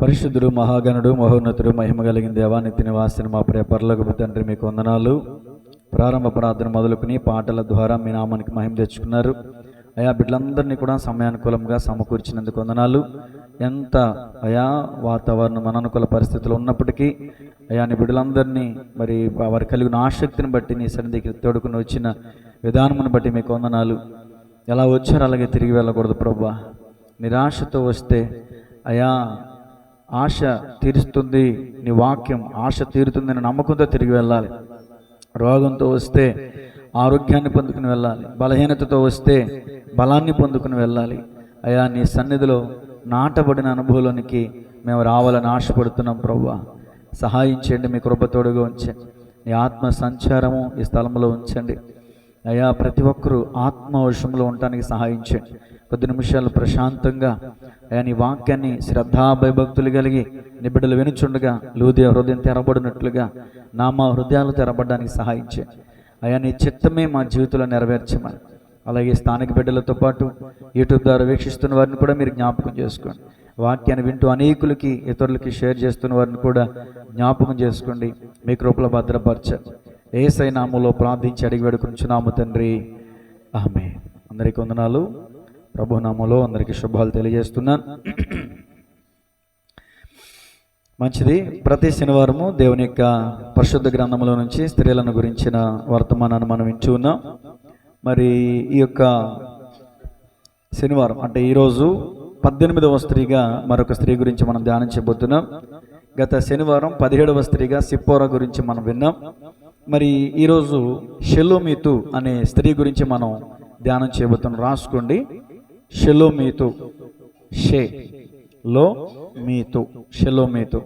పరిశుద్ధుడు, మహాగణుడు, మహోన్నతుడు, మహిమ కలిగిన దేవా, నిత్య నివాసిన మా ప్రియ పరలోకపు తండ్రి, మీకు వందనాలు. ప్రారంభ ప్రార్థన మొదలుకుని పాటల ద్వారా మీ నామానికి మహిమ తెచ్చుకున్నారు అయా. బిడ్డలందరినీ కూడా సమయానుకూలంగా సమకూర్చినందుకు వందనాలు. ఎంత అయా వాతావరణం అననుకూల పరిస్థితులు ఉన్నప్పటికీ అయా, నీ బిడ్డలందరినీ మరి వారు కలిగిన ఆసక్తిని బట్టి నీ సన్నిధికి తోడుకుని వచ్చిన విధానమును బట్టి మీకు వందనాలు. ఎలా వచ్చారో అలాగే తిరిగి వెళ్ళకూడదు ప్రభువా. నిరాశతో వస్తే అయా ఆశ తీరుస్తుంది నీ వాక్యం, ఆశ తీరుతుందని నమ్మకంతో తిరిగి వెళ్ళాలి. రోగంతో వస్తే ఆరోగ్యాన్ని పొందుకుని వెళ్ళాలి. బలహీనతతో వస్తే బలాన్ని పొందుకుని వెళ్ళాలి. అయా, నీ సన్నిధిలో నాటబడిన అనుభవంలోనికి మేము రావాలని ఆశపడుతున్నాం ప్రభువా. సహాయం చేయండి, మీ కృప తోడుగా ఉంచండి. నీ ఆత్మ సంచారము ఈ స్థలంలో ఉంచండి అయా. ప్రతి ఒక్కరూ ఆత్మవశంలో ఉండటానికి సహాయం చేయండి. కొద్ది నిమిషాలు ప్రశాంతంగా అయా నీ వాక్యాన్ని శ్రద్ధా భయభక్తులు కలిగి నీ బిడ్డలు వినుచుండగా లూదియా హృదయం తెరబడినట్లుగా మా హృదయాలు తెరబడడానికి సహాయం చేయండి అయా. నీ చిత్తమే మా జీవితంలో నెరవేర్చమని, అలాగే స్థానిక బిడ్డలతో పాటు యూట్యూబ్ ద్వారా వీక్షిస్తున్న వారిని కూడా మీరు జ్ఞాపకం చేసుకోండి. వాక్యాన్ని వింటూ అనేకులకి ఇతరులకి షేర్ చేస్తున్న వారిని కూడా జ్ఞాపకం చేసుకోండి. మీ కృపలో భద్రపరచండి. యేసయ్య నామములో ప్రార్థించి అడిగి వేడుకొనుచున్నాము తండ్రి, ఆమేన్. అందరికీ వందనాలు. ప్రభు నామములో అందరికీ శుభాలు తెలియజేస్తున్నాను. మంచిది. ప్రతి శనివారము దేవుని యొక్క పరిశుద్ధ గ్రంథంలో నుంచి స్త్రీలను గురించిన వర్తమానాన్ని మనం వింటూ ఉన్నాం. మరి ఈ యొక్క శనివారం అంటే ఈరోజు 18వ స్త్రీగా మరొక స్త్రీ గురించి మనం ధ్యానం చేయబోతున్నాం. గత శనివారం 17వ స్త్రీగా సిప్పోరా గురించి మనం విన్నాం. మరి ఈరోజు షెలోమీతు అనే స్త్రీ గురించి మనం ధ్యానం చేయబోతున్నాం. రాసుకోండి, షెలోమీతు, షెలోమీతు.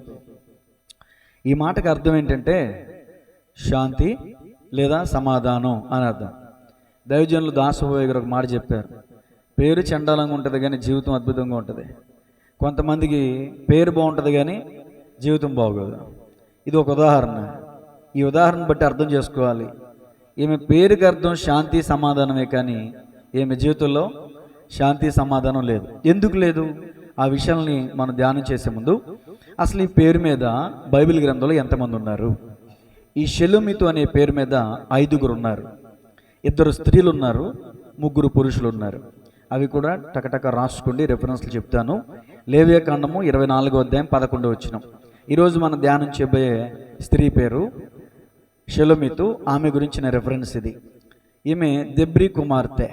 ఈ మాటకు అర్థం ఏంటంటే శాంతి లేదా సమాధానం అని అర్థం. దైవజనులు దాసోబోయ్ గారు ఒక మాట చెప్పారు, పేరు చండాలంగా ఉంటుంది కానీ జీవితం అద్భుతంగా ఉంటుంది. కొంతమందికి పేరు బాగుంటుంది కానీ జీవితం బాగోదు. ఇది ఒక ఉదాహరణ. ఈ ఉదాహరణ బట్టి అర్థం చేసుకోవాలి. ఈమె పేరుకి అర్థం శాంతి సమాధానమే, కానీ ఈమె జీవితంలో శాంతి సమాధానం లేదు. ఎందుకు లేదు? ఆ విషయాల్ని మనం ధ్యానం చేసే ముందు అసలు ఈ పేరు మీద బైబిల్ గ్రంథంలో ఎంతమంది ఉన్నారు? ఈ షెలోమీతు అనే పేరు మీద 5గురు ఉన్నారు. 2 స్త్రీలు ఉన్నారు, 3 పురుషులు ఉన్నారు. అవి కూడా టకటక రాసుకోండి, రెఫరెన్స్లు చెప్తాను. లేవియాకాండము 24వ అధ్యాయం 11వ వచనం. ఈరోజు మనం ధ్యానం చేయబోయే స్త్రీ పేరు షెలోమీతు. ఆమె గురించిన రెఫరెన్స్ ఇది. ఈమె దెబ్రీ కుమార్తె.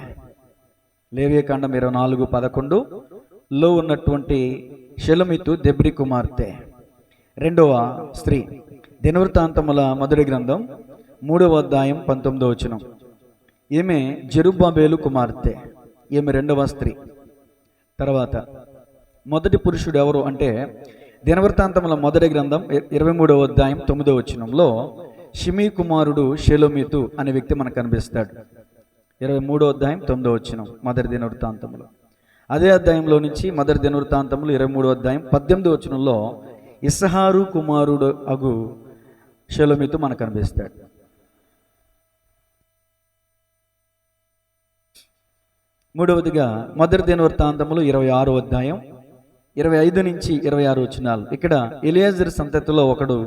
లేవియాకాండం 24:11లో ఉన్నటువంటి షెలోమీతు దెబ్రీ కుమార్తె. 2వ స్త్రీ దినవృత్తాంతముల మొదటి గ్రంథం 3వ అధ్యాయం 19వ వచనం. ఈమె జెరుబ్బాబేలు కుమార్తె. ఈమె 2వ స్త్రీ. తర్వాత మొదటి పురుషుడు ఎవరు అంటే దినవృత్తాంతముల మొదటి గ్రంథం 23వ అధ్యాయం 9వ వచనంలో షిమీ కుమారుడు షెలోమీతు అనే వ్యక్తి మనకు కనిపిస్తాడు. 23వ అధ్యాయం 9వ వచనం మొదటి దినవృత్తాంతములు. అదే అధ్యాయంలో నుంచి మొదటి దినవృత్తాంతములు 23వ అధ్యాయం 18వ వచనంలో ఇస్హారు కుమారుడు అగు షెలోమీతు మనకు కనిపిస్తాడు. మూడవదిగా మొదటి దినవృత్తాంతములు 26వ అధ్యాయం 25 నుంచి 26 వచనాలు. ఇక్కడ ఎలియాజరు సంతతిలో ఒకడు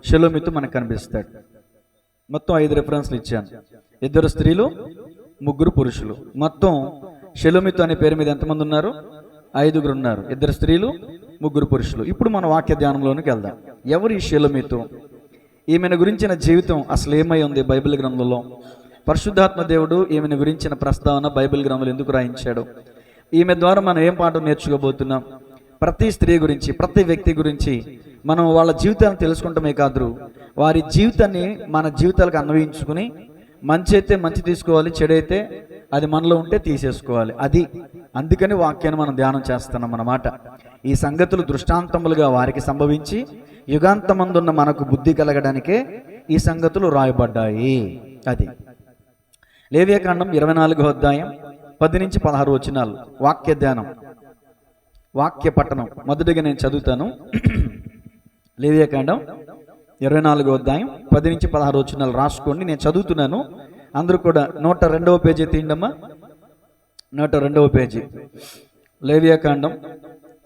షెలోమీతు మనకు కనిపిస్తాడు. మొత్తం 5 రెఫరెన్స్లు ఇచ్చాను. 2 స్త్రీలు, 3 పురుషులు. మొత్తం షెలోమీతు అనే పేరు మీద ఎంతమంది ఉన్నారు? 5గురు ఉన్నారు. 2 స్త్రీలు, 3 పురుషులు. ఇప్పుడు మన వాక్య ధ్యానంలోనికి వెళ్దాం. ఎవరు ఈ షెలోమీతు? ఈమెను గురించిన జీవితం అసలు ఏమై ఉంది బైబిల్ గ్రంథంలో? పరిశుద్ధాత్మ దేవుడు ఈమెను గురించిన ప్రస్తావన బైబిల్ గ్రంథంలో ఎందుకు రాయించాడు? ఈమె ద్వారా మనం ఏం పాఠం నేర్చుకోబోతున్నాం? ప్రతి స్త్రీ గురించి, ప్రతి వ్యక్తి గురించి మనం వాళ్ళ జీవితాన్ని తెలుసుకుంటమే కాదు, వారి జీవితాన్ని మన జీవితాలకు అన్వయించుకుని మంచి అయితే మంచి తీసుకోవాలి, చెడు అయితే అది మనలో ఉంటే తీసేసుకోవాలి. అందుకని వాక్యాన్ని మనం ధ్యానం చేస్తున్నాం అన్నమాట. ఈ సంగతులు దృష్టాంతములుగా వారికి సంభవించి యుగాంతమందున్న మనకు బుద్ధి కలగడానికే ఈ సంగతులు రాయబడ్డాయి. అది లేవియాకాండం 24వ అధ్యాయం 10 నుంచి 16 వచనాలు. వాక్య ధ్యానం, వాక్య పట్టణం. మొదటిగా నేను చదువుతాను. లేవియాకాండం 24వ అధ్యాయం 10 నుంచి 16 వచనాలు రాసుకోండి. నేను చదువుతున్నాను. అందరూ కూడా 102వ పేజీ తీయండమ్మా. 102వ పేజీ లేవియాకాండం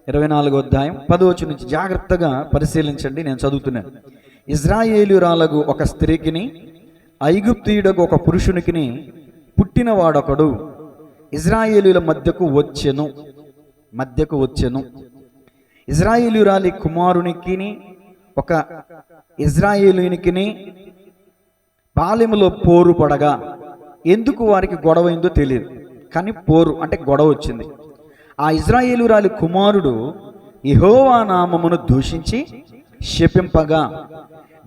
24వ అధ్యాయం 10వ వచనం నుంచి జాగ్రత్తగా పరిశీలించండి. నేను చదువుతున్నాను. ఇజ్రాయేలురాలకు ఒక స్త్రీకిని ఐగుప్తీయుడకు ఒక పురుషునికిని పుట్టినవాడొకడు ఇజ్రాయేలీల మధ్యకు వచ్చెను. ఇజ్రాయేలురాలి కుమారునికిని ఒక ఇజ్రాయేలీనికిని పాలెములో పోరు పడగా, ఎందుకు వారికి గొడవైందో తెలియదు, కానీ పోరు అంటే గొడవ వచ్చింది. ఆ ఇజ్రాయేలురాలి కుమారుడు యెహోవా నామమును దూషించి శపింపగా,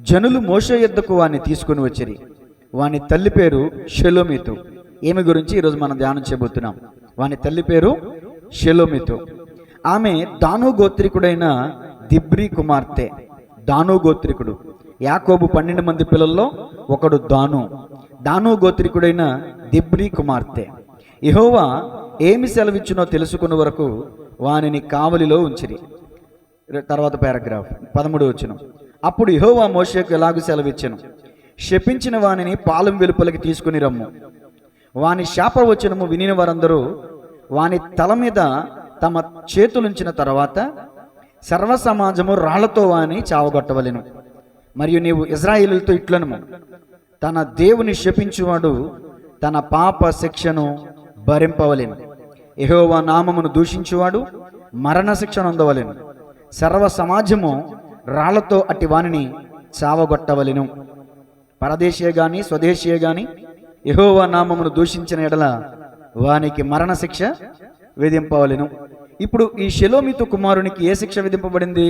జనులు మోషే యొద్దకు వాణ్ణి తీసుకుని వచ్చిరి. వాని తల్లి పేరు షెలోమితు. ఈమె గురించి ఈరోజు మనం ధ్యానం చేయబోతున్నాం. వాని తల్లి పేరు షెలోమితు. ఆమె దాను గోత్రికుడైన దిబ్రీ కుమార్తె. దాను గోత్రికుడు యాకోబు 12 మంది పిల్లల్లో ఒకడు దాను గోత్రికుడైన దిబ్రీ కుమార్తె. యెహోవా ఏమి సెలవిచ్చునో తెలుసుకునే వరకు వానిని కావలిలో ఉంచిరి. తర్వాత పారాగ్రాఫ్ 13వ వచనం. అప్పుడు యెహోవా మోషేకు ఎలాగూ సెలవిచ్చెను, శపించిన వానిని పాలెం వెలుపలికి తీసుకుని రమ్ము. వాని శాపవచనము వినిన వారందరూ వాని తల మీద తమ చేతులుంచిన తర్వాత సర్వ సమాజము రాళ్లతో వాని చావగొట్టవలెను. మరియు నీవు ఇజ్రాయేలులతో ఇట్లనుము, తన దేవుని శపించువాడు తన పాప శిక్షను భరింపవలెను. యెహోవా నామమును దూషించువాడు మరణ శిక్షను పొందవలెను. సర్వ సమాజము రాళ్లతో అట్టి వానిని చావగొట్టవలెను. పరదేశీయ గాని స్వదేశీయ గాని యెహోవా నామమును దూషించిన ఎడల వానికి మరణ శిక్ష విధింపవలెను. ఇప్పుడు ఈ షెలోమితు కుమారునికి ఏ శిక్ష విధింపబడింది?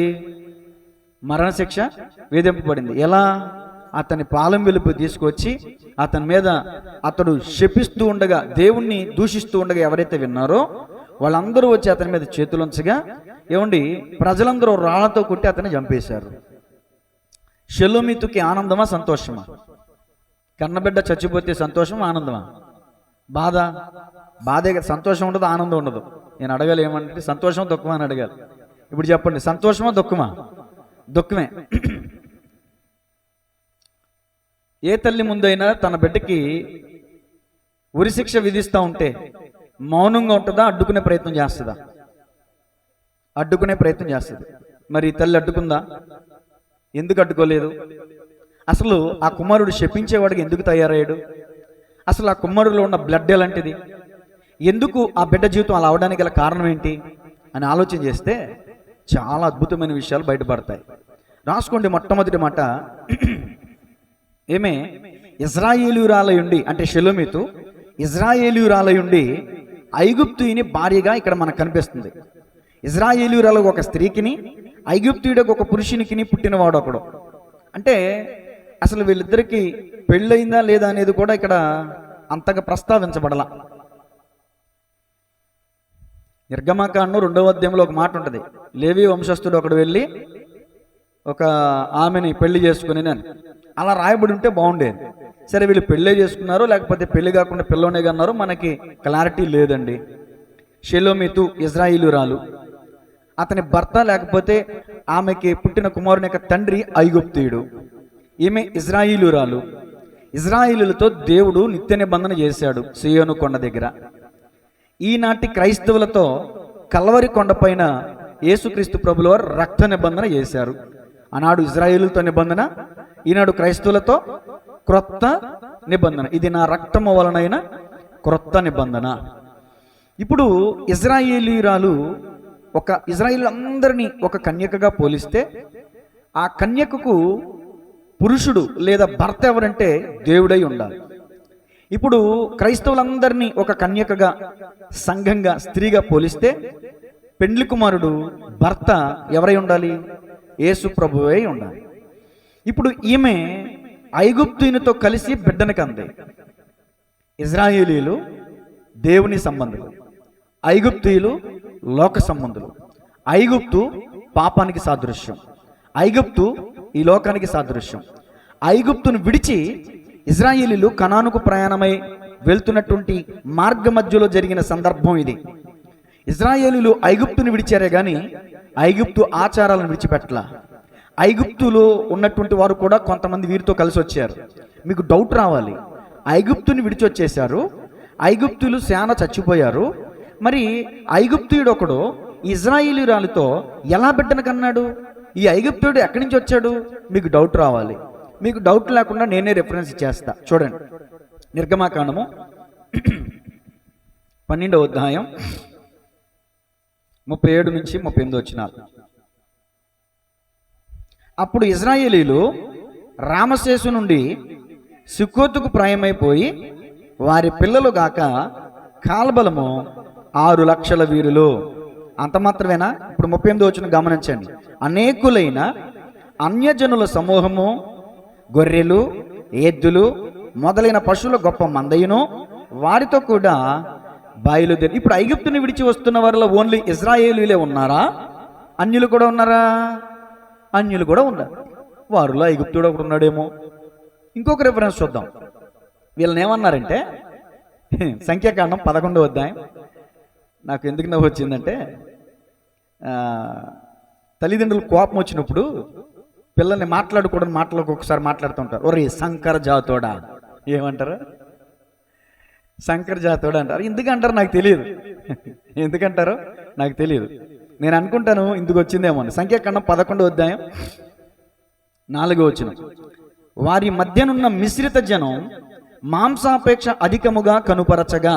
మరణ శిక్ష విధింపబడింది. ఎలా? అతని పాలెం వెలుపు తీసుకొచ్చి అతని మీద అతడు శపిస్తూ ఉండగా, దేవుణ్ణి దూషిస్తూ ఉండగా ఎవరైతే విన్నారో వాళ్ళందరూ వచ్చి అతని మీద చేతులుంచగా, ఏమండి, ప్రజలందరూ రాళ్లతో కొట్టి అతన్ని చంపేశారు. షెలోమితుకి ఆనందమా సంతోషమా? కన్నబిడ్డ చచ్చిపోతే సంతోషమా ఆనందమా? బాధే కదా. సంతోషం ఉండదు, ఆనందం ఉండదు. నేను అడగాలి ఏమంటే సంతోషం దుఃఖమా అని అడగాలి. ఇప్పుడు చెప్పండి, సంతోషమా దుఃఖమా? దుఃఖమే. ఏ తల్లి ముందైనా తన బిడ్డకి ఉరిశిక్ష విధిస్తూ ఉంటే మౌనంగా ఉంటుందా, అడ్డుకునే ప్రయత్నం చేస్తుందా? అడ్డుకునే ప్రయత్నం చేస్తుంది. మరి ఈ తల్లి అడ్డుకుందా? ఎందుకు అడ్డుకోలేదు? అసలు ఆ కుమారుడు శపించేవాడికి ఎందుకు తయారయ్యాడు? అసలు ఆ కుమారుడిలో ఉన్న బ్లడ్ ఎలాంటిది? ఎందుకు ఆ బిడ్డ జీవితం అలా అవడానికి గల కారణం ఏంటి అని ఆలోచన చేస్తే చాలా అద్భుతమైన విషయాలు బయటపడతాయి. రాసుకోండి. మొట్టమొదటి మాట, ఏమే ఇజ్రాయేలీయురాలయుండి, అంటే షెలోమితు ఇజ్రాయేలీయురాలయుండి ఐగుప్తీయుని భార్యగా ఇక్కడ మనకు కనిపిస్తుంది. ఇజ్రాయేలీయురాలకు ఒక స్త్రీకిని ఐగుప్తీయుడికి ఒక పురుషునికిని పుట్టినవాడు ఒకడు. అంటే అసలు వీళ్ళిద్దరికి పెళ్ళయిందా లేదా అనేది కూడా ఇక్కడ అంతగా ప్రస్తావించబడలా. నిర్గమకాండం 2వ అధ్యాయంలో ఒక మాట ఉంటుంది, లేవి వంశస్థుడు ఒకడు వెళ్ళి ఒక ఆమెని పెళ్లి చేసుకుని అని అలా రాయబడి ఉంటే బాగుండేది. సరే, వీళ్ళు పెళ్ళే చేసుకున్నారో లేకపోతే పెళ్లి కాకుండా పిల్లనే కన్నారో మనకి క్లారిటీ లేదండి. షెలోమితు ఇజ్రాయేలీయురాలు, అతని భర్త లేకపోతే ఆమెకి పుట్టిన కుమారుని యొక్క తండ్రి ఐగుప్తీయుడు. ఈమె ఇజ్రాయేలీయురాలు. ఇజ్రాయేలీలతో దేవుడు నిత్య నిబంధన చేశాడు సీయోను కొండ దగ్గర. ఈనాటి క్రైస్తవులతో కల్వరి కొండపైన యేసుక్రీస్తు ప్రభుల వారు రక్త నిబంధన చేశారు. ఆనాడు ఇజ్రాయేలులతో నిబంధన, ఈనాడు క్రైస్తవులతో క్రొత్త నిబంధన. ఇది నా రక్తము వలనైన క్రొత్త నిబంధన. ఇప్పుడు ఇజ్రాయేలీయురాలు ఒక ఇజ్రాయేలీలందరినీ ఒక కన్యకగా పోలిస్తే ఆ కన్యకకు పురుషుడు లేదా భర్త ఎవరంటే దేవుడై ఉండాలి. ఇప్పుడు క్రైస్తవులందరినీ ఒక కన్యకగా, సంఘంగా, స్త్రీగా పోలిస్తే పెండ్లి కుమారుడు భర్త ఎవరై ఉండాలి? యేసు ప్రభువై ఉండాలి. ఇప్పుడు ఈమె ఐగుప్తీయునితో కలిసి బిడ్డని కంది. ఇజ్రాయేలీలు దేవుని సంబంధులు, ఐగుప్తీయులు లోక సంబంధులు. ఐగుప్తు పాపానికి సాదృశ్యం, ఐగుప్తు ఈ లోకానికి సాదృశ్యం. ఐగుప్తును విడిచి ఇజ్రాయేలీలు కనానుకు ప్రయాణమై వెళ్తున్నటువంటి మార్గ మధ్యలో జరిగిన సందర్భం ఇది. ఇజ్రాయేలీలు ఐగుప్తుని విడిచారే కానీ ఐగుప్తు ఆచారాలను విడిచిపెట్టలా. ఐగుప్తులో ఉన్నటువంటి వారు కూడా కొంతమంది వీరితో కలిసి వచ్చారు. మీకు డౌట్ రావాలి, ఐగుప్తుని విడిచి వచ్చేసారు, ఐగుప్తులు శాన చచ్చిపోయారు, మరి ఐగుప్తీయుడు ఒకడు ఇజ్రాయేలీయురాలితో ఎలా బిడ్డను కన్నాడు? ఈ ఐగుప్తుడు ఎక్కడి నుంచి వచ్చాడు? మీకు డౌట్ రావాలి. మీకు డౌట్ లేకుండా నేనే రిఫరెన్స్ ఇచ్చేస్తా. చూడండి, నిర్గమాకాండము 12వ అధ్యాయం 37 నుంచి 38 వచనాలు. అప్పుడు ఇజ్రాయేలీలు రామశేషు నుండి సుక్కోతుకు ప్రాయమైపోయి వారి పిల్లలు గాక కాల్బలము 6 లక్షల వీరులు. అంత మాత్రమేనా? ఇప్పుడు 38 వచనం గమనించండి. అనేకులైన అన్యజనుల సమూహము, గొర్రెలు, ఎద్దులు మొదలైన పశువుల గొప్ప మందయును వారితో కూడా బయలుదేరి. ఇప్పుడు ఐగుప్తుని విడిచి వస్తున్న వారిలో ఓన్లీ ఇజ్రాయేలీలే ఉన్నారా? అన్యులు కూడా ఉన్నారా? అన్యులు కూడా ఉన్నారు. వారిలో ఐగుప్తుడు ఒకడు ఉన్నాడేమో. ఇంకొక రిఫరెన్స్ చూద్దాం. వీళ్ళని ఏమన్నారంటే, సంఖ్యాకాండం 11వ అధ్యాయం. నాకు ఎందుకు నవ్వు వచ్చిందంటే, తల్లిదండ్రులు కోపం వచ్చినప్పుడు పిల్లల్ని మాట్లాడుకోవడం ఒకసారి మాట్లాడుతుంటారు. ఒరే శంకర జాతోడా, ఏమంటారు? శంకర జాతోడా అంటారు. ఎందుకంటారు నాకు తెలియదు. ఎందుకంటారో నాకు తెలియదు. నేను అనుకుంటాను ఇందుకు వచ్చిందేమో. సంఖ్యాకాండం 11వ అధ్యాయం 4వ వచనం. వారి మధ్యనున్న మిశ్రిత జనం మాంసాపేక్ష అధికముగా కనుపరచగా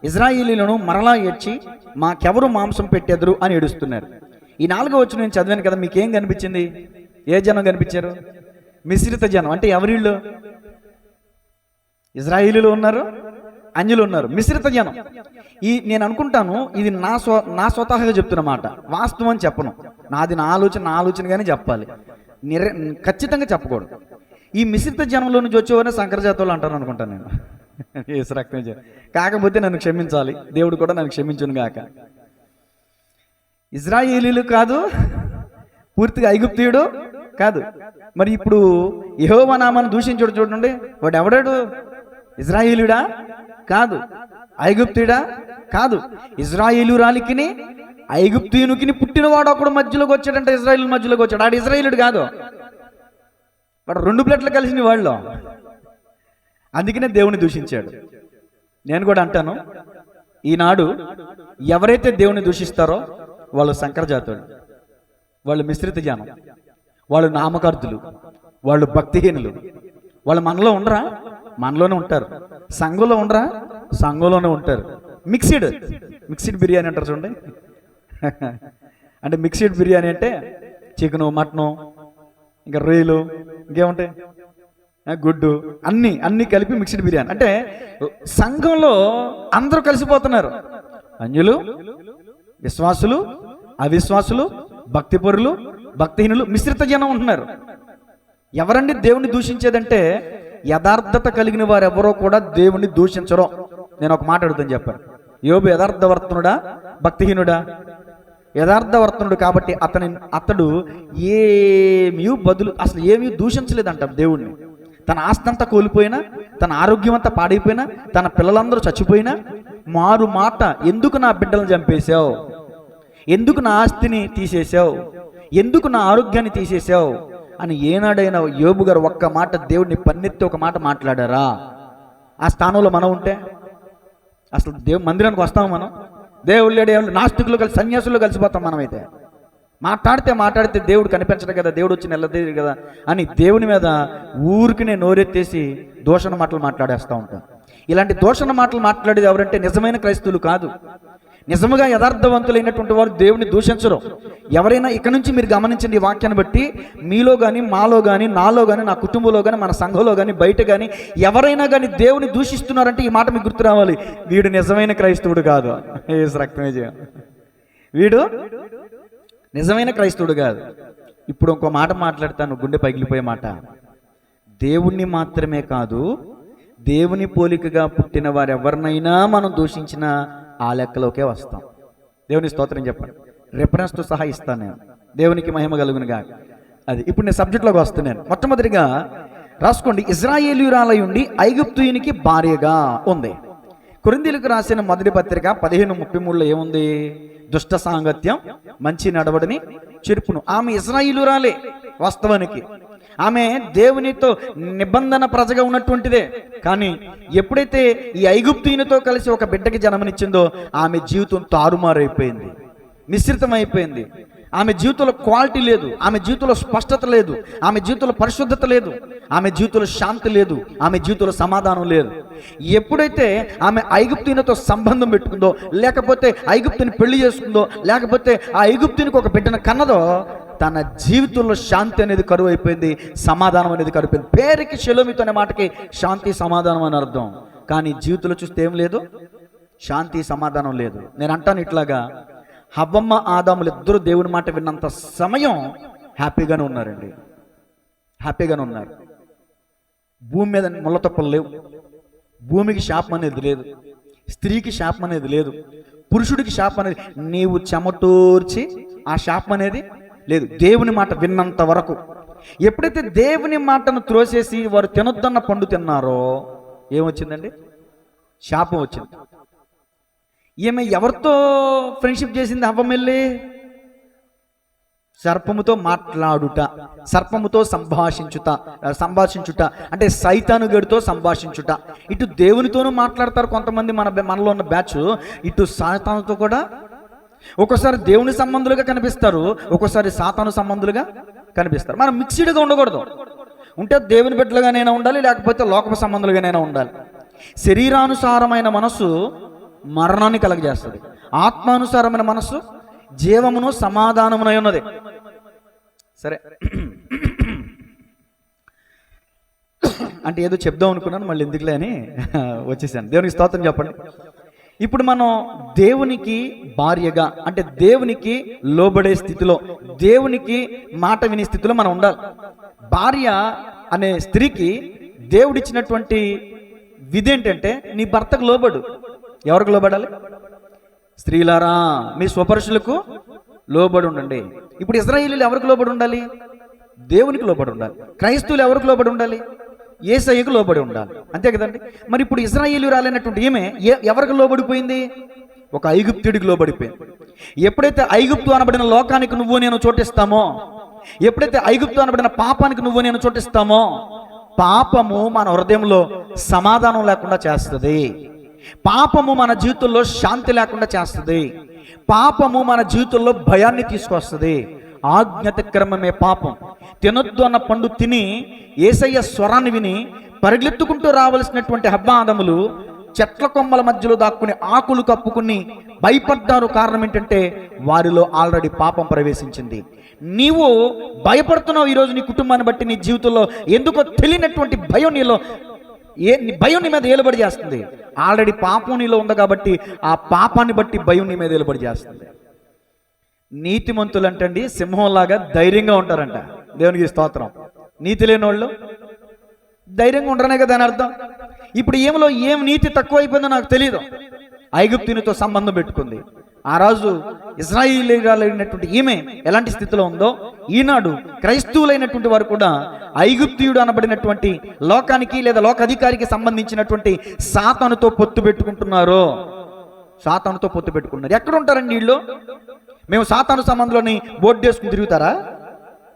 ఇజ్రాయేలీలను మరలా ఏడ్చి మాకెవరు మాంసం పెట్టెదరు అని ఏడుస్తున్నారు. ఈ 4వ వచనం నేను చదివాను కదా, మీకేం కనిపించింది? ఏ జనం కనిపించారు? మిశ్రిత జనం. అంటే ఎవరిళ్ళు? ఇజ్రాయేలీలు ఉన్నారు, అన్యులు ఉన్నారు, మిశ్రిత జనం. నేను అనుకుంటాను ఇది నా స్వతహాగా చెప్తున్న మాట, వాస్తవం చెప్పను. నా ఆలోచనగానే చెప్పాలి, ఖచ్చితంగా చెప్పకూడదు. ఈ మిశ్రిత జనంలో నుంచి వచ్చేవారిని శంకరజాతులు అంటారు అనుకుంటాను నేను. ఏసు రక్తం. కాకపోతే నన్ను క్షమించాలి, దేవుడు కూడా నన్ను క్షమించును గాక. ఇజ్రాయేలీలు కాదు, పూర్తిగా ఐగుప్తీయుడు కాదు. మరి ఇప్పుడు యెహోవా నామాన్ని దూషించుడు చూడండి. వాడు ఎవడాడు? ఇజ్రాయేలుడా కాదు, ఐగుప్తుడా కాదు. ఇజ్రాయేలురాలికిని ఐగుప్తీయునికి పుట్టినవాడు ఒకడు మధ్యలోకి వచ్చాడంటే, ఇజ్రాయేలు మధ్యలోకి వచ్చాడు. ఆడు ఇజ్రాయేలుడు కాదు, వాడు 2 ప్లేట్లు కలిసిన వాళ్ళు. అందుకనే దేవుని దూషించాడు. నేను కూడా అంటాను, ఈనాడు ఎవరైతే దేవుని దూషిస్తారో వాళ్ళు శంకరజాతుడు, వాళ్ళు మిశ్రిత జ్ఞానం, వాళ్ళు నామకార్థులు, వాళ్ళు భక్తిహీనులు. వాళ్ళు మనలో ఉండరా? మనలోనే ఉంటారు. సంఘంలో ఉండరా? సంఘంలోనే ఉంటారు. మిక్స్డ్ బిర్యానీ అంటారు చూడండి. అంటే మిక్స్డ్ బిర్యానీ అంటే చికెను, మటను, ఇంకా రొయ్యలు, ఇంకేముంటాయి, గుడ్డు, అన్నీ కలిపి మిక్స్డ్ బిర్యానీ. అంటే సంఘంలో అందరూ కలిసిపోతున్నారు. అన్యులు, విశ్వాసులు, అవిశ్వాసులు, భక్తిపరులు, భక్తిహీనులు, మిశ్రిత జనం ఉంటున్నారు. ఎవరండి దేవుణ్ణి దూషించేదంటే, యథార్థత కలిగిన వారు ఎవరో కూడా దేవుణ్ణి దూషించరు. నేను ఒక మాట అడుగుతాను, చెప్పాను. యోబు యథార్థవర్తనుడా, భక్తిహీనుడా? యథార్థవర్తనుడు. కాబట్టి అతడు అసలు ఏమీ దూషించలేదంట దేవుణ్ణి. తన ఆస్తి అంతా కోల్పోయినా, తన ఆరోగ్యం అంతా పాడైపోయినా, తన పిల్లలందరూ చచ్చిపోయినా మారు మాట, ఎందుకు నా బిడ్డలను చంపేశావు, ఎందుకు నా ఆస్తిని తీసేశావు, ఎందుకు నా ఆరోగ్యాన్ని తీసేశావు అని ఏనాడైనా యోబు గారు ఒక్క మాట దేవుడిని పన్నెత్తి ఒక మాట మాట్లాడారా? ఆ స్థానంలో మనం ఉంటే అసలు మందిరానికి వస్తాము మనం? దేవుళ్ళు నాస్తికులు కలిసి, సన్యాసులు కలిసిపోతాం మనమైతే. మాట్లాడితే దేవుడు కనిపించడు కదా, దేవుడు వచ్చి నెల్లదేరు కదా అని దేవుని మీద ఊరికి నోరెత్తేసి దూషణ మాటలు మాట్లాడేస్తూ ఉంటాం. ఇలాంటి దూషణ మాటలు మాట్లాడేది ఎవరంటే నిజమైన క్రైస్తవులు కాదు. నిజముగా యథార్థవంతులైనటువంటి వారు దేవుని దూషించరు. ఎవరైనా ఇక్కడ నుంచి మీరు గమనించండి, ఈ వాక్యాన్ని బట్టి మీలో కానీ, మాలో కానీ, నాలో కానీ, నా కుటుంబంలో కానీ, మన సంఘంలో కానీ, బయట కానీ ఎవరైనా కానీ దేవుని దూషిస్తున్నారంటే ఈ మాట మీకు గుర్తు రావాలి, వీడు నిజమైన క్రైస్తవుడు కాదు. ఏసు రక్తమే చేయ, వీడు నిజమైన క్రైస్తవుడు కాదు. ఇప్పుడు ఇంకో మాట మాట్లాడతాను, గుండె పగిలిపోయే మాట. దేవుణ్ణి మాత్రమే కాదు, దేవుని పోలికగా పుట్టిన వారు ఎవరినైనా మనం దూషించినా ఆ లెక్కలోకే వస్తాం. దేవుని స్తోత్రం చెప్పండి. రిఫరెన్స్తో సహా ఇస్తాను నేను. దేవునికి మహిమ కలుగునుగా. అది ఇప్పుడు నేను సబ్జెక్ట్లోకి వస్తున్నాను. మొట్టమొదటిగా రాసుకోండి, ఇజ్రాయేలీయురాలై ఉండి ఐగుప్తీయునికి భార్యగా ఉంది. కొరింథీయులకు రాసిన మొదటి పత్రిక 15:33లో ఏముంది? దుష్ట సాంగత్యం మంచి నడవడిని చెరుపును. ఆమె ఇజ్రాయేలీయురాలే వాస్తవానికి. ఆమె దేవునితో నిబంధన ప్రజగా ఉన్నటువంటిదే. కానీ ఎప్పుడైతే ఈ ఐగుప్తీయునితో కలిసి ఒక బిడ్డకి జన్మనిచ్చిందో ఆమె జీవితం తారుమారైపోయింది. మిశ్రితం అయిపోయింది. ఆమె జీవితంలో క్వాలిటీ లేదు, ఆమె జీవితంలో స్పష్టత లేదు, ఆమె జీవితంలో పరిశుద్ధత లేదు, ఆమె జీవితంలో శాంతి లేదు, ఆమె జీవితంలో సమాధానం లేదు. ఎప్పుడైతే ఆమె ఐగుప్తీయునితో సంబంధం పెట్టుకుందో, లేకపోతే ఐగుప్తుని పెళ్లి చేసుకుందో, లేకపోతే ఆ ఐగుప్తునికి ఒక బిడ్డను కన్నదో, తన జీవితంలో శాంతి అనేది కరువు అయిపోయింది, సమాధానం అనేది కరువైపోయింది. పేరుకి షెలోమిత్ అనే మాటకి శాంతి సమాధానం అని అర్థం, కానీ జీవితంలో చూస్తే ఏం లేదు, శాంతి సమాధానం లేదు. నేను అంటాను ఇట్లాగా, హవ్వమ్మ ఆదాములు ఇద్దరు దేవుని మాట విన్నంత సమయం హ్యాపీగానే ఉన్నారండి, హ్యాపీగానే ఉన్నారు. భూమి మీద ముళ్ళతొప్పలు లేవు, భూమికి శాపం అనేది లేదు, స్త్రీకి శాపం అనేది లేదు, పురుషుడికి శాపం అనేది, నీవు చెమటూర్చి ఆ శాపం అనేది లేదు. దేవుని మాట విన్నంత వరకు. ఎప్పుడైతే దేవుని మాటను త్రోసేసి వారు తినొద్దన్న పండు తిన్నారో ఏమొచ్చిందండి, శాపం వచ్చింది. ఈమె ఎవరితో ఫ్రెండ్షిప్ చేసింది హవ్వమెల్లి? సర్పముతో మాట్లాడుట, సర్పముతో సంభాషించుట అంటే సైతాను గడితో సంభాషించుట. ఇటు దేవునితోనూ మాట్లాడతారు కొంతమంది, మనలో ఉన్న బ్యాచ్, ఇటు సాతానుతో కూడా. ఒక్కోసారి దేవుని సంబంధులుగా కనిపిస్తారు, ఒక్కోసారి సాతాను సంబంధులుగా కనిపిస్తారు. మనం మిక్స్డ్గా ఉండకూడదు. ఉంటే దేవుని బిడ్డలుగానైనా ఉండాలి, లేకపోతే లోకపు సంబంధులుగానైనా ఉండాలి. శరీరానుసారమైన మనసు మరణాన్ని కలగజేస్తుంది, ఆత్మానుసారమైన మనస్సు జీవమును సమాధానమునై ఉన్నది. సరే, అంటే ఏదో చెప్దాం అనుకున్నాను, మళ్ళీ ఎందుకులే అని వచ్చేసాను. దేవునికి స్తోత్రం చెప్పండి. ఇప్పుడు మనం దేవునికి భార్యగా, అంటే దేవునికి లోబడే స్థితిలో, దేవునికి మాట వినే స్థితిలో మనం ఉండాలి. భార్య అనే స్త్రీకి దేవుడిచ్చినటువంటి విధి ఏంటంటే, నీ భర్తకు లోబడు. ఎవరికి లోబడాలి? స్త్రీలారా మీ స్వపరుషులకు లోబడి ఉండండి. ఇప్పుడు ఇశ్రాయేలీయులు ఎవరికి లోబడి ఉండాలి? దేవునికి లోబడి ఉండాలి. క్రైస్తవులు ఎవరికి లోబడి ఉండాలి? యేసయ్యకు లోబడి ఉండాలి, అంతే కదండి. మరి ఇప్పుడు ఇశ్రాయేలీయురాలైనటువంటి ఈమె ఎవరికి లోబడిపోయింది? ఒక ఐగుప్తుడికి లోబడిపోయింది. ఎప్పుడైతే ఐగుప్తు అనబడిన లోకానికి నువ్వు నేను చోటిస్తామో, ఎప్పుడైతే ఐగుప్తు అనబడిన పాపానికి నువ్వు నేను చోటిస్తామో, పాపము మన హృదయంలో సమాధానం లేకుండా చేస్తుంది, పాపము మన జీవితంలో శాంతి లేకుండా చేస్తుంది, పాపము మన జీవితంలో భయాన్ని తీసుకొస్తుంది. ఆజ్ఞాతిక్రమమే పాపం. తినొద్దు అన్న పండు తిని యేసయ్య స్వరాన్ని విని పరిగెత్తుకుంటూ రావలసినటువంటి హవ్వ ఆదములు చెట్ల కొమ్మల మధ్యలో దాక్కుని ఆకులు కప్పుకుని భయపడ్డారు. కారణం ఏంటంటే వారిలో ఆల్రెడీ పాపం ప్రవేశించింది. నీవు భయపడుతున్నావు ఈరోజు నీ కుటుంబాన్ని బట్టి, నీ జీవితంలో ఎందుకో తెలియనటువంటి భయం నీలో, భయం నీ మీద ఏలుబడి చేస్తుంది. ఆల్రెడీ పాపం నీలో ఉంది కాబట్టి ఆ పాపాన్ని బట్టి భయం నీ మీద ఏలుబడి చేస్తుంది. నీతిమంతులు అంటండి సింహంలాగా ధైర్యంగా ఉంటారంట. దేవునికి స్తోత్రం. నీతి లేని వాళ్ళు ధైర్యంగా ఉండరనే కదా అని అర్థం. ఇప్పుడు ఏమిలో ఏం నీతి తక్కువ అయిపోయిందో నాకు తెలియదు. ఐగుప్తునితో సంబంధం పెట్టుకుంది. ఆ రాజు ఇశ్రాయేలీయులైనటువంటి ఈమె ఎలాంటి స్థితిలో ఉందో, ఈనాడు క్రైస్తవులైనటువంటి వారు కూడా ఐగుప్తీయుడు అనబడినటువంటి లోకానికి లేదా లోకాధికారికి సంబంధించినటువంటి సాతానుతో పొత్తు పెట్టుకుంటున్నారు. సాతానుతో పొత్తు పెట్టుకున్నారు. ఎక్కడ ఉంటారండి వీళ్ళు? మేము సాతాను సంబంధంలోని బోర్డు చేసుకుని తిరుగుతారా?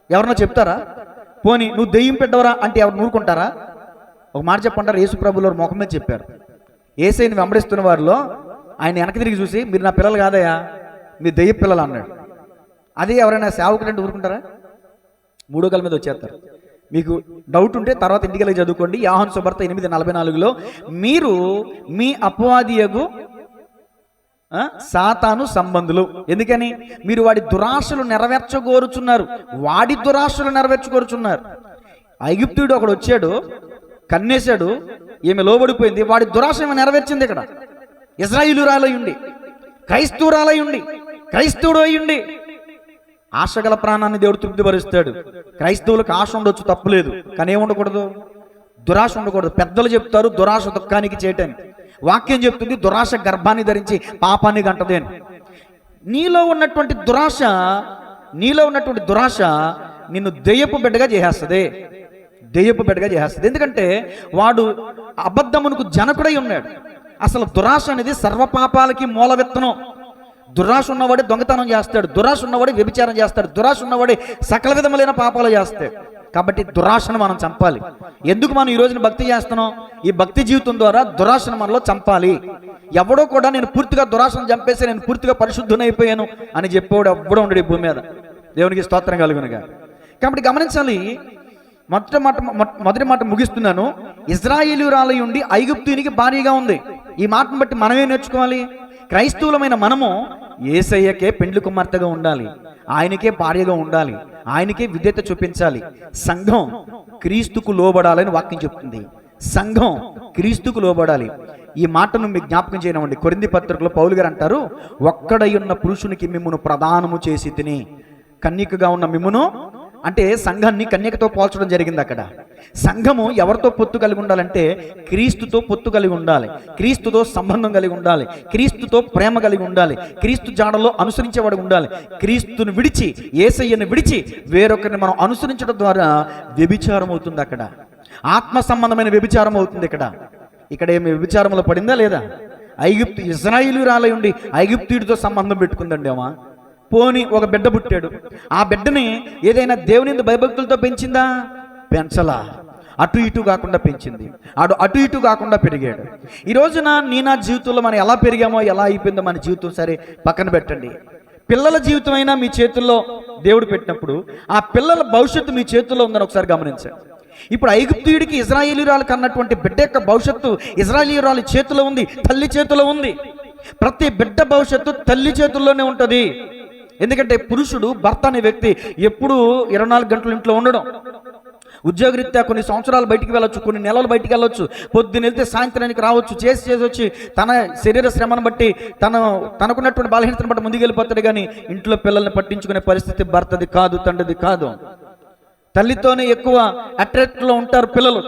ఎవరన్నా చెప్తారా? పోనీ నువ్వు దెయ్యం పెట్టవరా అంటే ఎవరు నూరుకుంటారా? ఒక మాట చెప్పంటారు. యేసు ప్రభువుల వారు ముఖం మీద చెప్పారు. యేసయ్యని వెంబడిస్తున్న వారిలో ఆయన వెనక తిరిగి చూసి, మీరు నా పిల్లలు కాదయా, మీరు దెయ్య పిల్లలు అన్నాడు. అదే ఎవరైనా సేవకులంటే ఊరుకుంటారా? మూడో కాళ్ళ మీద వచ్చేస్తారు. మీకు డౌట్ ఉంటే తర్వాత ఇంటికి చదువుకోండి. యోహాను సువార్త 8:44లో మీరు మీ అపవాదియగు సాతాను సంబంధులు. ఎందుకని? మీరు వాడి దురాశలు నెరవేర్చగోరుచున్నారు, వాడి దురాశలు నెరవేర్చుకోరుచున్నారు. ఐగుప్తుడు ఒకడు వచ్చాడు, కన్నేశాడు, ఈమె లోబడిపోయింది, వాడి దురాశ ఏమో నెరవేర్చింది. ఇక్కడ ఇశ్రాయేలీయురాలయుండి, క్రైస్తవురాలయుండి, క్రైస్తవుడు అయ్యుండి ఆశగల ప్రాణాన్ని దేవుడు తృప్తిపరుస్తాడు. క్రైస్తవులకు ఆశ ఉండొచ్చు, తప్పులేదు, కానీ ఏముండకూడదు? దురాశ ఉండకూడదు. పెద్దలు చెప్తారు దురాశ దుఃఖానికి చేయటని. వాక్యం చెప్తుంది దురాశ గర్భాన్ని ధరించి పాపాన్ని గంటది అని. నీలో ఉన్నటువంటి దురాశ నిన్ను దెయ్యపు బిడ్డగా చేసేస్తుంది, దెయ్యపు బిడ్డగా చేసేస్తుంది. ఎందుకంటే వాడు అబద్ధమునకు జనకుడై ఉన్నాడు. అసలు దురాశ అనేది సర్వపాపాలకి మూల విత్తనం. దురాశ ఉన్నవాడే దొంగతనం చేస్తాడు, దురాశ ఉన్నవాడే వ్యభిచారం చేస్తాడు, దురాశ ఉన్నవాడే సకల విధములైన పాపాలు చేస్తాడు. కాబట్టి దురాశను మనం చంపాలి. ఎందుకు మనం ఈ రోజున భక్తి చేస్తున్నాం? ఈ భక్తి జీవితం ద్వారా దురాశను మనలో చంపాలి. ఎవడో కూడా నేను పూర్తిగా దురాశను చంపేసి నేను పూర్తిగా పరిశుద్ధునైపోయాను అని చెప్పేవాడు ఎవ్వడో ఉండడు ఈ భూమి మీద. దేవునికి స్తోత్రం కలుగునుగా. కాబట్టి గమనించాలి, మొదటి మాట ముగిస్తున్నాను. ఇజ్రాయేలీయురాలై ఉండి ఐగుప్తునికి భార్యగా ఉంది. ఈ మాటను బట్టి మనమే నేర్చుకోవాలి. క్రైస్తవులమైన మనము యేసయ్యకే పెండ్లి కుమార్తెగా ఉండాలి, ఆయనకే భార్యగా ఉండాలి, ఆయనకే విధేయత చూపించాలి. సంఘం క్రీస్తుకు లోబడాలని వాక్యం చెప్తుంది. సంఘం క్రీస్తుకు లోబడాలి. ఈ మాటను మీకు జ్ఞాపకం చేయనివ్వండి. కొరింథీ పత్రికలో పౌలు గారు అంటారు, ఒక్కడై ఉన్న పురుషునికి మిమ్మును ప్రదానము చేసి తిని. కన్యకగా ఉన్న మిమ్మును అంటే సంఘాన్ని కన్యకతో పోల్చడం జరిగింది. అక్కడ సంఘము ఎవరితో పొత్తు కలిగి ఉండాలంటే క్రీస్తుతో పొత్తు కలిగి ఉండాలి, క్రీస్తుతో సంబంధం కలిగి ఉండాలి, క్రీస్తుతో ప్రేమ కలిగి ఉండాలి, క్రీస్తు జాడలో అనుసరించేవాడు ఉండాలి. క్రీస్తుని విడిచి, యేసయ్యను విడిచి వేరొకరిని మనం అనుసరించడం ద్వారా వ్యభిచారం అవుతుంది. అక్కడ ఆత్మ సంబంధమైన వ్యభిచారం అవుతుంది. ఇక్కడ ఏమి వ్యభిచారంలో పడిందా లేదా? ఇజ్రాయేలీయురాలై ఉండి ఐగుప్తీయుడితో సంబంధం పెట్టుకుందండి అమ్మా. పోని ఒక బిడ్డ పుట్టాడు, ఆ బిడ్డని ఏదైనా దేవుని భయభక్తులతో పెంచిందా? పెంచలా. అటు ఇటు కాకుండా పెంచింది. అటు ఇటు కాకుండా పెరిగాడు. ఈ రోజున నా జీవితంలో మనం ఎలా పెరిగామో, ఎలా అయిపోయిందో మన జీవితం సరే పక్కన పెట్టండి. పిల్లల జీవితం అయినా మీ చేతుల్లో దేవుడు పెట్టినప్పుడు ఆ పిల్లల భవిష్యత్తు మీ చేతుల్లో ఉందని ఒకసారి గమనించండి. ఇప్పుడు ఐగుప్తీయుడికి ఇజ్రాయేలీయురాలకు అన్నటువంటి బిడ్డ యొక్క భవిష్యత్తు ఇజ్రాయేలీయురాలి చేతిలో ఉంది, తల్లి చేతిలో ఉంది. ప్రతి బిడ్డ భవిష్యత్తు తల్లి చేతుల్లోనే ఉంటుంది. ఎందుకంటే పురుషుడు, భర్త అనే వ్యక్తి ఎప్పుడు 24 గంటలు ఇంట్లో ఉండడం. ఉద్యోగరీత్యా కొన్ని సంవత్సరాలు బయటికి వెళ్ళొచ్చు, కొన్ని నెలలు బయటికి వెళ్ళొచ్చు, పొద్దున్న వెళ్తే సాయంత్రానికి రావచ్చు, చేసి వచ్చి తన శరీర శ్రమను బట్టి తనకున్నటువంటి బలహీనతను బట్టి ముందుకు వెళ్ళిపోతాడు. కానీ ఇంట్లో పిల్లల్ని పట్టించుకునే పరిస్థితి భర్తది కాదు, తండ్రిది కాదు. తల్లితోనే ఎక్కువ అట్రాక్ట్లో ఉంటారు పిల్లలు.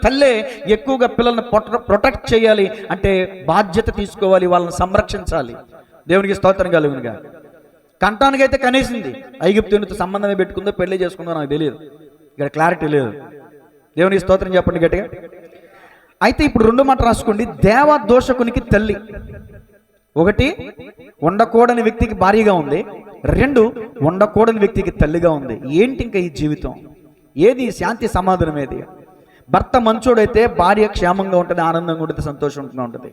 తల్లే ఎక్కువగా పిల్లల్ని ప్రొటెక్ట్ చేయాలి, అంటే బాధ్యత తీసుకోవాలి, వాళ్ళని సంరక్షించాలి. దేవునికి స్తోత్రం కలుగునుగా. కంటానికైతే కనేసింది, ఐగుప్తునితో సంబంధమే పెట్టుకుందో పెళ్లి చేసుకుందో నాకు తెలియదు. ఇక్కడ క్లారిటీ లేదు. దేవునికి స్తోత్రం చెప్పండి గట్టిగా. అయితే ఇప్పుడు 2 మాట రాసుకోండి. దేవదోషకునికి తల్లి. 1 ఉండకూడని వ్యక్తికి భార్యగా ఉంది, 2 ఉండకూడని వ్యక్తికి తల్లిగా ఉంది. ఏంటి ఇంకా ఈ జీవితం? ఏది శాంతి సమాధానం? ఏది? భర్త మంచోడైతే భార్య క్షేమంగా ఉంటుంది, ఆనందంగా ఉంటుంది, సంతోషంగా ఉంటుంది.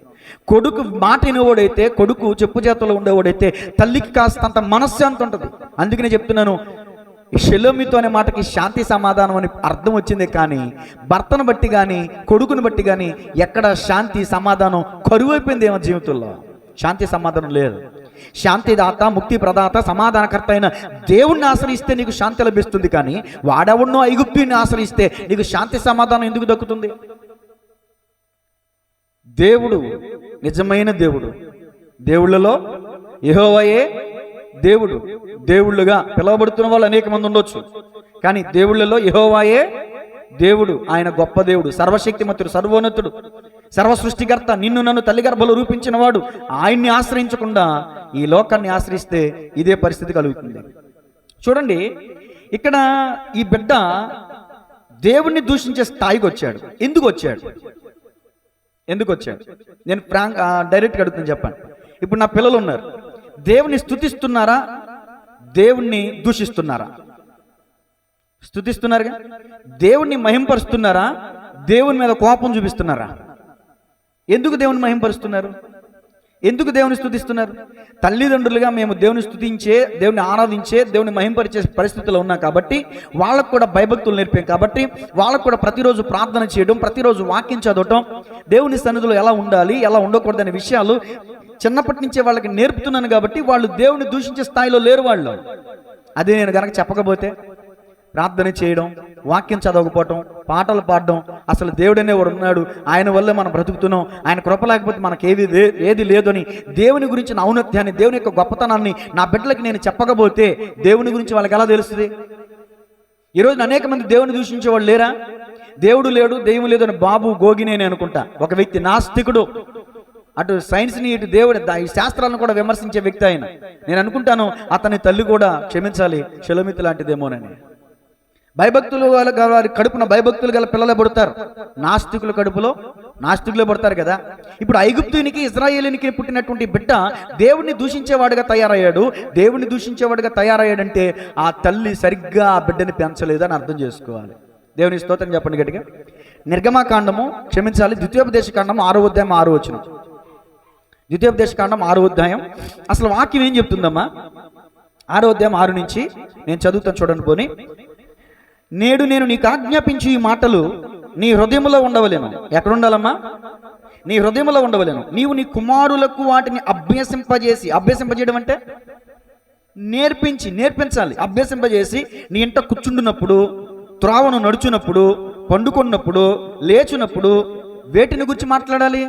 కొడుకు మాట వినేవాడైతే, కొడుకు చెప్పు చేతలో ఉండేవాడైతే తల్లికి కాస్తంత మనశ్శాంతి ఉంటుంది. అందుకనే చెప్తున్నాను, షెలోమితో అనే మాటకి శాంతి సమాధానం అని అర్థం వచ్చింది. కానీ భర్తను బట్టి కానీ కొడుకుని బట్టి కానీ ఎక్కడ శాంతి సమాధానం కరువైపోయింది. ఏమో జీవితంలో శాంతి సమాధానం లేదు. శాంతిదాత, ముక్తి ప్రదాత, సమాధానకర్త అయిన దేవుణ్ణి ఆశ్రయిస్తే నీకు శాంతి లభిస్తుంది. కానీ వాడెవన్నో ఐగుప్తుని ఆశ్రయిస్తే నీకు శాంతి సమాధానం ఎందుకు దక్కుతుంది? దేవుడు నిజమైన దేవుడు. దేవుళ్ళలో యెహోవాయే దేవుడు. దేవుళ్ళుగా పిలువబడుతున్న వాళ్ళు అనేక మంది ఉండొచ్చు, కానీ దేవుళ్ళలో యెహోవాయే దేవుడు. ఆయన గొప్ప దేవుడు, సర్వశక్తిమంతుడు, సర్వోన్నతుడు, సర్వ సృష్టికర్త. నిన్ను నన్ను తల్లి గర్భంలో రూపించిన వాడు. ఆయన్ని ఆశ్రయించకుండా ఈ లోకాన్ని ఆశ్రయిస్తే ఇదే పరిస్థితి కలుగుతుంది. చూడండి, ఇక్కడ ఈ బిడ్డ దేవుణ్ణి దూషించే స్థాయికి వచ్చాడు. ఎందుకు వచ్చాడు? నేను డైరెక్ట్గా అడుగుతాను, చెప్పండి. ఇప్పుడు నా పిల్లలు ఉన్నారు, దేవుణ్ణి స్తుతిస్తున్నారా, దేవుణ్ణి దూషిస్తున్నారా? స్తుతిస్తున్నారుగా. దేవుణ్ణి మహింపరుస్తున్నారా, దేవుని మీద కోపం చూపిస్తున్నారా? ఎందుకు దేవుని మహింపరుస్తున్నారు? ఎందుకు దేవుని స్తుతిస్తున్నారు? తల్లిదండ్రులుగా మేము దేవుని స్తుతించే, దేవుని ఆరాధించే, దేవుని మహింపరిచే పరిస్థితుల్లో ఉన్నాం కాబట్టి, వాళ్ళకు కూడా భయభక్తులు నేర్పాం కాబట్టి, వాళ్ళకు కూడా ప్రతిరోజు ప్రార్థన చేయడం, ప్రతిరోజు వాక్యం చదవటం, దేవుని సన్నిధిలో ఎలా ఉండాలి, ఎలా ఉండకూడదనే విషయాలు చిన్నప్పటి నుంచే వాళ్ళకి నేర్పుతున్నాను. కాబట్టి వాళ్ళు దేవుని దూషించే స్థాయిలో లేరు. వాళ్ళు అదే నేను కనుక చెప్పకపోతే, ప్రార్థన చేయడం, వాక్యం చదవకపోవటం, పాటలు పాడడం, అసలు దేవుడనే వాడు ఉన్నాడు, ఆయన వల్లే మనం బ్రతుకుతున్నాం, ఆయన కృప లేకపోతే మనకు ఏది లేదని దేవుని గురించి ఔన్నత్యాన్ని, దేవుని యొక్క గొప్పతనాన్ని నా బిడ్డలకి నేను చెప్పకపోతే దేవుని గురించి వాళ్ళకి ఎలా తెలుస్తుంది? ఈరోజు అనేక మంది దేవుని దూషించే వాళ్ళు లేరా? దేవుడు లేడు, దెయ్యం లేదు అని బాబు గోగినేని అనుకుంటా ఒక వ్యక్తి, నాస్తికుడు. అటు సైన్స్ని, ఇటు దేవుడు, ఈ శాస్త్రాలను కూడా విమర్శించే వ్యక్తి ఆయన. నేను అనుకుంటాను అతని తల్లి కూడా క్షమించాలి, షెలోమితు లాంటిదేమోనని. భయభక్తులు వారి కడుపున భయభక్తులు గల పిల్లలే పుడతారు. నాస్తికుల కడుపులో నాస్తికులే పుడతారు కదా. ఇప్పుడు ఐగుప్తునికి ఇశ్రాయేలునికి పుట్టినటువంటి బిడ్డ దేవుణ్ణి దూషించేవాడుగా తయారయ్యాడు. దేవుణ్ణి దూషించేవాడుగా తయారయ్యాడంటే ఆ తల్లి సరిగ్గా ఆ బిడ్డని పెంచలేదని అర్థం చేసుకోవాలి. దేవుని స్తోత్రం చెప్పండి గట్టిగా. నిర్గమాకాండము క్షమించాలి, ద్వితీయోపదేశకాండము 6వ అధ్యాయం 6వ వచనం. ద్వితీయోపదేశకాండం 6వ అధ్యాయం. అసలు వాక్యం ఏం చెప్తుందమ్మా? 6వ అధ్యాయం 6 నుంచి నేను చదువుతాను చూడండి. పోని, నేడు నేను నీకు ఆజ్ఞాపించి ఈ మాటలు నీ హృదయములో ఉండవలేను. ఎక్కడ ఉండాలమ్మా? నీ హృదయములో ఉండవలేను. నీవు నీ కుమారులకు వాటిని అభ్యసింపజేయడం అంటే నేర్పించాలి. అభ్యసింపజేసి నీ ఇంట కూర్చుండునప్పుడు, త్రోవను నడుచున్నప్పుడు, పండుకున్నప్పుడు, లేచినప్పుడు వేటిని గురించి మాట్లాడాలి?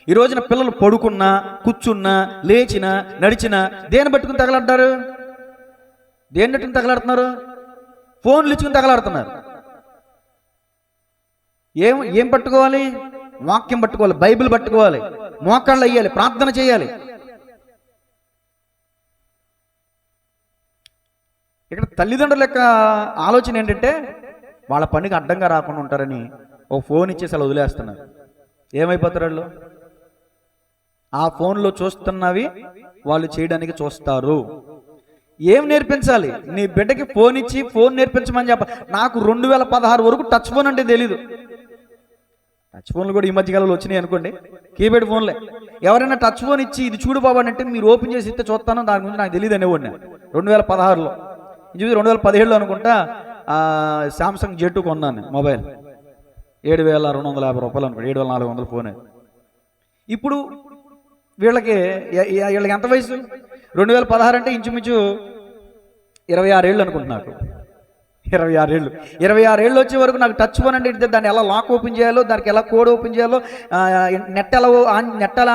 ఈ రోజున పిల్లలు పడుకున్నా, కూర్చున్నా, లేచినా, నడిచినా దేని పట్టుకుని తగలడ్డారు? దేని పట్టుకుని తగలాడుతున్నారు? ఫోన్లు ఇచ్చుకుని తగలాడుతున్నారు. ఏం పట్టుకోవాలి? వాక్యం పట్టుకోవాలి, బైబిల్ పట్టుకోవాలి, మోకాళ్ళు అయ్యాలి, ప్రార్థన చేయాలి. ఇక్కడ తల్లిదండ్రుల యొక్క ఆలోచన ఏంటంటే వాళ్ళ పనికి అడ్డంగా రాకుండా ఉంటారని ఓ ఫోన్ ఇచ్చేసి అలా వదిలేస్తున్నారు. ఏమైపోతారు వాళ్ళు? ఆ ఫోన్లో చూస్తున్నవి వాళ్ళు చేయడానికి చూస్తారు. ఏం నేర్పించాలి? నీ బిడ్డకి ఫోన్ ఇచ్చి ఫోన్ నేర్పించమని చెప్ప. నాకు 2016 వరకు టచ్ ఫోన్ అంటే తెలీదు. టచ్ ఫోన్లు కూడా ఈ మధ్యకాలంలో వచ్చినాయి అనుకోండి, కీప్యాడ్ ఫోన్లే. ఎవరైనా టచ్ ఫోన్ ఇచ్చి ఇది చూడు బాబు అంటే మీరు ఓపెన్ చేసి ఇస్తే చూస్తాను, దాని గురించి నాకు తెలియదు అనేవాడిని 2016లో. ఇది 2017లో అనుకుంటా శాంసంగ్ J2 కొన్నాను మొబైల్. 7,250 రూపాయలు అనుకోండి, 7,400 ఫోన్. ఇప్పుడు వీళ్ళకి ఎంత వయసు? 2016 అంటే ఇంచుమించు 26 ఏళ్ళు అనుకుంటున్నాను. 26 ఏళ్ళు వచ్చే వరకు నాకు టచ్ ఫోన్ అంటే దాన్ని ఎలా లాక్ ఓపెన్ చేయాలో, దానికి ఎలా కోడ్ ఓపెన్ చేయాలో, నెట్ ఎలా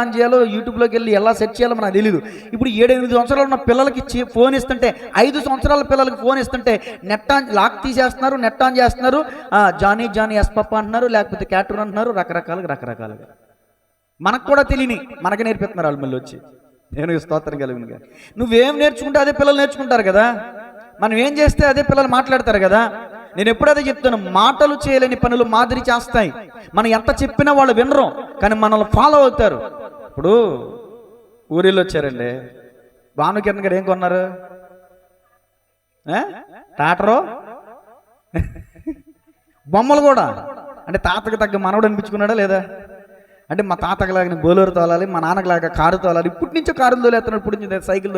ఆన్ చేయాలో, యూట్యూబ్లోకి వెళ్ళి ఎలా సెర్చ్ చేయాలో నాకు తెలీదు. ఇప్పుడు 7-8 సంవత్సరాలు ఉన్న పిల్లలకి ఫోన్ ఇస్తుంటే, 5 సంవత్సరాల పిల్లలకి ఫోన్ ఇస్తుంటే నెట్ ఆన్ లాక్ తీసేస్తున్నారు, నెట్ ఆన్ చేస్తున్నారు, జానీ ఎస్ పప్ప అంటున్నారు, లేకపోతే క్యాటూన్ అంటున్నారు, రకరకాలుగా. మనకు కూడా తెలియని మనకి నేర్పిస్తున్నారు వాళ్ళు మళ్ళీ వచ్చి. నేను స్తోత్రం కలిగినగా. నువ్వేం నేర్చుకుంటే అదే పిల్లలు నేర్చుకుంటారు కదా. మనం ఏం చేస్తే అదే పిల్లలు మాట్లాడతారు కదా. నేను ఎప్పుడు అదే చెప్తాను, మాటలు చేయలేని పనులు మాదిరి చేస్తాయి. మనం ఎంత చెప్పినా వాళ్ళు వినరు, కానీ మనల్ని ఫాలో అవుతారు. ఇప్పుడు ఊరిలో వచ్చారండి, భానుకిరణ్ గారు ఏం కొన్నారు? టాటరో బొమ్మలు కూడా. అంటే తాతకి తగ్గ మనవడు అనిపించుకున్నాడా లేదా? అంటే మా తాతకిలాగా బోలేరు తోలాలి, మా నాన్నకిలాగా కారు తోలాలి. ఇప్పటి నుంచో కారులు తోలేస్తున్నాడు, ఇప్పుడు నుంచి సైకిల్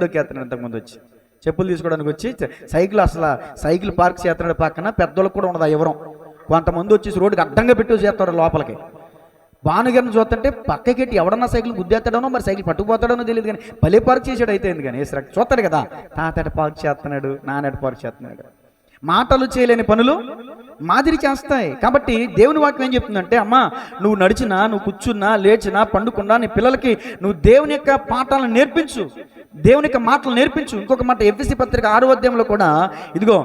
దొక్కేస్తున్నాడు. ఇంతకుముందు వచ్చి చెప్పులు తీసుకోవడానికి వచ్చి సైకిల్ పార్క్ చేస్తున్నాడు. పక్కన పెద్దోళ్ళకి కూడా ఉండదు ఎవరం. కొంతమంది వచ్చేసి రోడ్డుకి అడ్డంగా పెట్టి చేస్తారు లోపలికి. భానుగారిని చూస్తుంటే పక్కకెట్టి ఎవడన్నా సైకిల్ గుద్దేస్తాడనో, మరి సైకిల్ పట్టుకుపోతాడనో తెలియదు, కానీ భలే పార్క్ చేసాడు. అయితే కానీ చూస్తాడు కదా, తాతట పార్క్ చేస్తున్నాడు, నాన్నట పార్క్ చేస్తున్నాడు. మాటలు చేయలేని పనులు మాదిరి చేస్తాయి. కాబట్టి దేవుని వాక్యం ఏం చెప్తుందంటే, అమ్మా నువ్వు నడిచినా, నువ్వు కూర్చున్నా, లేచినా, పండుకున్నా నీ పిల్లలకి నువ్వు దేవుని యొక్క పాఠాలను నేర్పించు, దేవుని యొక్క మాటలు నేర్పించు. ఇంకొక మాట ఎఫెసీ పత్రిక 6వ అధ్యాయంలో కూడా ఇదిగో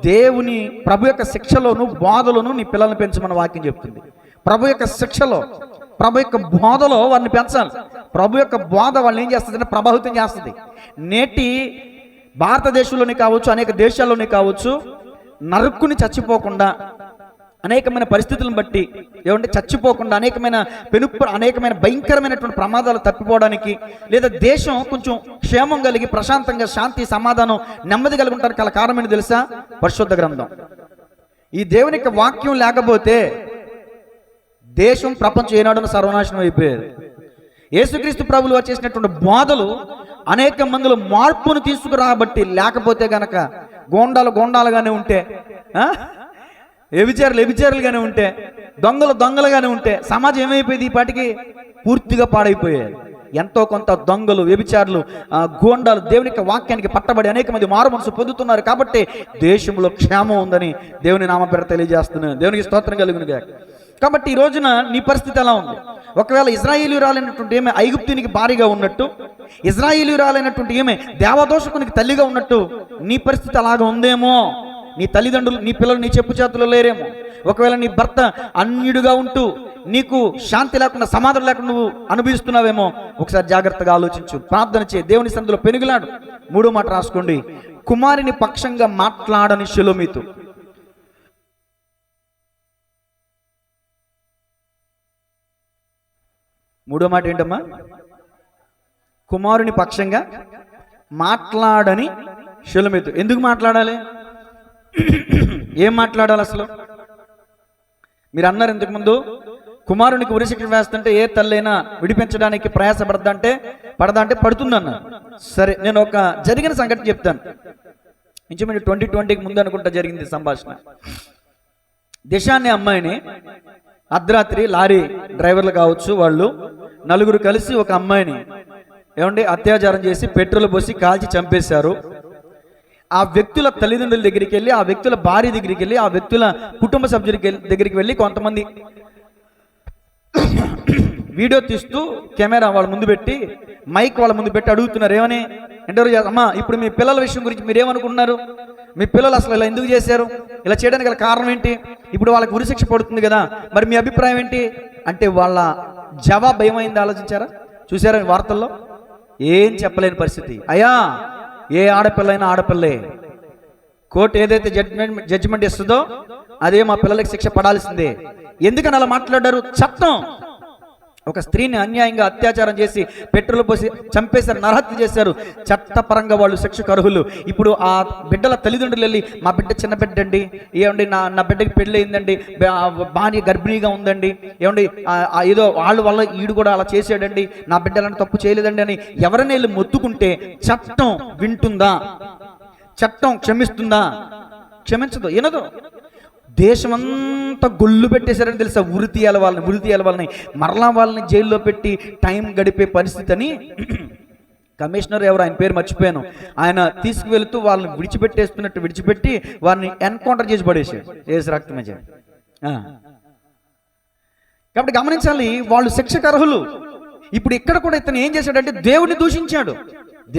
దేవుని ప్రభు యొక్క శిక్షలోను బోధలోను నీ పిల్లల్ని పెంచమని వాక్యం చెప్తుంది. ప్రభు యొక్క శిక్షలో, ప్రభు యొక్క బోధలో వారిని పెంచాలి. ప్రభు యొక్క బోధ వాళ్ళని ఏం చేస్తుంది అంటే ప్రభావితం చేస్తుంది. నేటి భారతదేశంలోనే కావచ్చు, అనేక దేశాల్లోనే కావచ్చు, నరుక్కుని చచ్చిపోకుండా, అనేకమైన పరిస్థితులను బట్టి ఏమంటే చచ్చిపోకుండా, అనేకమైన భయంకరమైనటువంటి ప్రమాదాలు తప్పిపోవడానికి, లేదా దేశం కొంచెం క్షేమం కలిగి ప్రశాంతంగా శాంతి సమాధానం నెమ్మది కలిగి ఉంటారు కల కారణమని తెలుసా? పరిశుద్ధ గ్రంథం. ఈ దేవుని యొక్క వాక్యం లేకపోతే దేశం ప్రపంచం ఏనాడున సర్వనాశనం అయిపోయేది. యేసుక్రీస్తు ప్రభులు వచ్చేసినటువంటి బోధలు అనేక మందిలో మార్పును తీసుకురాబట్టి, లేకపోతే గనక గోండాలుగానే ఉంటే, వ్యభిచారులుగానే ఉంటే, దొంగలుగానే ఉంటే సమాజం ఏమైపోయేది? ఈ పాటికి పూర్తిగా పాడైపోయేది. ఎంతో కొంత దొంగలు, వ్యభిచారులు, గోండాలు దేవుని యొక్క వాక్యానికి పట్టబడి అనేక మంది మారు మనసు పొందుతున్నారు. కాబట్టి దేశంలో క్షేమం ఉందని దేవుని నామపేర తెలియజేస్తున్నాను. దేవునికి స్తోత్రం కలుగునుగా. కాబట్టి ఈ రోజున నీ పరిస్థితి ఎలా ఉంది? ఒకవేళ ఇశ్రాయేలీయురాలైనటువంటి ఈమె ఐగుప్తునికి భారీగా ఉన్నట్టు, ఇశ్రాయేలీయురాలైనటువంటి ఈమె దేవదోషకునికి తల్లిగా ఉన్నట్టు నీ పరిస్థితి అలాగా ఉందేమో. నీ తల్లిదండ్రులు, నీ పిల్లలు నీ చెప్పు చేతుల్లో లేరేమో. ఒకవేళ నీ భర్త అన్యుడిగా ఉంటూ నీకు శాంతి లేకుండా, సమాధానం లేకుండా నువ్వు అనుభవిస్తున్నావేమో. ఒకసారి జాగ్రత్తగా ఆలోచించు, ప్రార్థన చేయి, దేవుని సన్నిధిలో పెనుగులాడు. 3వ మాట రాసుకోండి, కుమారుని పక్షంగా మాట్లాడని షెలోమీతు. మూడో మాట ఏంటమ్మా? కుమారుని పక్షంగా మాట్లాడని షెలోమీతు. ఎందుకు మాట్లాడాలి? ఏం మాట్లాడాలి అసలు? మీరు అన్నారు ఇంతకుముందు, కుమారునికి ఉరిశిక్ష వేస్తుంటే ఏ తల్లైనా విడిపించడానికి ప్రయాసపడద్దా అంటే పడుతుందన్న. సరే, నేను ఒక జరిగిన సంఘటన చెప్తాను. ఇంచుమించు 2020కి ముందు అనుకుంటా జరిగింది సంభాషణ. దిశ అనే అమ్మాయిని అర్ధరాత్రి లారీ డ్రైవర్లు కావచ్చు, వాళ్ళు నలుగురు కలిసి ఒక అమ్మాయిని అత్యాచారం చేసి పెట్రోల్ పోసి కాల్చి చంపేశారు. ఆ వ్యక్తుల తల్లిదండ్రుల దగ్గరికి వెళ్ళి, ఆ వ్యక్తుల భార్య దగ్గరికి వెళ్ళి, ఆ వ్యక్తుల కుటుంబ సభ్యుల దగ్గరికి వెళ్ళి కొంతమంది వీడియో తీస్తూ కెమెరా వాళ్ళ ముందు పెట్టి, మైక్ వాళ్ళ ముందు పెట్టి అడుగుతున్నారు. ఏమని? ఇంటర్వ్యూ. అమ్మా, ఇప్పుడు మీ పిల్లల విషయం గురించి మీరు ఏమనుకుంటున్నారు? మీ పిల్లలు అసలు ఇలా ఎందుకు చేశారు? ఇలా చేయడానికి గల కారణం ఏంటి? ఇప్పుడు వాళ్ళకి ఉరిశిక్ష పడుతుంది కదా, మరి మీ అభిప్రాయం ఏంటి అంటే వాళ్ళ జవాబు ఏమైంది ఆలోచించారా? చూసారా వార్తల్లో? ఏం చెప్పలేని పరిస్థితి. అయ్యా, ఏ ఆడపిల్లైనా ఆడపిల్లే. కోర్టు ఏదైతే జడ్జిమెంట్ ఇస్తుందో అదే మా పిల్లలకి శిక్ష పడాల్సిందే. ఎందుకని అలా మాట్లాడారు? చట్టం. ఒక స్త్రీని అన్యాయంగా అత్యాచారం చేసి పెట్రోల్ పోసి చంపేశారు, నరహత్య చేశారు. చట్టపరంగా వాళ్ళు శిక్షకు అర్హులు. ఇప్పుడు ఆ బిడ్డల తల్లిదండ్రులు వెళ్ళి, మా బిడ్డ చిన్న బిడ్డ అండి, ఏమండి నా బిడ్డకి పెళ్ళి అయిందండి, భార్య గర్భిణీగా ఉందండి, ఏమండి ఏదో వాళ్ళ వల్ల ఈడు కూడా అలా చేసాడండి, నా బిడ్డలను తప్పు చేయలేదండి అని ఎవరైనా వెళ్ళి మొత్తుకుంటే చట్టం వింటుందా? చట్టం క్షమిస్తుందా? క్షమించదు, వినదు. దేశమంతా గొల్లు పెట్టేశారని తెలుసా? ఉరి తీయాల వాళ్ళని మరలా వాళ్ళని జైల్లో పెట్టి టైం గడిపే పరిస్థితి అని కమిషనర్ ఎవరు, ఆయన పేరు మర్చిపోయాను, ఆయన తీసుకువెళుతూ వాళ్ళని విడిచిపెట్టి వారిని ఎన్కౌంటర్ చేసి పడేసాడు. ఏసు రక్తమే చేయాలి. కాబట్టి గమనించాలి, వాళ్ళు శిక్షకు అర్హులు. ఇప్పుడు ఇక్కడ కూడా ఇతను ఏం చేశాడంటే దేవుడిని దూషించాడు.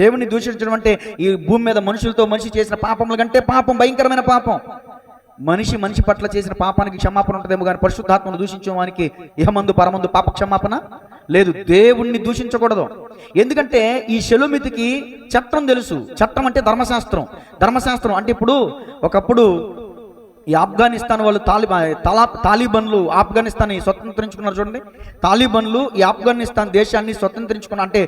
దేవుడిని దూషించడం అంటే ఈ భూమి మీద మనిషి చేసిన పాపముల కంటే పాపం భయంకరమైన పాపం. మనిషి పట్ల చేసిన పాపానికి క్షమాపణ ఉంటుందేమో కానీ పరిశుద్ధాత్మను దూషించే వానికి ఇహమందు పరమందు పాప క్షమాపణ లేదు. దేవుణ్ణి దూషించకూడదు. ఎందుకంటే ఈ షెలోమీతుకి చట్టం తెలుసు. చట్టం అంటే ధర్మశాస్త్రం అంటే ఇప్పుడు ఒకప్పుడు ఈ ఆఫ్ఘనిస్తాన్ వాళ్ళు తాలిబన్లు ఆఫ్ఘనిస్తాన్ని స్వతంత్రించుకున్నారు. చూడండి, తాలిబన్లు ఈ ఆఫ్ఘనిస్తాన్ దేశాన్ని స్వతంత్రించుకున్న అంటే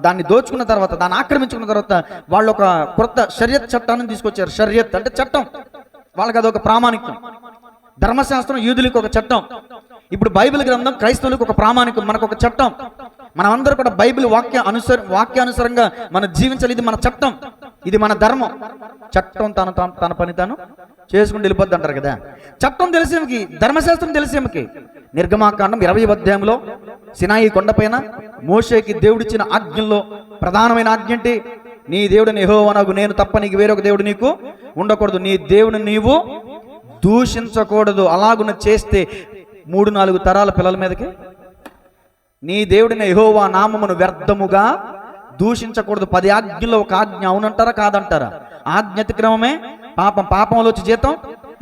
దాన్ని దోచుకున్న తర్వాత, దాన్ని ఆక్రమించుకున్న తర్వాత వాళ్ళు ఒక కొత్త షరియత్ చట్టాన్ని తీసుకొచ్చారు. షరియత్ అంటే చట్టం. వాళ్ళకి అదొక ప్రామాణికం. ధర్మశాస్త్రం యూదులకు ఒక చట్టం. ఇప్పుడు బైబిల్ గ్రంథం క్రైస్తవులకు ఒక ప్రామాణికం, మనకు ఒక చట్టం. మనమందరూ కూడా బైబిల్ వాక్యానుసారంగా మనం జీవించాలి. ఇది మన చట్టం, ఇది మన ధర్మం. చట్టం తన పని తాను చేసుకుని వెళ్ళిపోద్ది అంటారు కదా. చట్టం తెలిసేమికి, ధర్మశాస్త్రం తెలిసేమికి. నిర్గమాకాండం 20వ అధ్యాయంలో సినాయి కొండపైన మోషేకి దేవుడిచ్చిన ఆజ్ఞల్లో ప్రధానమైన ఆజ్ఞ ఏంటి? నీ దేవుడిని యెహోవానగు నేను తప్ప నీకు వేరొక దేవుడు నీకు ఉండకూడదు, నీ దేవుని నీవు దూషించకూడదు. అలాగున చేస్తే 3-4 తరాల పిల్లల మీదకి నీ దేవుడిని యెహోవా నామమును వ్యర్థముగా దూషించకూడదు. 10 ఆజ్ఞల్లో ఒక ఆజ్ఞ అవునంటారా కాదంటారా? ఆజ్ఞ అతిక్రమమే పాపం, పాపంలో వచ్చి జీతం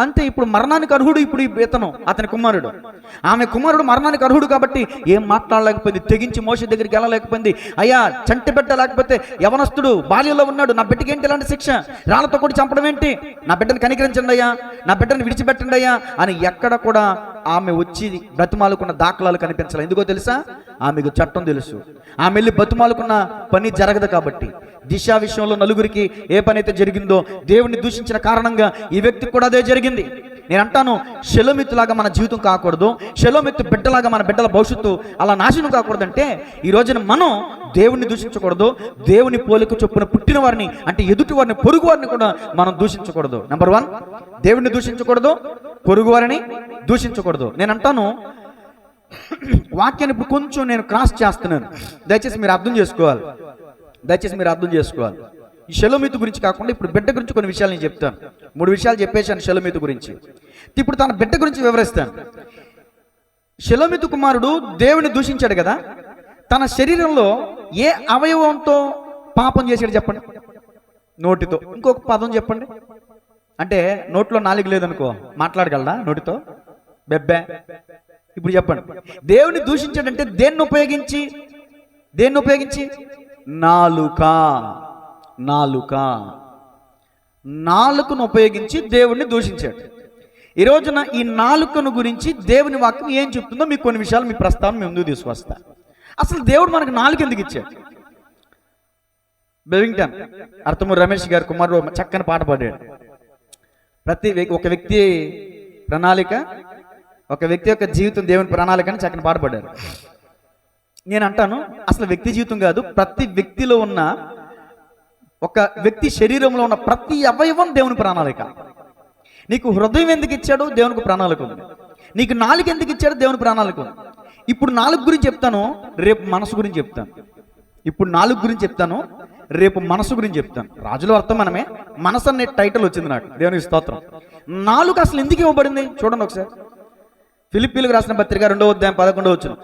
అంతే. ఇప్పుడు మరణానికి అర్హుడు ఇప్పుడు ఇతను, అతని కుమారుడు. ఆమె కుమారుడు మరణానికి అర్హుడు కాబట్టి ఏం మాట్లాడలేకపోయింది, తెగించి మోషే దగ్గరికి వెళ్ళలేకపోయింది. అయ్యా, చంటి బిడ్డ లేకపోతే యవనస్తుడు బాల్యంలో ఉన్నాడు, నా బిడ్డకి ఏంటి ఇలాంటి శిక్ష? రాళ్లతో కొట్టి చంపడం ఏంటి? నా బిడ్డను కనికరించండి అయ్యా, నా బిడ్డను విడిచిపెట్టండి అయ్యా అని ఎక్కడ కూడా ఆమె వచ్చి బ్రతిమాలుకున్న దాఖలాలు కనిపించాలి. ఎందుకో తెలుసా? ఆమెకు చట్టం తెలుసు. ఆమె వెళ్ళి బతుమాలుకున్న పని జరగదు. కాబట్టి దిశ విషయంలో నలుగురికి ఏ పని అయితే జరిగిందో దేవుణ్ణి దూషించిన కారణంగా ఈ వ్యక్తికి కూడా అదే జరిగింది. నేను అంటాను, షెలోమీతులాగా మన జీవితం కాకూడదు, షెలోమీతు బిడ్డలాగా మన బిడ్డల భవిష్యత్తు అలా నాశనం కాకూడదంటే ఈ రోజున మనం దేవుణ్ణి దూషించకూడదు. దేవుని పోలిక చొప్పున పుట్టిన వారిని అంటే ఎదుటి వారిని, పొరుగు వారిని కూడా మనం దూషించకూడదు. నెంబర్ 1, దేవుణ్ణి దూషించకూడదు, పొరుగు వారిని దూషించకూడదు. నేను అంటాను, వాక్యాన్ని ఇప్పుడు కొంచెం నేను క్రాస్ చేస్తున్నాను, దయచేసి మీరు అర్థం చేసుకోవాలి. ఈ షెలోమీతు గురించి కాకుండా ఇప్పుడు బిడ్డ గురించి కొన్ని విషయాలు నేను చెప్తాను. 3 విషయాలు చెప్పేశాను షెలోమీతు గురించి. ఇప్పుడు తన బిడ్డ గురించి వివరిస్తాను. షెలోమీతు కుమారుడు దేవుని దూషించాడు కదా, తన శరీరంలో ఏ అవయవంతో పాపం చేశాడు చెప్పండి? నోటితో. ఇంకొక పదం చెప్పండి. అంటే నోట్లో నాలుగు లేదనుకో, మాట్లాడగలడా నోటితో? బెబ్బే. ఇప్పుడు చెప్పండి, దేవుని దూషించాడంటే దేన్ని ఉపయోగించి? నాలుక. నాలుకను ఉపయోగించి దేవుణ్ణి దూషించాడు. ఈ రోజున ఈ నాలుకను గురించి దేవుని వాక్యం ఏం చెప్తుందో మీకు కొన్ని విషయాలు మీ ప్రస్తావన మీ ముందుకు తీసుకొస్తా. అసలు దేవుడు మనకు నాలుక ఎందుకు ఇచ్చాడు? బెవింగ్టన్ అర్థమూరి రమేష్ గారి కుమారుడు చక్కని పాట పాడాడు. ఒక వ్యక్తి ప్రణాళిక, ఒక వ్యక్తి యొక్క జీవితం దేవుని ప్రణాళిక అని చక్కని పాట పాడారు. నేను అంటాను, అసలు వ్యక్తి జీవితం కాదు, ప్రతి వ్యక్తిలో ఉన్న, ఒక వ్యక్తి శరీరంలో ఉన్న ప్రతి అవయవం దేవుని ప్రణాళిక. నీకు హృదయం ఎందుకు ఇచ్చాడు? దేవునికి ప్రణాళిక ఉంది. నీకు నాలుక ఎందుకు ఇచ్చాడు? దేవుని ప్రణాళిక ఉంది. ఇప్పుడు నాలుగు గురించి చెప్తాను, రేపు మనసు గురించి చెప్తాను. ఇప్పుడు నాలుగు గురించి చెప్తాను, రేపు మనసు గురించి చెప్తాను. రాజుల వర్తమానమే మనసు అనే టైటిల్ వచ్చింది నాకు. దేవునికి స్తోత్రం. నాలుగు అసలు ఎందుకు ఇవ్వబడింది చూడండి ఒకసారి. ఫిలిప్పీలకు రాసిన పత్రిక 2వ అధ్యాయం 11వ వచనం.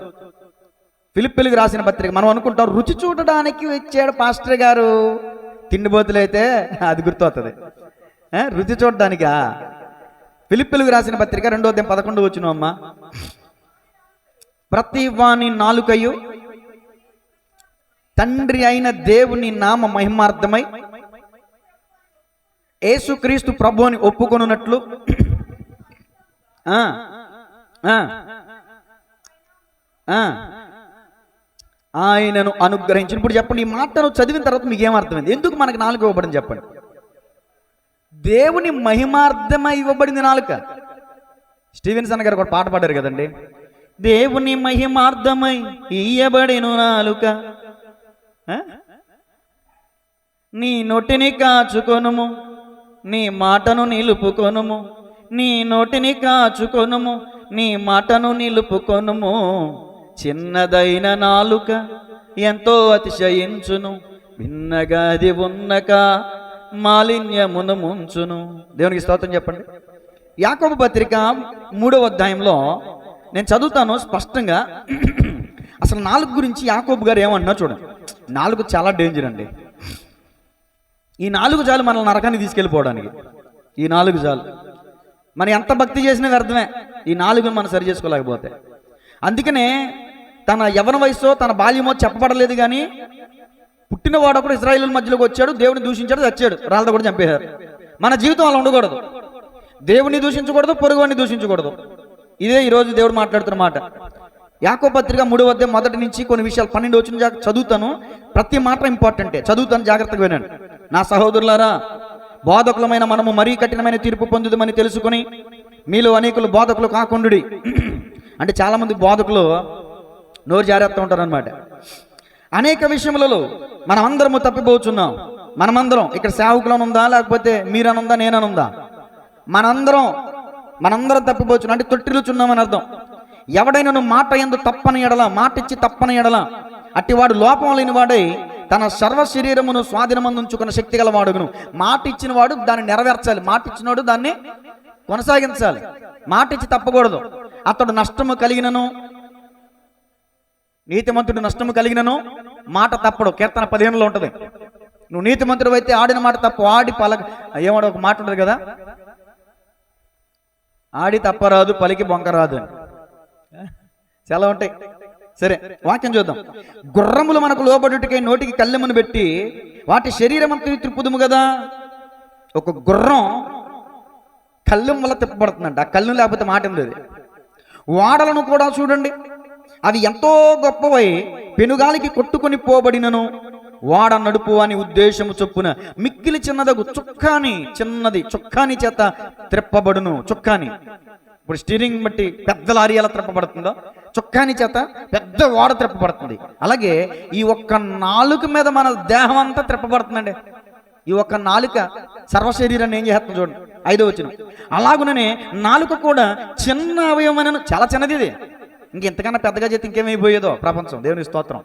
ఫిలిప్పీలకు రాసిన పత్రిక. మనం అనుకుంటాం రుచి చూడడానికి వచ్చాడు పాస్టర్ గారు, తిండిబోతులు అయితే అది గుర్తవుతుంది. రుచి చూడడానికా? ఫిలిప్పీలకు రాసిన పత్రిక 2వ అధ్యాయం 11వ వచనం అమ్మా. ప్రతి వాని నాలుకయు తండ్రి అయిన దేవుని నామ మహిమార్థమై యేసుక్రీస్తు ప్రభువుని ఒప్పుకొనున్నట్లు ఆయనను అనుగ్రహించిన. ఇప్పుడు చెప్పండి, ఈ మాటను చదివిన తర్వాత మీకు ఏమర్థమైంది? ఎందుకు మనకు నాలుక ఇవ్వబడింది చెప్పండి? దేవుని మహిమార్థమై ఇవ్వబడింది నాలుక. స్టీవెన్సన్ గారు ఒక పాట పాడారు కదండి, దేవుని మహిమార్థమై ఇయ్యబడిను నాలుక, నీ నోటిని కాచుకొనుము, నీ మాటను నిలుపుకొనుము, నీ నోటిని కాచుకొనుము, నీ మాటను నిలుపుకొనుము. చిన్నదైన నాలుక ఎంతో అతిశయించును, భిన్నగా అది ఉన్నక మాలిన్యమును ముంచును. దేవునికి స్తోత్రం చెప్పండి. యాకోబు పత్రిక 3వ అధ్యాయంలో నేను చదువుతాను స్పష్టంగా. అసలు నాలుగు గురించి యాకోబు గారు ఏమన్నా చూడండి. నాలుగు చాలా డేంజర్ అండి. ఈ నాలుగు చాలు మనల్ని నరకాన్ని తీసుకెళ్ళిపోవడానికి. ఈ నాలుగు చాలు. మనం ఎంత భక్తి చేసినా వ్యర్థమే ఈ నాలుగుని మనం సరి చేసుకోలేకపోతే. అందుకనే తన యవన వయస్సో తన బాల్యమో చెప్పబడలేదు, కానీ పుట్టినవాడు ఒకడు ఇశ్రాయేలు మధ్యలోకి వచ్చాడు, దేవుని దూషించాడు, చచ్చాడు, రాళ్ళతో కూడా చంపేశారు. మన జీవితం అలా ఉండకూడదు. దేవుని దూషించకూడదు, పొరుగువాడిని దూషించకూడదు. ఇదే ఈరోజు దేవుడు మాట్లాడుతున్న మాట. యాకోబు పత్రిక 3వ అధ్యాయం 1 నుంచి కొన్ని విషయాలు 12 వచ్చిన చదువుతాను. ప్రతి మాట ఇంపార్టెంటే, చదువుతాను, జాగ్రత్తగా వినండి. నా సహోదరులారా, బోధకులమైన మనము మరీ కఠినమైన తీర్పు పొందుదమని తెలుసుకుని మీలో అనేకులు బోధకులు కాకుండుడి. అంటే చాలా మంది బోధకులు నోరు జారేస్తూ ఉంటారు అనమాట. అనేక విషయములలో మనమందరము తప్పిపోతున్నాం. మనమందరం ఇక్కడ సేవకులనుందా, లేకపోతే మీరనుందా, నేననుందా, మనందరం తప్పిపోతున్నాం. అంటే తొట్టిల్లుచున్నామని అర్థం. ఎవడైనా మాట యందు తప్పని ఎడల, మాట ఇచ్చి తప్పని ఎడల, అట్టివాడు లోపం లేని వాడై తన సర్వ శరీరమును స్వాధీనమందుంచుకున్న శక్తి గల వాడును. మాట ఇచ్చిన వాడు దాన్ని నెరవేర్చాలి, మాట ఇచ్చినవాడు దాన్ని కొనసాగించాలి. మాట ఇచ్చి తప్పకూడదు. అతడు నష్టము కలిగినను, నీతిమంతుడు నష్టము కలిగినను మాట తప్పడు. కీర్తన 15లో ఉంటుంది. నువ్వు నీతిమంతుడు అయితే ఆడిన మాట తప్పు, ఆడి ఏమాడో ఒక మాట ఉంటుంది కదా, ఆడి తప్పరాదు పలికి బొంకరాదు అని చాలా ఉంటాయి. సరే, వాక్యం చూద్దాం. గుర్రములు మనకు లోబడుటకై నోటికి కళ్ళెమును పెట్టి వాటి శరీరం అంతా త్రిప్పుదుము కదా. ఒక గుర్రం కళ్ళెం వల్ల తిప్పబడుతుందంట. ఆ కళ్ళెం లేకపోతే మాట ఉండేది. వాడలను కూడా చూడండి, అవి ఎంతో గొప్పవై పెనుగాలికి కొట్టుకొని పోబడినను వాడ నడుపు అని ఉద్దేశము చొప్పున మిక్కిలి చిన్నదగు చుక్కాని చేత త్రిప్పబడును. చుక్కాని, ఇప్పుడు స్టీరింగ్ బట్టి పెద్ద లారీ ఎలా త్రిప్పబడుతుందో, చుక్కాని చేత పెద్ద వాడ త్రిప్పబడుతుంది. అలాగే ఈ ఒక్క నాలుక మీద మన దేహం అంతా త్రిప్పబడుతుందండి. ఈ ఒక్క నాలుక సర్వశరీరాన్ని ఏం చేస్తుంది చూడండి. 5వ వచనం. అలాగుననే నాలుక కూడా చిన్న అవయవమైన, చాలా చిన్నది ఇది. ఇంకెంతకన్నా పెద్దగా చేస్తే ఇంకేమైపోయేదో ప్రపంచం. దేవుని స్తోత్రం.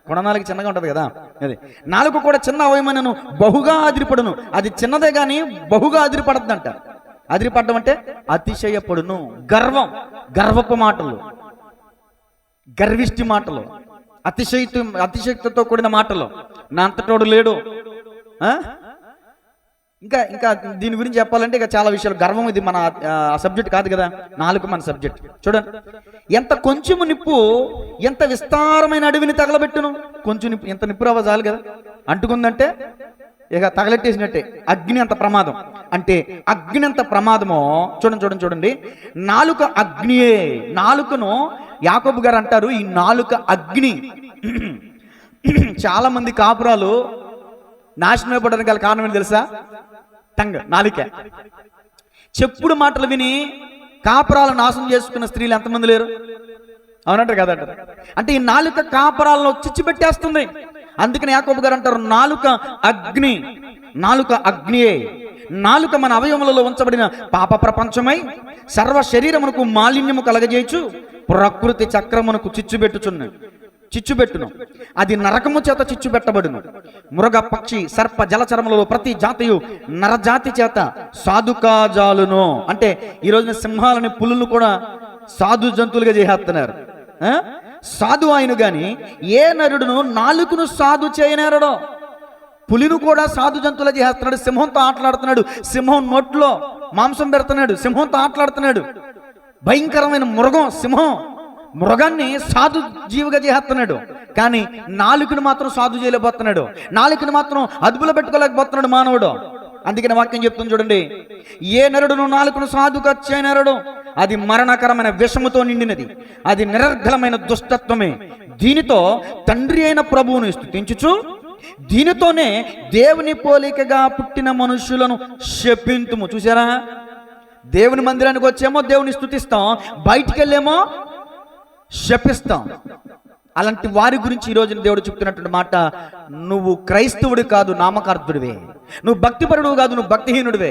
కొడనాలుగు చిన్నగా ఉంటుంది కదా, అది నాలుగు కూడా చిన్న అవయవమైనను బహుగా అదిరిపడును. అది చిన్నదే కానీ బహుగా అదిరిపడద్దంట. అదిరిపడడం అంటే అతిశయపడును. గర్వపు మాటలు, గర్విష్టి మాటలు, అతిశక్తితో కూడిన మాటలు. నా అంతటోడు లేడు. ఇంకా దీని గురించి చెప్పాలంటే ఇక చాలా విషయాలు. గర్వం ఇది మన సబ్జెక్ట్ కాదు కదా, నాలుగు మన సబ్జెక్ట్. చూడండి, ఎంత కొంచెము నిప్పు ఎంత విస్తారమైన అడవిని తగలబెట్టును. కొంచెం నిప్పు, ఎంత నిప్పు రవ్వ చాలు కదా, అంటుకుందంటే ఇక తగలెట్టేసినట్టే. అగ్ని అంత ప్రమాదం. అంటే అగ్ని అంత ప్రమాదమో చూడండి. నాలుక అగ్నియే. నాలుకను యాకోబు గారు అంటారు, ఈ నాలుక అగ్ని. చాలా మంది కాపురాలు నాశనం అయిపోవడానికి గల కారణం ఏంటి తెలుసా? టంగ్, నాలుక. చెప్పుడు మాటలు విని కాపురాలు నాశనం చేసుకున్న స్త్రీలు ఎంతమంది లేరు? అవునంటారు కదంటారు. అంటే ఈ నాలుక కాపురాలను చిచ్చు పెట్టేస్తుంది. అందుకని యాకోబు గారు అంటారు, నాలుక అగ్ని. నాలుక అగ్నియే. నాలుక మన అవయవములలో ఉంచబడిన పాప ప్రపంచమై సర్వ శరీరమునకు మాలిన్యము కలగజేయచ్చు, ప్రకృతి చక్రమునకు చిచ్చుబెట్టును. అది నరకము చేత చిచ్చుబెట్టబడును. మృగ, పక్షి, సర్ప, జలచరములలో ప్రతి జాతియు నరజాతి చేత సాధుకాజాలును. అంటే ఈ రోజున సింహాలని, పులులు కూడా సాధు జంతువులుగా చేసేస్తున్నారు. సాధు ఆయన గాని ఏ నరుడును నాలుకను సాధు చేయనేరడో. పులిను కూడా సాధు జంతువులా చేస్తున్నాడు. సింహంతో ఆటలాడుతున్నాడు. సింహం నోట్లో మాంసం పెడుతున్నాడు. సింహంతో ఆటలాడుతున్నాడు. భయంకరమైన మృగం సింహం. మృగాన్ని సాధు జీవిగా చేస్తున్నాడు. కానీ నాలుకను మాత్రం సాధు చేయలేకపోతున్నాడు. నాలుకను మాత్రం అదుపులో పెట్టుకోలేకపోతున్నాడు మానవుడు. అందుకని వాక్యం చెప్తుంది చూడండి, ఏ నరుడును నాలుకను సాధుగా చేయనరడు, అది మరణకరమైన విషముతో నిండినది, అది నిరర్ఘలమైన దుష్టత్వమే. దీనితో తండ్రి అయిన ప్రభువును స్తుతించుచు, దీనితోనే దేవుని పోలికగా పుట్టిన మనుషులను శపింతుము. చూసారా? దేవుని మందిరానికి వచ్చేమో దేవుని స్తుతిస్తాం, బయటికి వెళ్ళేమో శపిస్తాం. అలాంటి వారి గురించి ఈ రోజున దేవుడు చెప్తున్నటువంటి మాట, నువ్వు క్రైస్తవుడు కాదు, నామకార్థుడివే. నువ్వు భక్తిపరుడు కాదు, నువ్వు భక్తిహీనుడివే.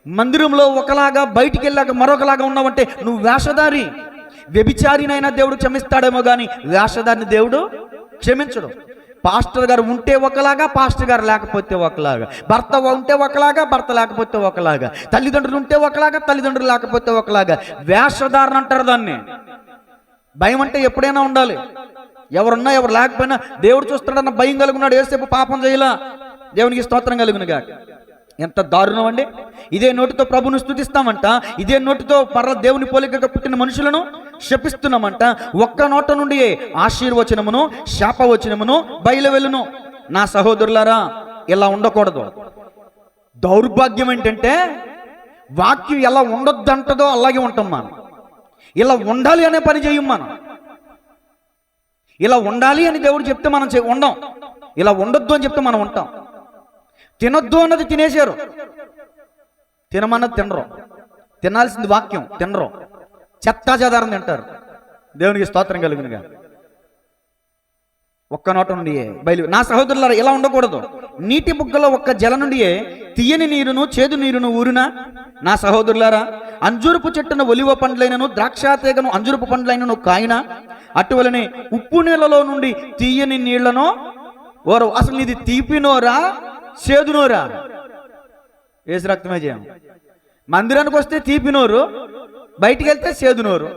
మందిరంలో ఒకలాగా బయటికి వెళ్ళాక మరొకలాగా ఉన్నావంటే నువ్వు వేషధారి. వ్యభిచారినైనా దేవుడు క్షమిస్తాడేమో కానీ వేషధారిని దేవుడు క్షమించడు. పాస్టర్ గారు ఉంటే ఒకలాగా, పాస్టర్ గారు లేకపోతే ఒకలాగా, భర్త ఉంటే ఒకలాగా, భర్త లేకపోతే ఒకలాగా, తల్లిదండ్రులు ఉంటే ఒకలాగా, తల్లిదండ్రులు లేకపోతే ఒకలాగా. వేషధారణ అంటారు దాన్ని. భయం అంటే ఎప్పుడైనా ఉండాలి. ఎవరున్నా ఎవరు లేకపోయినా దేవుడు చూస్తున్నాడన్న భయం కలుగున్నాడు. ఏసేపు పాపం చేయలా, దేవునికి స్తోత్రం కలుగునుగా. ఎంత దారుణం అండి! ఇదే నోటితో ప్రభును స్తుతిస్తామంట, ఇదే నోటితో దేవుని పోలికగా పుట్టిన మనుషులను శపిస్తున్నామంట. ఒక్క నోట నుండి ఆశీర్వచనమును శాపవచనమును బయలువెళ్ళును. నా సహోదరులారా, ఇలా ఉండకూడదు. దౌర్భాగ్యం ఏంటంటే వాక్యం ఎలా ఉండొద్దంటదో అలాగే ఉంటాం మనం. ఇలా ఉండాలి అనే పని చేయం మనం. ఇలా ఉండాలి అని దేవుడు చెప్తే మనం ఉండం. ఇలా ఉండొద్దు అని చెప్తే మనం ఉంటాం. తినొద్దు అన్నది తినేశారు, తినమన్నది తినరు. తినాల్సింది వాక్యం తినరు, చెత్తా చెదారం తింటారు. దేవునికి స్తోత్రం కలుగునుగా. ఒక్క నోట నుండి నా సహోదరులారా, ఇలా ఉండకూడదు. నీటి బుగ్గలో ఒక్క జల నుండి తీయని నీరును చేదు నీరును ఊరునా? నా సహోదరులారా, అంజూరపు చెట్టును ఒలివ పండ్లైనను ద్రాక్ష తీగను అంజూరపు పండ్లైనను కాయినా? అటువలనే ఉప్పు నీళ్ళలో నుండి తీయని నీళ్లను ఓరు. అసలు ఇది తీపినోరా చేదునోరా? ఏసు రక్తమే చేయం. మందిరానికి వస్తే తీపినోరు, బయటికి వెళ్తే చేదునోరు.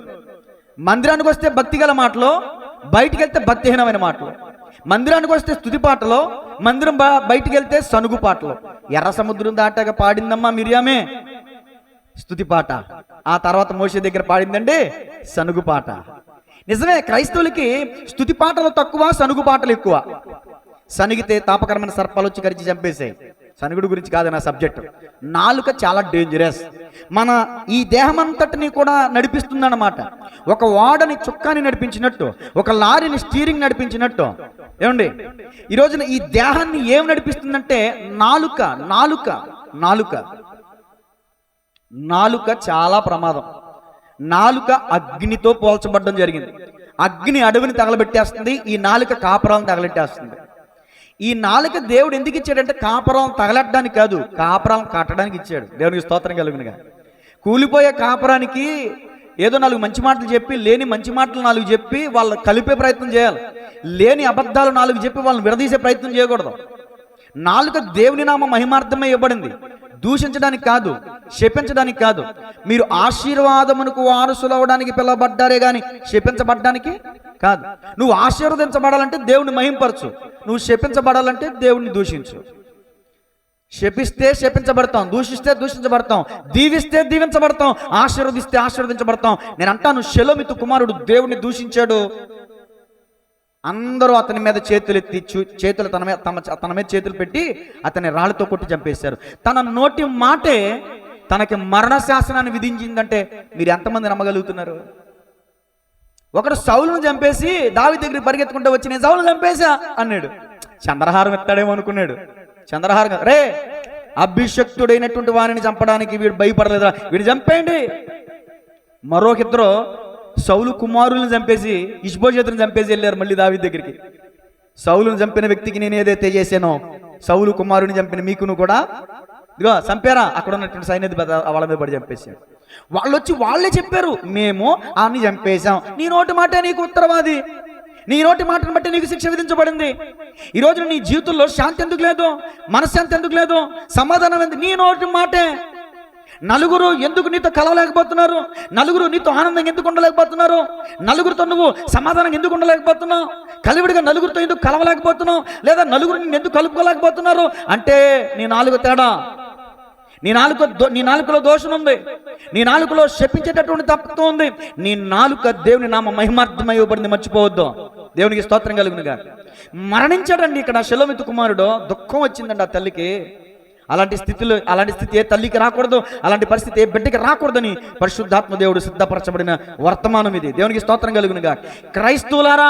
మందిరానికి వస్తే భక్తిగల మాటలు, బయటికి వెళ్తే భక్తిహీనమైన మాటలు. మందిరానికి వస్తే స్తుతి పాటలు, మందిరం బయటికి వెళ్తే సనుగు పాటలు. ఎర్ర సముద్రం దాటాక పాడిందమ్మా మిరియామే స్తుతి పాట, ఆ తర్వాత మోషే దగ్గర పాడిందండి సనుగు పాట. నిజమే, క్రైస్తవులకి స్తుతి పాటలు తక్కువ, సనుగు పాటలు ఎక్కువ. సనిగితే తాపకరమైన సర్పాలు వచ్చి కరిచి చంపేసాయి. సనుగుడు గురించి కాదు నా సబ్జెక్టు. నాలుక చాలా డేంజరస్. మన ఈ దేహమంతటిని కూడా నడిపిస్తుందన్నమాట. ఒక ఓడని చుక్కాని నడిపించినట్టు, ఒక లారీని స్టీరింగ్ నడిపించినట్టు. ఏమండి, ఈ రోజున ఈ దేహాన్ని ఏం నడిపిస్తుందంటే నాలుక. నాలుక నాలుక నాలుక చాలా ప్రమాదం. నాలుక అగ్నితో పోల్చబడడం జరిగింది. అగ్ని అడవిని తగలబెట్టేస్తుంది, ఈ నాలుక కాపురాలను తగలెట్టేస్తుంది. ఈ నాలుక దేవుడు ఎందుకు ఇచ్చాడంటే కాపురం తగలెట్టడానికి కాదు, కాపురం కట్టడానికి ఇచ్చాడు. దేవునికి స్తోత్రం కలుగునుగా. కూలిపోయే కాపురానికి ఏదో 4 మంచి మాటలు చెప్పి, లేని మంచి మాటలు 4 చెప్పి వాళ్ళు కలిపే ప్రయత్నం చేయాలి. లేని అబద్ధాలు 4 చెప్పి వాళ్ళని విడదీసే ప్రయత్నం చేయకూడదు. నాలుక దేవుని నామ మహిమార్థమే ఇవ్వబడింది, దూషించడానికి కాదు, శపించడానికి కాదు. మీరు ఆశీర్వాదమునకు వారసులు అవడానికి పిలవబడ్డారే గాని శపించబడ్డానికి కాదు. నువ్వు ఆశీర్వదించబడాలంటే దేవుని మహింపరచు, నువ్వు శపించబడాలంటే దేవుణ్ణి దూషించు. శపిస్తే శపించబడతాం, దూషిస్తే దూషించబడతాం, దీవిస్తే దీవించబడతాం, ఆశీర్వదిస్తే ఆశీర్వదించబడతాం. నేను అంటాను, షెలోమితు కుమారుడు దేవుణ్ణి దూషించాడు, అందరూ అతని మీద చేతులు ఎత్తి చేతులు తన మీద చేతులు పెట్టి అతన్ని రాళ్ళతో కొట్టి చంపేశారు. తన నోటి మాటే తనకి మరణ శాసనాన్ని విధించిందంటే మీరు ఎంతమంది నమ్మగలుగుతున్నారు? ఒకడు సౌలును చంపేసి దావీదు దగ్గరికి పరిగెత్తుకుంటూ వచ్చి నేను సౌలును చంపేశా అన్నాడు. చంద్రహారం ఎత్తాడేమో అనుకున్నాడు. చంద్రహారం రే, అభిషక్తుడైనటువంటి వారిని చంపడానికి వీడు భయపడలేదా, వీడు చంపేయండి. మరొకిద్దరు సౌలు కుమారులను చంపేసి ఇష్బోషెతుని చంపేసి వెళ్ళారు మళ్ళీ దావీదు దగ్గరికి. సౌలును చంపిన వ్యక్తికి నేను ఏదైతే చేశానో సౌలు కుమారుని చంపిన మీకును కూడా ఇదిగో చంపారా, అక్కడ ఉన్నటువంటి సైన్యాధిపతి వాళ్ళ మీద పడి చంపేశారు. వాళ్ళు వచ్చి వాళ్ళే చెప్పారు, మేము ఆమెని చంపేశాం. నీ నోటి మాట నీకు ఉత్తరవాది, నీ నోటి మాటను బట్టి నీకు శిక్ష విధించబడింది. ఈ రోజు నీ జీవితంలో శాంతి ఎందుకు లేదు, మనశ్శాంతి ఎందుకు లేదు, సమాధానం ఎందుకు? నీ నోటి మాటే. నలుగురు ఎందుకు నీతో కలవలేకపోతున్నారు? నలుగురు నీతో ఆనందంగా ఎందుకు ఉండలేకపోతున్నారు? నలుగురితో నువ్వు సమాధానం ఎందుకు ఉండలేకపోతున్నావు? కలివిడిగా నలుగురితో ఎందుకు కలవలేకపోతున్నావు? లేదా నలుగురు నిన్ను ఎందుకు కలుపుకోలేకపోతున్నారు అంటే నీ నాలుగు తేడా. నీ నాలుకలో దోషం ఉంది, నీ నాలుకలో శపించేటటువంటి తప్పుతూ ఉంది. నీ నాలుక దేవుని నామ మహిమార్థమై ఇవ్వబడింది, మర్చిపోవద్దు. దేవునికి స్తోత్రం కలుగునుగా. మరణించాడండి ఇక్కడ షెలోమితు కుమారుడు. దుఃఖం వచ్చిందండి ఆ తల్లికి. అలాంటి స్థితి ఏ తల్లికి రాకూడదు, అలాంటి పరిస్థితి ఏ బిడ్డకి రాకూడదని పరిశుద్ధాత్మ దేవుడు సిద్ధపరచబడిన వర్తమానం ఇది. దేవునికి స్తోత్రం కలుగునుగా. క్రైస్తవులారా,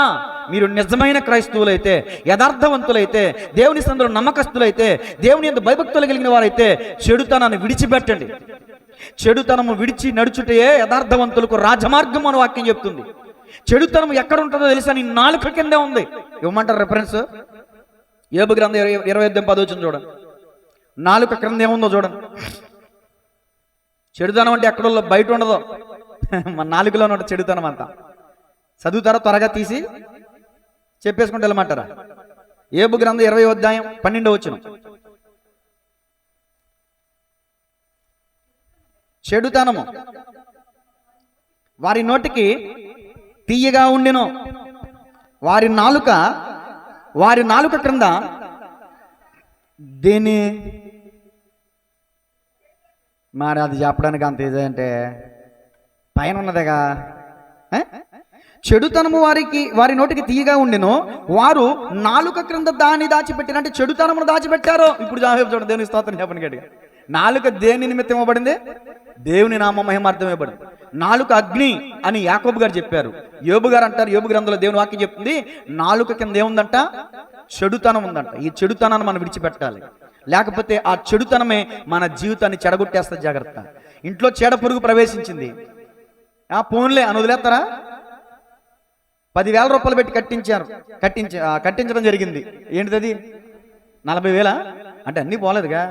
మీరు నిజమైన క్రైస్తవులైతే, యథార్థవంతులైతే, దేవుని సందులో నమ్మకస్తులైతే, దేవుని యందు భయభక్తులు కలిగిన వారైతే చెడుతనాన్ని విడిచిపెట్టండి. చెడుతనము విడిచి నడుచుటే యథార్థవంతులకు రాజమార్గం అని వాక్యం చెప్తుంది. చెడుతనం ఎక్కడ ఉంటుందో తెలుసా? నీ నాలుక కిందే ఉంది. ఇవ్వమంటారు రెఫరెన్స్? యోబు గ్రంథం 20:10 చూడండి. నాలుక క్రింద ఏముందో చూడండి. చెడుతనం అంటే ఎక్కడో బయట ఉండదు, మన నాలుకలో ఉన్న చెడుతనం అంతా. చదువుతారా? త్వరగా తీసి చెప్పేసుకుంటే వెళ్ళమంటారా? యోబు గ్రంథం 20:12 చెడుతనము వారి నోటికి తీయగా ఉండెను, వారి నాలుక క్రింద దేని మరి అది చెప్పడానికి అంత ఇదే అంటే పైన ఉన్నదేగా. చెడుతనము వారి నోటికి తీయగా ఉండెను, వారు నాలుక క్రింద దాన్ని దాచిపెట్టిన. అంటే చెడుతనమును దాచిపెట్టారు. ఇప్పుడు చూడండి, దేవుని స్తోత్రం చెప్పండి గట్టిగా. నాలుక దేని నిమిత్తం ఇవ్వబడింది? దేవుని నామ మహిమార్థం ఇవ్వబడింది. నాలుక అగ్ని అని యాకోబు గారు చెప్పారు. యోబు గారు అంటారు, యోబు గ్రంథంలో దేవుని వాక్యం చెప్తుంది, నాలుక కింద ఏముందంట? చెడుతనం ఉందంట. ఈ చెడుతనాన్ని మనం విడిచిపెట్టాలి, లేకపోతే ఆ చెడుతనమే మన జీవితాన్ని చెడగొట్టేస్తుంది. జాగ్రత్త. ఇంట్లో చీడ పురుగు ప్రవేశించింది, ఫోన్లే అని వదిలేస్తారా? 10,000 రూపాయలు పెట్టి కట్టించడం జరిగింది. ఏంటిది అది? 40,000 అంటే అన్నీ పోలేదుగా.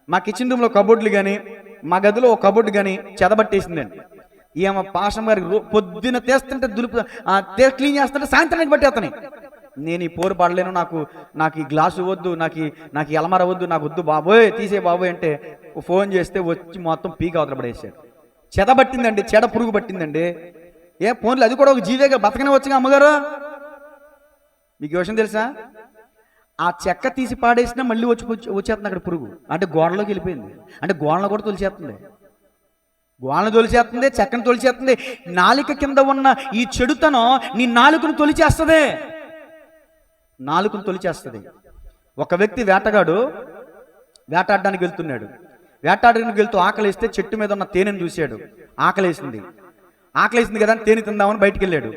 మా కిచెన్ రూమ్లో కబోర్డులు కానీ, మా గదిలో ఒక కబోర్డు కానీ చెదబట్టేసిందండి. ఈమె పాషం గారికి పొద్దున్న తీస్తుంటే క్లీన్ చేస్తుంటే సాయంత్రానికి పట్టేస్తాను. నేను ఈ పోరు పడలేను, నాకు ఈ గ్లాసు వద్దు, నాకు ఈ అలమార వద్దు, నాకు వద్దు బాబోయ్, తీసే బాబోయ్ అంటే ఫోన్ చేస్తే వచ్చి మొత్తం పీక అవతల పడేసాడు. చెద పట్టిందండి, చెడ పురుగు పట్టిందండి. ఫోన్లు అది కూడా ఒక జీవేగా బతకనే వచ్చుగా అమ్మగారు. మీకు విషయం తెలుసా? ఆ చెక్క తీసి పాడేసినా మళ్ళీ వచ్చేస్తుంది అక్కడ పురుగు. అంటే గోడలోకి వెళ్ళిపోయింది, అంటే గోడను కూడా తొలిచేస్తుంది. గోడను తొలిచేస్తుంది, చెక్కను తొలిచేస్తుంది. నాలుక కింద ఉన్న ఈ చెడుతనం నీ నాలుకను తొలిచేస్తుంది. ఒక వ్యక్తి వేటగాడు వేటాడడానికి వెళ్తున్నాడు. వేటాడడానికి వెళ్తూ ఆకలిస్తే చెట్టు మీద ఉన్న తేనెను చూశాడు. ఆకలేసింది కదా తేనె తిందామని బయటికి వెళ్ళాడు.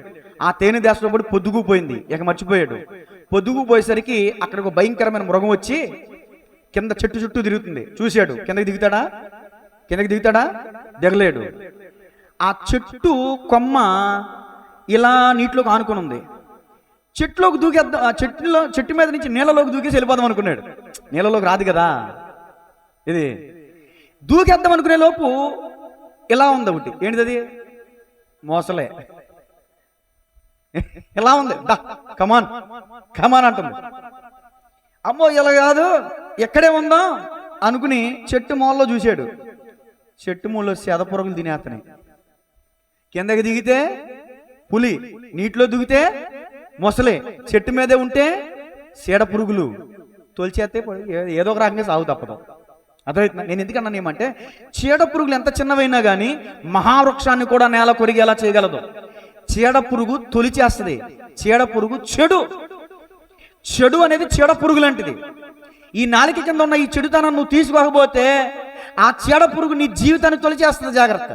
ఆ తేనె దేశంలో పడి పొద్దుగుపోయింది. ఇక మర్చిపోయాడు. పొద్దుగుపోయేసరికి అక్కడ ఒక భయంకరమైన మృగం వచ్చి కింద చెట్టు చుట్టూ తిరుగుతుంది. చూశాడు. కిందకి దిగుతాడా? దిగలేడు. ఆ చెట్టు కొమ్మ ఇలా నీటిలోకి ఆనుకుని ఉంది. చెట్టులోకి దూకేద్దాం, చెట్టు మీద నుంచి నీళ్ళలోకి దూకేసి వెళ్ళిపోదాం అనుకున్నాడు. నీళ్ళలోకి రాదు కదా ఇది. దూకేద్దాం అనుకునే లోపు ఇలా ఉంది ఒకటి. ఏంటిది? మోసలే. ఇలా ఉంది. కమాన్ అంటుంది. అమ్మో ఇలా కాదు, ఎక్కడే ఉందా అనుకుని చెట్టు మూలలో చూశాడు. చెట్టు మూలలో సెదపురుగులు తినేస్తున్నాయి. కిందకి దిగితే పులి, నీటిలో దిగితే మొసలే, చెట్టు మీదే ఉంటే సీడ పురుగులు తొలిచేస్తే ఏదో ఒక రకంగా సాగు తప్పదు. అర్థమవుతుంది? నేను ఎందుకన్నాను ఏమంటే, చీడ పురుగులు ఎంత చిన్నవైనా కానీ మహావృక్షాన్ని కూడా నేల కొరిగేలా చేయగలదు. చీడ పురుగు తొలిచేస్తుంది. చీడ పురుగు చెడు అనేది చీడ పురుగు లాంటిది. ఈ నాలుక కింద ఉన్న ఈ చెడుతనం నువ్వు తీసుకోకపోతే ఆ చీడ పురుగు నీ జీవితాన్ని తొలిచేస్తుంది. జాగ్రత్త.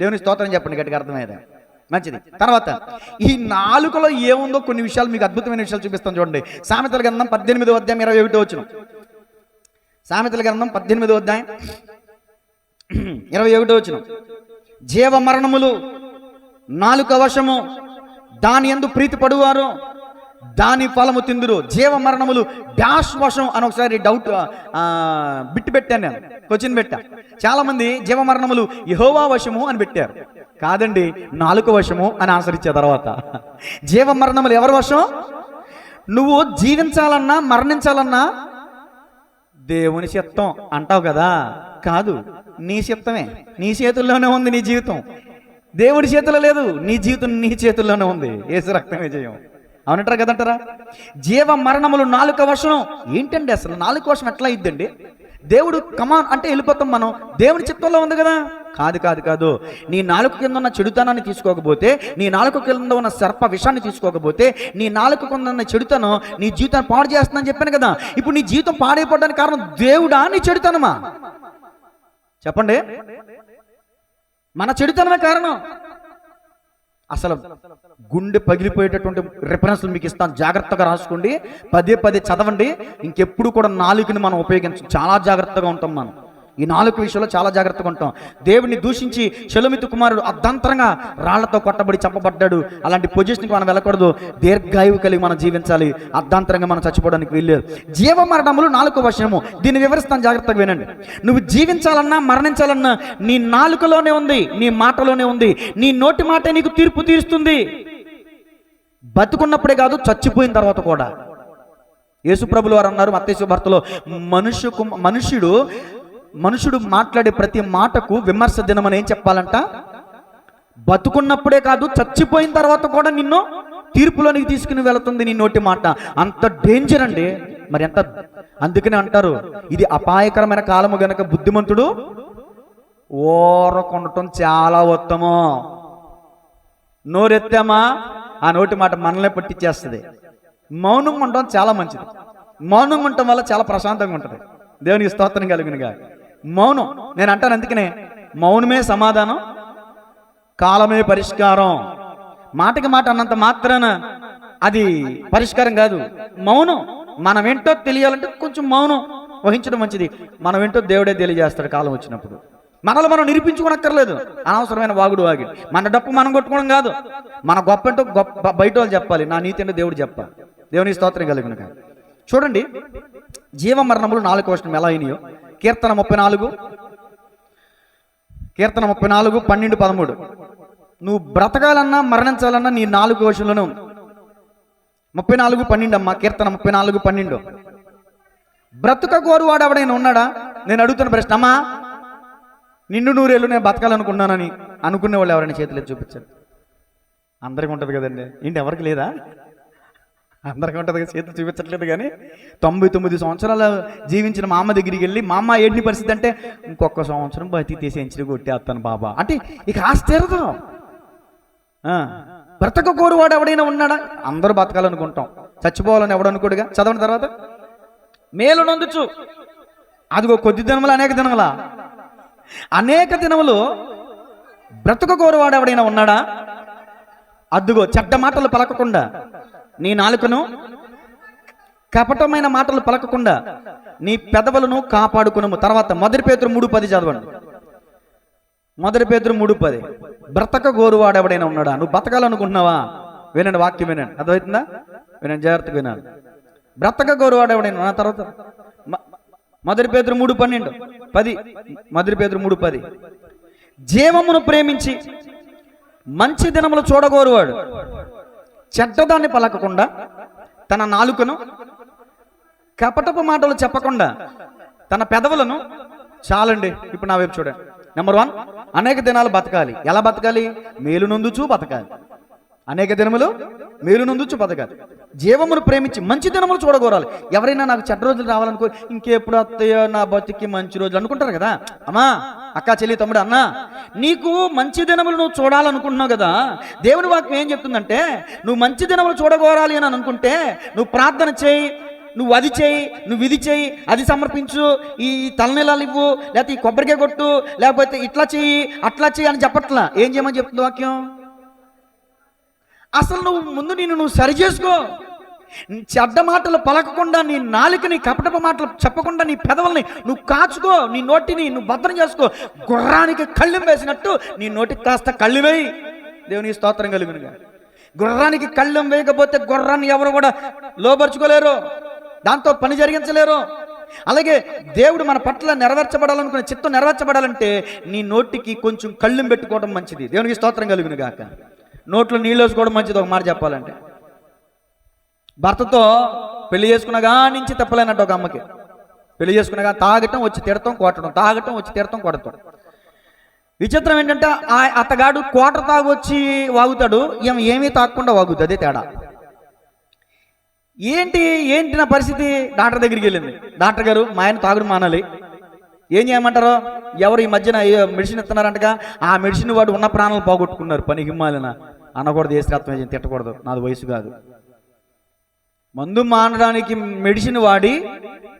దేవుని స్తోత్రం చెప్పండి గట్టిగా, అర్థమయ్యేది. మంచిది. తర్వాత ఈ నాలుకలో ఏముందో కొన్ని విషయాలు మీకు అద్భుతమైన విషయాలు చూపిస్తాను చూడండి. సామెతల గ్రంథం 18వ అధ్యాయం 21వ వచనం. సామెతల గ్రంథం 18వ అధ్యాయం 21వ వచనం. జీవ మరణములు నాలుక వశము, దాని యందు ప్రీతి పడువారు దాని ఫలము తిందురు. జీవ మరణములు డాష్ వశం అని ఒకసారి డౌట్ బిట్టు పెట్టాను నేను, క్వశ్చన్ పెట్టా. చాలా మంది జీవ మరణములు యెహోవా వశము అని పెట్టారు. కాదండి, నాలుక వశము అని ఆన్సర్ ఇచ్చే తర్వాత జీవ మరణములు ఎవరి వశం? నువ్వు జీవించాలన్నా మరణించాలన్నా దేవుని చిత్తం అంటావు కదా, కాదు, నీ చిత్తమే. నీ చేతుల్లోనే ఉంది నీ జీవితం, దేవుడి చేతిలో లేదు. నీ జీవితం నీ చేతుల్లోనే ఉంది. యేసు రక్తమే జయం. అవునంటారా కదంటారా? జీవ మరణములు నాలుక వశం. ఏంటండి అసలు నాలుక వశం ఎట్లా ఇద్దండి? దేవుడు కమాన్ అంటే వెళ్ళిపోతాం మనం, దేవుని చిత్తంలో ఉంది కదా. కాదు. నీ నాలుక కింద ఉన్న చెడుతనాన్ని తీసుకోకపోతే, నీ నాలుక కింద ఉన్న సర్ప విషాన్ని తీసుకోకపోతే, నీ నాలుక కింద ఉన్న చెడుతనం నీ జీవితాన్ని పాడు చేస్తుందని చెప్పాను కదా. ఇప్పుడు నీ జీవితం పాడైపోవడానికి కారణం దేవుడా నీ చెడుతనమా? చెప్పండి. మన చెడుతనమే కారణం. అసలు గుండె పగిలిపోయేటటువంటి రిఫరెన్స్లు మీకు ఇస్తాను, జాగ్రత్తగా రాసుకోండి, పదే చదవండి. ఇంకెప్పుడు కూడా నాలుకని మనం ఉపయోగించం, చాలా జాగ్రత్తగా ఉంటాం మనం. ఈ నాలుగు విషయంలో చాలా జాగ్రత్తగా ఉంటాం. దేవుడిని దూషించి షెలోమితు కుమారుడు అర్ధాంతరంగా రాళ్లతో కొట్టబడి చంపబడ్డాడు. అలాంటి పొజిషన్కి మనం వెళ్ళకూడదు. దీర్ఘాయువు కలిగి మనం జీవించాలి. అర్ధాంతరంగా మనం చచ్చిపోవడానికి వీల్లేదు. జీవ మరణములు నాలుక వశము. దీన్ని వివరిస్తాను, జాగ్రత్తగా వినండి. నువ్వు జీవించాలన్నా మరణించాలన్నా నీ నాలుకలోనే ఉంది, నీ మాటలోనే ఉంది. నీ నోటి మాటే నీకు తీర్పు తీరుస్తుంది. బతుకున్నప్పుడే కాదు, చచ్చిపోయిన తర్వాత కూడా. యేసుప్రభులు వారు అన్నారు మత్తయి సువార్తలో, మనుషుడు మాట్లాడే ప్రతి మాటకు విమర్శ దినమని ఏం చెప్పాలంట? బతుకున్నప్పుడే కాదు, చచ్చిపోయిన తర్వాత కూడా నిన్ను తీర్పులోనికి తీసుకుని వెళుతుంది నీ నోటి మాట. అంత డేంజర్ అండి. మరి ఎంత, అందుకనే అంటారు ఇది అపాయకరమైన కాలము గనక బుద్ధిమంతుడు ఓరకొండటం చాలా ఉత్తమం. నోరెత్తామా ఆ నోటి మాట మనల్ని పట్టించేస్తుంది. మౌనంగా ఉండడం చాలా మంచిది. మౌనంగా ఉండటం వల్ల చాలా ప్రశాంతంగా ఉంటుంది. దేవునికి స్తోత్రం కలుగునుగా. మౌనం, నేను అంటాను అందుకనే, మౌనమే సమాధానం, కాలమే పరిష్కారం. మాటకి మాట అన్నంత మాత్రాన అది పరిష్కారం కాదు. మౌనం, మనం ఏంటో తెలియాలంటే కొంచెం మౌనం వహించడం మంచిది. మనం ఏంటో దేవుడే తెలియజేస్తాడు కాలం వచ్చినప్పుడు. మనల్ని మనం నిరూపించుకోనక్కర్లేదు. అనవసరమైన వాగుడు వాగి మన డప్పు మనం కొట్టుకోవడం కాదు. మన గొప్ప ఏంటో గొప్ప బయట వాళ్ళు చెప్పాలి, నా నీతి ఏంటో దేవుడు చెప్పాలి. దేవుని స్తోత్రం కలుగునుగా. చూడండి, జీవ మరణములు నాలుగు వచనం ఎలా అయినాయో. కీర్తన 34 12 13. నువ్వు బ్రతకాలన్నా మరణించాలన్నా నీ నాలుగు వచనంలోనే ఉంది. 34 12 అమ్మా. కీర్తన 34 12. బ్రతుక కోరువాడు ఎవడైనా ఉన్నాడా? నేను అడుగుతున్న ప్రశ్న. అమ్మా, నిన్ను నూరేళ్ళు నేను బతకాలనుకున్నానని అనుకునే వాళ్ళు ఎవరైనా చేతులు చూపించారు? అందరికీ ఉంటుంది కదండి. ఏంటి ఎవరికి లేదా? అందరికీ ఉంటుంది కదా, చేతులు చూపించట్లేదు. కానీ 99 సంవత్సరాలు జీవించిన మా అమ్మ దగ్గరికి వెళ్ళి, మా అమ్మ ఏంటి పరిస్థితి అంటే, ఇంకొక సంవత్సరం బతి తీసి ఎంచులు కొట్టేస్తాను బాబా అంటే ఇక ఆశ్చర్యదు. బ్రతక కోరువాడు ఎవడైనా ఉన్నాడా? అందరూ బతకాలనుకుంటాం, చచ్చిపోవాలని ఎవడు అనుకోడుగా. చదవని తర్వాత మేలు నొందుచు, అదిగో కొద్ది దినములు అనేక దినములు బ్రతుక కోరువాడు ఎవడైనా ఉన్నాడా? అదిగో చెడ్డ మాటలు పలకకుండా నీ నాలుకను, కపటమైన మాటలు పలకకుండా నీ పెదవులను కాపాడుకును. తర్వాత 1 పేతురు 3:10 చదవండి. 1 పేతురు 3:10. బ్రతక గోరువాడు ఎవడైనా ఉన్నాడా? నువ్వు బతకాలనుకుంటున్నావా? వినండి, వాక్యం వినండి, అర్థమవుతుందా? వినండి, జాగ్రత్తగా వినాలి. బ్రతక గోరువాడు ఎవడైనా. తర్వాత 1 పేతురు 3:12 10. 1 పేతురు 3:10. జీవమును ప్రేమించి మంచి దినములు చూడగోరువాడు చెడ్డదాన్ని పలకకుండా తన నాలుకను, కపటపు మాటలు చెప్పకుండా తన పెదవులను, చాలండి. ఇప్పుడు నా వైపు చూడండి. నెంబర్ 1, అనేక దినాలు బతకాలి. ఎలా బతకాలి? మేలు నొందుచూ బతకాలి. అనేక దినములు మేలు నొందుచు బతకాలి. జీవమును ప్రేమించి మంచి దినములు చూడగోరాలి. ఎవరైనా నాకు చెడ్డ రోజులు రావాలనుకో, ఇంకెప్పుడు వస్తాయో నా బతికి మంచి రోజులు అనుకుంటారు కదా. అమ్మా, అక్క, చెల్లి, తమ్ముడు, అన్న, నీకు మంచి దినములు నువ్వు చూడాలనుకుంటున్నావు కదా. దేవుని వాక్యం ఏం చెప్తుందంటే, నువ్వు మంచి దినములు చూడగోరాలి అని అనుకుంటే నువ్వు ప్రార్థన చేయి, నువ్వు అది చేయి, నువ్వు ఇది చేయి, అది సమర్పించు, ఈ తలనీలాలు ఇవ్వు, లేకపోతే ఈ కొబ్బరికాయ కొట్టు, లేకపోతే ఇట్లా చెయ్యి, అట్లా చెయ్యి అని చెప్పట్లా. ఏం చేయమని చెప్తుంది వాక్యం? అసలు నువ్వు ముందు నువ్వు సరి చేసుకో. చెడ్డ మాటలు పలకకుండా, నీ నాలుకని కపటపు మాటలు చెప్పకుండా, నీ పెదవుల్ని నువ్వు కాచుకో, నీ నోటిని నువ్వు భద్రం చేసుకో. గుర్రానికి కళ్ళెం వేసినట్టు నీ నోటికి కాస్త కళ్ళు వేయి. దేవునికి స్తోత్రం కలుగునుగా. గుర్రానికి కళ్ళెం వేయకపోతే గుర్రాన్ని ఎవరు కూడా లోపరుచుకోలేరు, దాంతో పని జరిగించలేరు. అలాగే దేవుడు మన పట్ల నెరవేర్చబడాలనుకునే చిత్తం నెరవేర్చబడాలంటే నీ నోటికి కొంచెం కళ్ళెం పెట్టుకోవడం మంచిది. దేవునికి స్తోత్రం కలుగును గాక. నోట్లో నీళ్ళు వేసుకోవడం మంచిది. ఒక మాట చెప్పాలంటే, భర్తతో పెళ్లి చేసుకున్నగా నుంచి తప్పలేనట్టు ఒక అమ్మకి. పెళ్లి చేసుకున్నగా తాగటం, వచ్చి తిడతాం, కొట్టడం, తాగటం, వచ్చి తిడతాం, కొడతాం. విచిత్రం ఏంటంటే, ఆ అత్తగాడు కోటర్ తాగొచ్చి వాగుతాడు, ఏమీ తాగకుండా వాగుతుంది. అదే తేడా. ఏంటి నా పరిస్థితి? డాక్టర్ దగ్గరికి వెళ్ళింది. డాక్టర్ గారు, మా ఆయన తాగుడు మానాలి, ఏం చేయమంటారు? ఎవరు ఈ మధ్యన మెడిసిన్ ఇస్తున్నారంటగా, ఆ మెడిసిన్ వాడు ఉన్న ప్రాణాలు పోగొట్టుకున్నారు. పని హిమాలయన అనకూడదు, దేశరత్నం తిట్టకూడదు, నాది వయసు కాదు. మందు మానడానికి మెడిసిన్ వాడి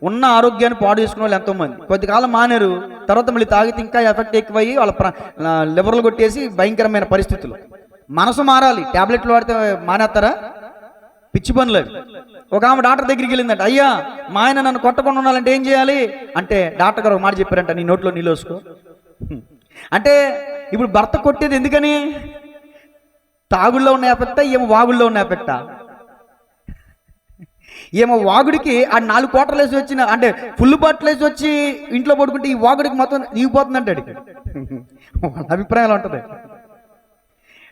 ఉన్న ఆరోగ్యాన్ని పాడు చేసుకునే వాళ్ళు ఎంతోమంది కొద్ది కాలం మానేరు, తర్వాత మళ్ళీ తాగితే ఇంకా ఎఫెక్ట్ ఎక్కువయ్యి వాళ్ళ లివర్లు కొట్టేసి భయంకరమైన పరిస్థితులు. మనసు మారాలి. ట్యాబ్లెట్లు వాడితే మానేస్తారా? పిచ్చి పనులు అవి. ఒక ఆమె డాక్టర్ దగ్గరికి వెళ్ళిందంట. అయ్యా, మా ఆయన నన్ను కొట్టకుండా ఉండాలంటే ఏం చేయాలి అంటే, డాక్టర్ గారు ఒక మాట చెప్పారంట, నీ నోట్లో నీళ్ళు వేసుకో. అంటే ఇప్పుడు భర్త కొట్టేది ఎందుకని? తాగుల్లో ఉన్న ఎఫెక్టా, ఏమో వాగుల్లో ఉన్న ఎఫెక్టా? ఏమో వాగుడికి ఆ 4 కోటలు వేసి వచ్చిన, అంటే ఫుల్ బాటిల్ వేసి వచ్చి ఇంట్లో పడుకుంటే ఈ వాగుడికి మొత్తం నీగిపోతుందంటే వాళ్ళ అభిప్రాయాలు ఉంటుంది.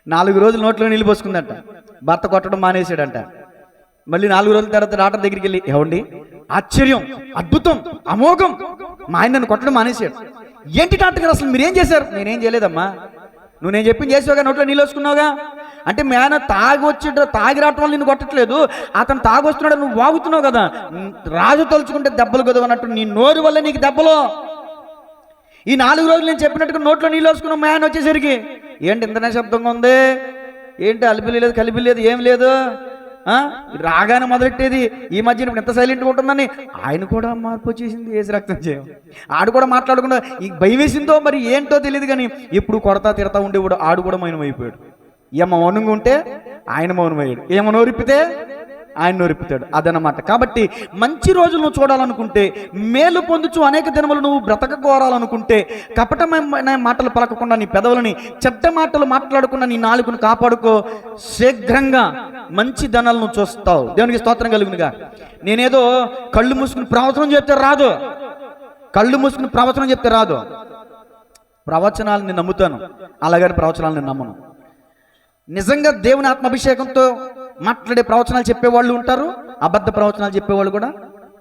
4 రోజులు నోట్లో నీళ్ళు పోసుకుందంట. భర్త కొట్టడం మానేసాడంట. మళ్ళీ 4 రోజుల తర్వాత డాక్టర్ దగ్గరికి వెళ్ళి, ఏమండి, ఆశ్చర్యం, అద్భుతం, అమోఘం, మా ఆయన నన్ను కొట్టడం మానేశాడు. ఏంటి డాక్టర్ గారు, అసలు మీరేం చేశారు? నేనేం చేయలేదమ్మా, నువ్వు నేను చెప్పింది చేసావుగా, నోట్లో నీళ్ళు వేసుకున్నావుగా. అంటే మీ ఆయన తాగి రావటం వల్ల నిన్ను కొట్టట్లేదు, అతను తాగొస్తున్నాడు, నువ్వు వాగుతున్నావు కదా. రాజు తలుచుకుంటే దెబ్బలు కదా అన్నట్టు నీ నోరు వల్ల నీకు దెబ్బలు. ఈ 4 రోజులు నేను చెప్పినట్టుగా నోట్లో నీళ్ళు వేసుకున్నావు. మా ఆయన వచ్చేసరికి, ఏంటి ఇంత నిశ్శబ్దంగా ఉంది, ఏంటి అలిపి లేదు, కలిపి లేదు, ఏం లేదు, రాగానే మొదలెట్టేది, ఈ మధ్యన ఇప్పుడు ఎంత సైలెంట్గా ఉంటుందని. ఆయన కూడా మార్పు వచ్చేసింది. ఏసి రక్తం చేయం, ఆడు కూడా మాట్లాడకుండా, ఈ భయం వేసిందో మరి ఏంటో తెలియదు కానీ ఎప్పుడు కొడతా తిడతా ఉండేవాడు. ఆడు కూడా మౌనమైపోయాడు. ఏమ మౌనంగా ఉంటే ఆయన మౌనమయ్యాడు, ఏమో నోరిప్పితే ఆయన నోరిప్పుతాడు. అదనమాట. కాబట్టి మంచి రోజులు నువ్వు చూడాలనుకుంటే, మేలు పొందుచు అనేక దినములు నువ్వు బ్రతకకోరాలనుకుంటే, కపటమైన మాటలు పలకకుండా నీ పెదవులని, చెడ్డ మాటలు మాట్లాడకుండా నీ నాలుకను కాపాడుకో. శీఘ్రంగా మంచి ధనాలు నువ్వు చూస్తావు. దేవునికి స్తోత్రం కలుగునుగా. నేనేదో కళ్ళు మూసుకుని ప్రవచనం చెప్తే రాదు, కళ్ళు మూసుకుని ప్రవచనం చెప్తే రాదు. ప్రవచనాలు నేను నమ్ముతాను, అలాగని ప్రవచనాలు నేను నమ్మను. నిజంగా దేవుని ఆత్మాభిషేకంతో మాట్లాడే ప్రవచనాలు చెప్పేవాళ్ళు ఉంటారు, అబద్ధ ప్రవచనాలు చెప్పేవాళ్ళు కూడా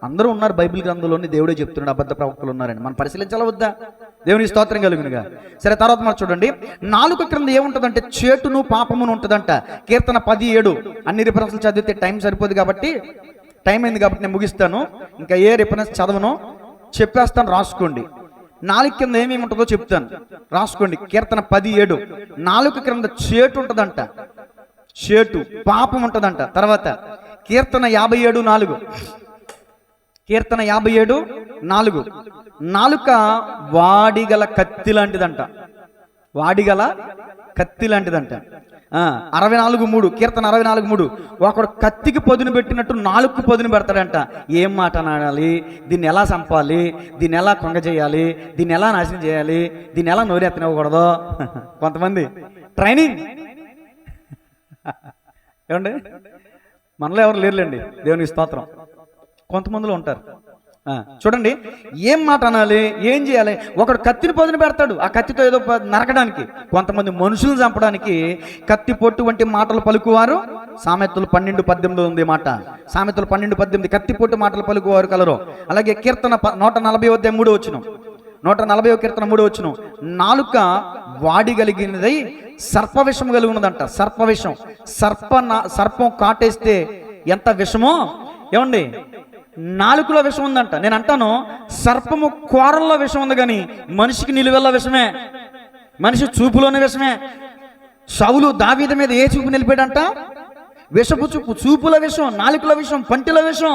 అందరూ ఉన్నారు. బైబిల్ గ్రంథంలోని దేవుడే చెప్తున్నాడు అబద్ధ ప్రవక్తలు ఉన్నారని. మనం పరిశీలించాలా వద్దా? దేవునికి స్తోత్రం కలుగునుగా. సరే, తర్వాత మనం చూడండి, 4 క్రింద ఏముంటుందంటే చేటును పాపమును ఉంటుందంట. కీర్తన 10:7. అన్ని రిఫరెన్స్లు చదివితే టైం సరిపోదు కాబట్టి, టైం అయింది కాబట్టి నేను ముగిస్తాను. ఇంకా ఏ రిఫరెన్స్ చదవను, చెప్పేస్తాను, రాసుకోండి. 4 కింద ఏమేమి ఉంటుందో చెప్తాను, రాసుకోండి. కీర్తన 10:7. 4 క్రింద చేటు ఉంటుందంట, చేటు పాపం ఉంటుందంట. తర్వాత కీర్తన 57:4. కీర్తన 57:4. నాలుక వాడిగల కత్తి లాంటిదంట, వాడిగల కత్తి లాంటిదంట. 64:3. కీర్తన 64:3. ఒకడు కత్తికి పొదును పెట్టినట్టు నాలుగుకు పొదును పెడతాడంట. ఏం మాట అనాలి, దీన్ని ఎలా చంపాలి, దీన్ని ఎలా కొంగ చేయాలి, దీన్ని ఎలా నాశనం చేయాలి, దీన్ని ఎలా నోరెత్తనివ్వకూడదు. కొంతమంది ట్రైనింగ్ ఏమండి, మనలో ఎవరు లేరులేండి, దేవునికి స్తోత్రం. కొంతమందిలో ఉంటారు. చూడండి, ఏం మాట అనాలి, ఏం చేయాలి. ఒకడు కత్తిని పొదిని పెడతాడు, ఆ కత్తితో ఏదో నరకడానికి. కొంతమంది మనుషులను చంపడానికి కత్తి పొట్టు వంటి మాటలు పలుకువారు. సామెతలు 12:18 ఉంది మాట. సామెతలు 12:18 కత్తి పొట్టు మాటలు పలుకువారు కలరు. అలాగే కీర్తన 140:3 వచనం. 140వ కీర్తన 3వ వచనం, నాలుక వాడి కలిగినదై సర్ప విషం కలిగి ఉన్నదంట. సర్ప విషం, సర్పం కాటేస్తే ఎంత విషమో ఏమండి, నాలుకలో విషం ఉందంట. నేను అంటాను, సర్పము కోరల్లో విషం ఉంది, కానీ మనిషికి నిలువెల్ల విషమే, మనిషి చూపులోనే విషమే. సౌలు దావీదు మీద ఏ చూపు నిలిపాడంట? విషపు చూపు, చూపుల విషం, నాలుకల విషం, పంటిల విషం,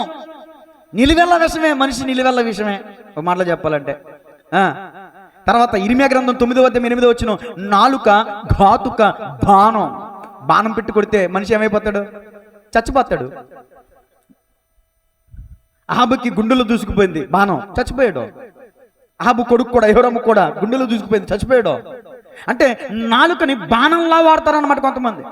నిలువెల్ల విషమే, మనిషి నిలువెల్ల విషమే ఒక మాటలో చెప్పాలంటే. తర్వాత ఇర్మియా గ్రంథం 9:8 వచ్చిన, నాలుక ఘాతుక బాణం పెట్టి కొడితే మనిషి ఏమైపోతాడు? చచ్చిపోతాడు. అహాబుకి గుండెలో దూసుకుపోయింది బాణం, చచ్చిపోయాడు. అహాబు కొడుకు కూడా, యెహోరాము కూడా గుండెలో దూసుకుపోయింది, చచ్చిపోయాడు. అంటే నాలుకని బాణంలా వాడతారన్నమాట కొంతమంది,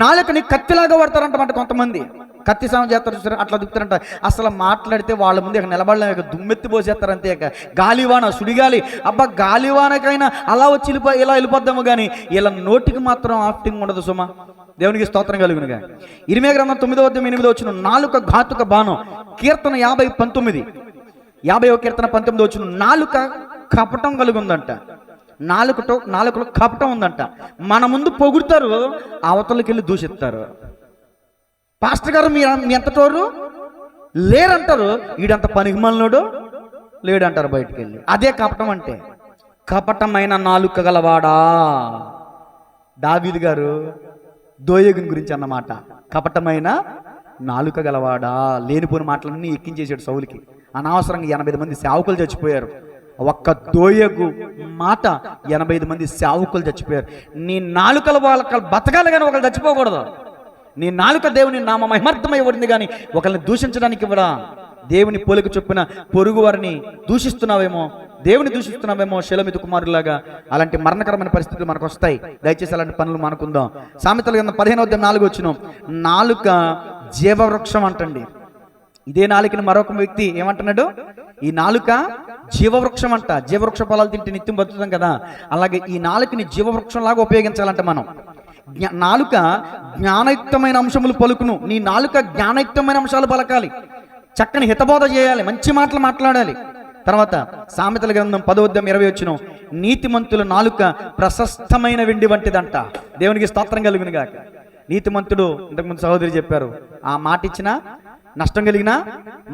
నాలుకని కత్తిలాగా వాడతారంటమాట కొంతమంది. కత్తి సాయం చేస్తారు చూసారు, అట్లా దిక్కుతారంట. అసలు మాట్లాడితే వాళ్ళ ముందు ఇక నిలబడలేక దుమ్మెత్తి పోసేస్తారు అంతే. ఇక గాలివాన, సుడిగాలి, అబ్బా గాలివానకైనా అలా వచ్చి ఇలా వెళ్ళిపోద్దాము, కానీ ఇలా నోటికి మాత్రం ఆఫ్టింగ్ ఉండదు సుమా. దేవునికి స్తోత్రం కలుగునుగా. ఇర్మియా గ్రంథం 9:8 వచ్చిన, నాలుక ఘాతుక బాణం. కీర్తన 50:19, 50వ కీర్తన 19 వచ్చిన, నాలుక కపటం కలిగి ఉందంట. నాలుకలో కపటం ఉందంట. మన ముందు పొగుడుతారు, అవతలకి వెళ్ళి దూషిస్తారు. పాస్టర్ గారు మీ ఎంతటోరు లేరంటారు, వీడంత పనికిమాలినోడు లేడంటారు బయటికి వెళ్ళి. అదే కపటం అంటే. కపటమైన నాలుక గలవాడా. దావీదు గారు దోయగుని గురించి అన్నమాట. కపటమైన నాలుక గలవాడా. లేనిపోని మాటలన్నీ ఎక్కించేసాడు సౌలుకి. అనవసరంగా 85 మంది సేవకులు చచ్చిపోయారు. ఒక్క దోయగు మాట 85 మంది సేవకులు చచ్చిపోయారు. నీ నాలుకల వాళ్ళ బతకాలి, కానీ ఒకళ్ళు చచ్చిపోకూడదు. నీ నాలుక దేవుని నామ మహిమార్థమై ఇవ్వడింది, కానీ ఒకరిని దూషించడానికి ఇవ్వడా. దేవుని పోలిక చొప్పున పొరుగు వారిని దూషిస్తున్నావేమో, దేవుని దూషిస్తున్నావేమో షెలోమితు కుమారులాగా. అలాంటి మరణకరమైన పరిస్థితులు మనకు వస్తాయి. దయచేసి అలాంటి పనులు మానుకుందాం. సామెతల గ్రంథం 15:4 వచ్చిన, నాలుక జీవవృక్షం అంటండి. ఇదే నాలుకని మరొక వ్యక్తి ఏమంటున్నాడు? ఈ నాలుక జీవవృక్షం అంట. జీవవృక్ష ఫలాలు తింటే నిత్యం బతుకుతాం కదా, అలాగే ఈ నాలుకని జీవవృక్షం లాగా ఉపయోగించాలంట మనం. నాలుక జ్ఞానయుక్తమైన అంశములు పలుకును. నీ నాలుక జ్ఞానయుక్తమైన అంశాలు పలకాలి, చక్కని హితబోధ చేయాలి, మంచి మాటలు మాట్లాడాలి. తర్వాత సామెతల గ్రంథం 10:20 వచ్చిన, నీతిమంతుల నాలుక ప్రశస్తమైన వెండి వంటిదంట. దేవునికి స్తోత్రం కలుగును గాక. నీతిమంతుడు, ఇంతకుముందు సహోదరి చెప్పారు, ఆ మాట ఇచ్చినా నష్టం కలిగినా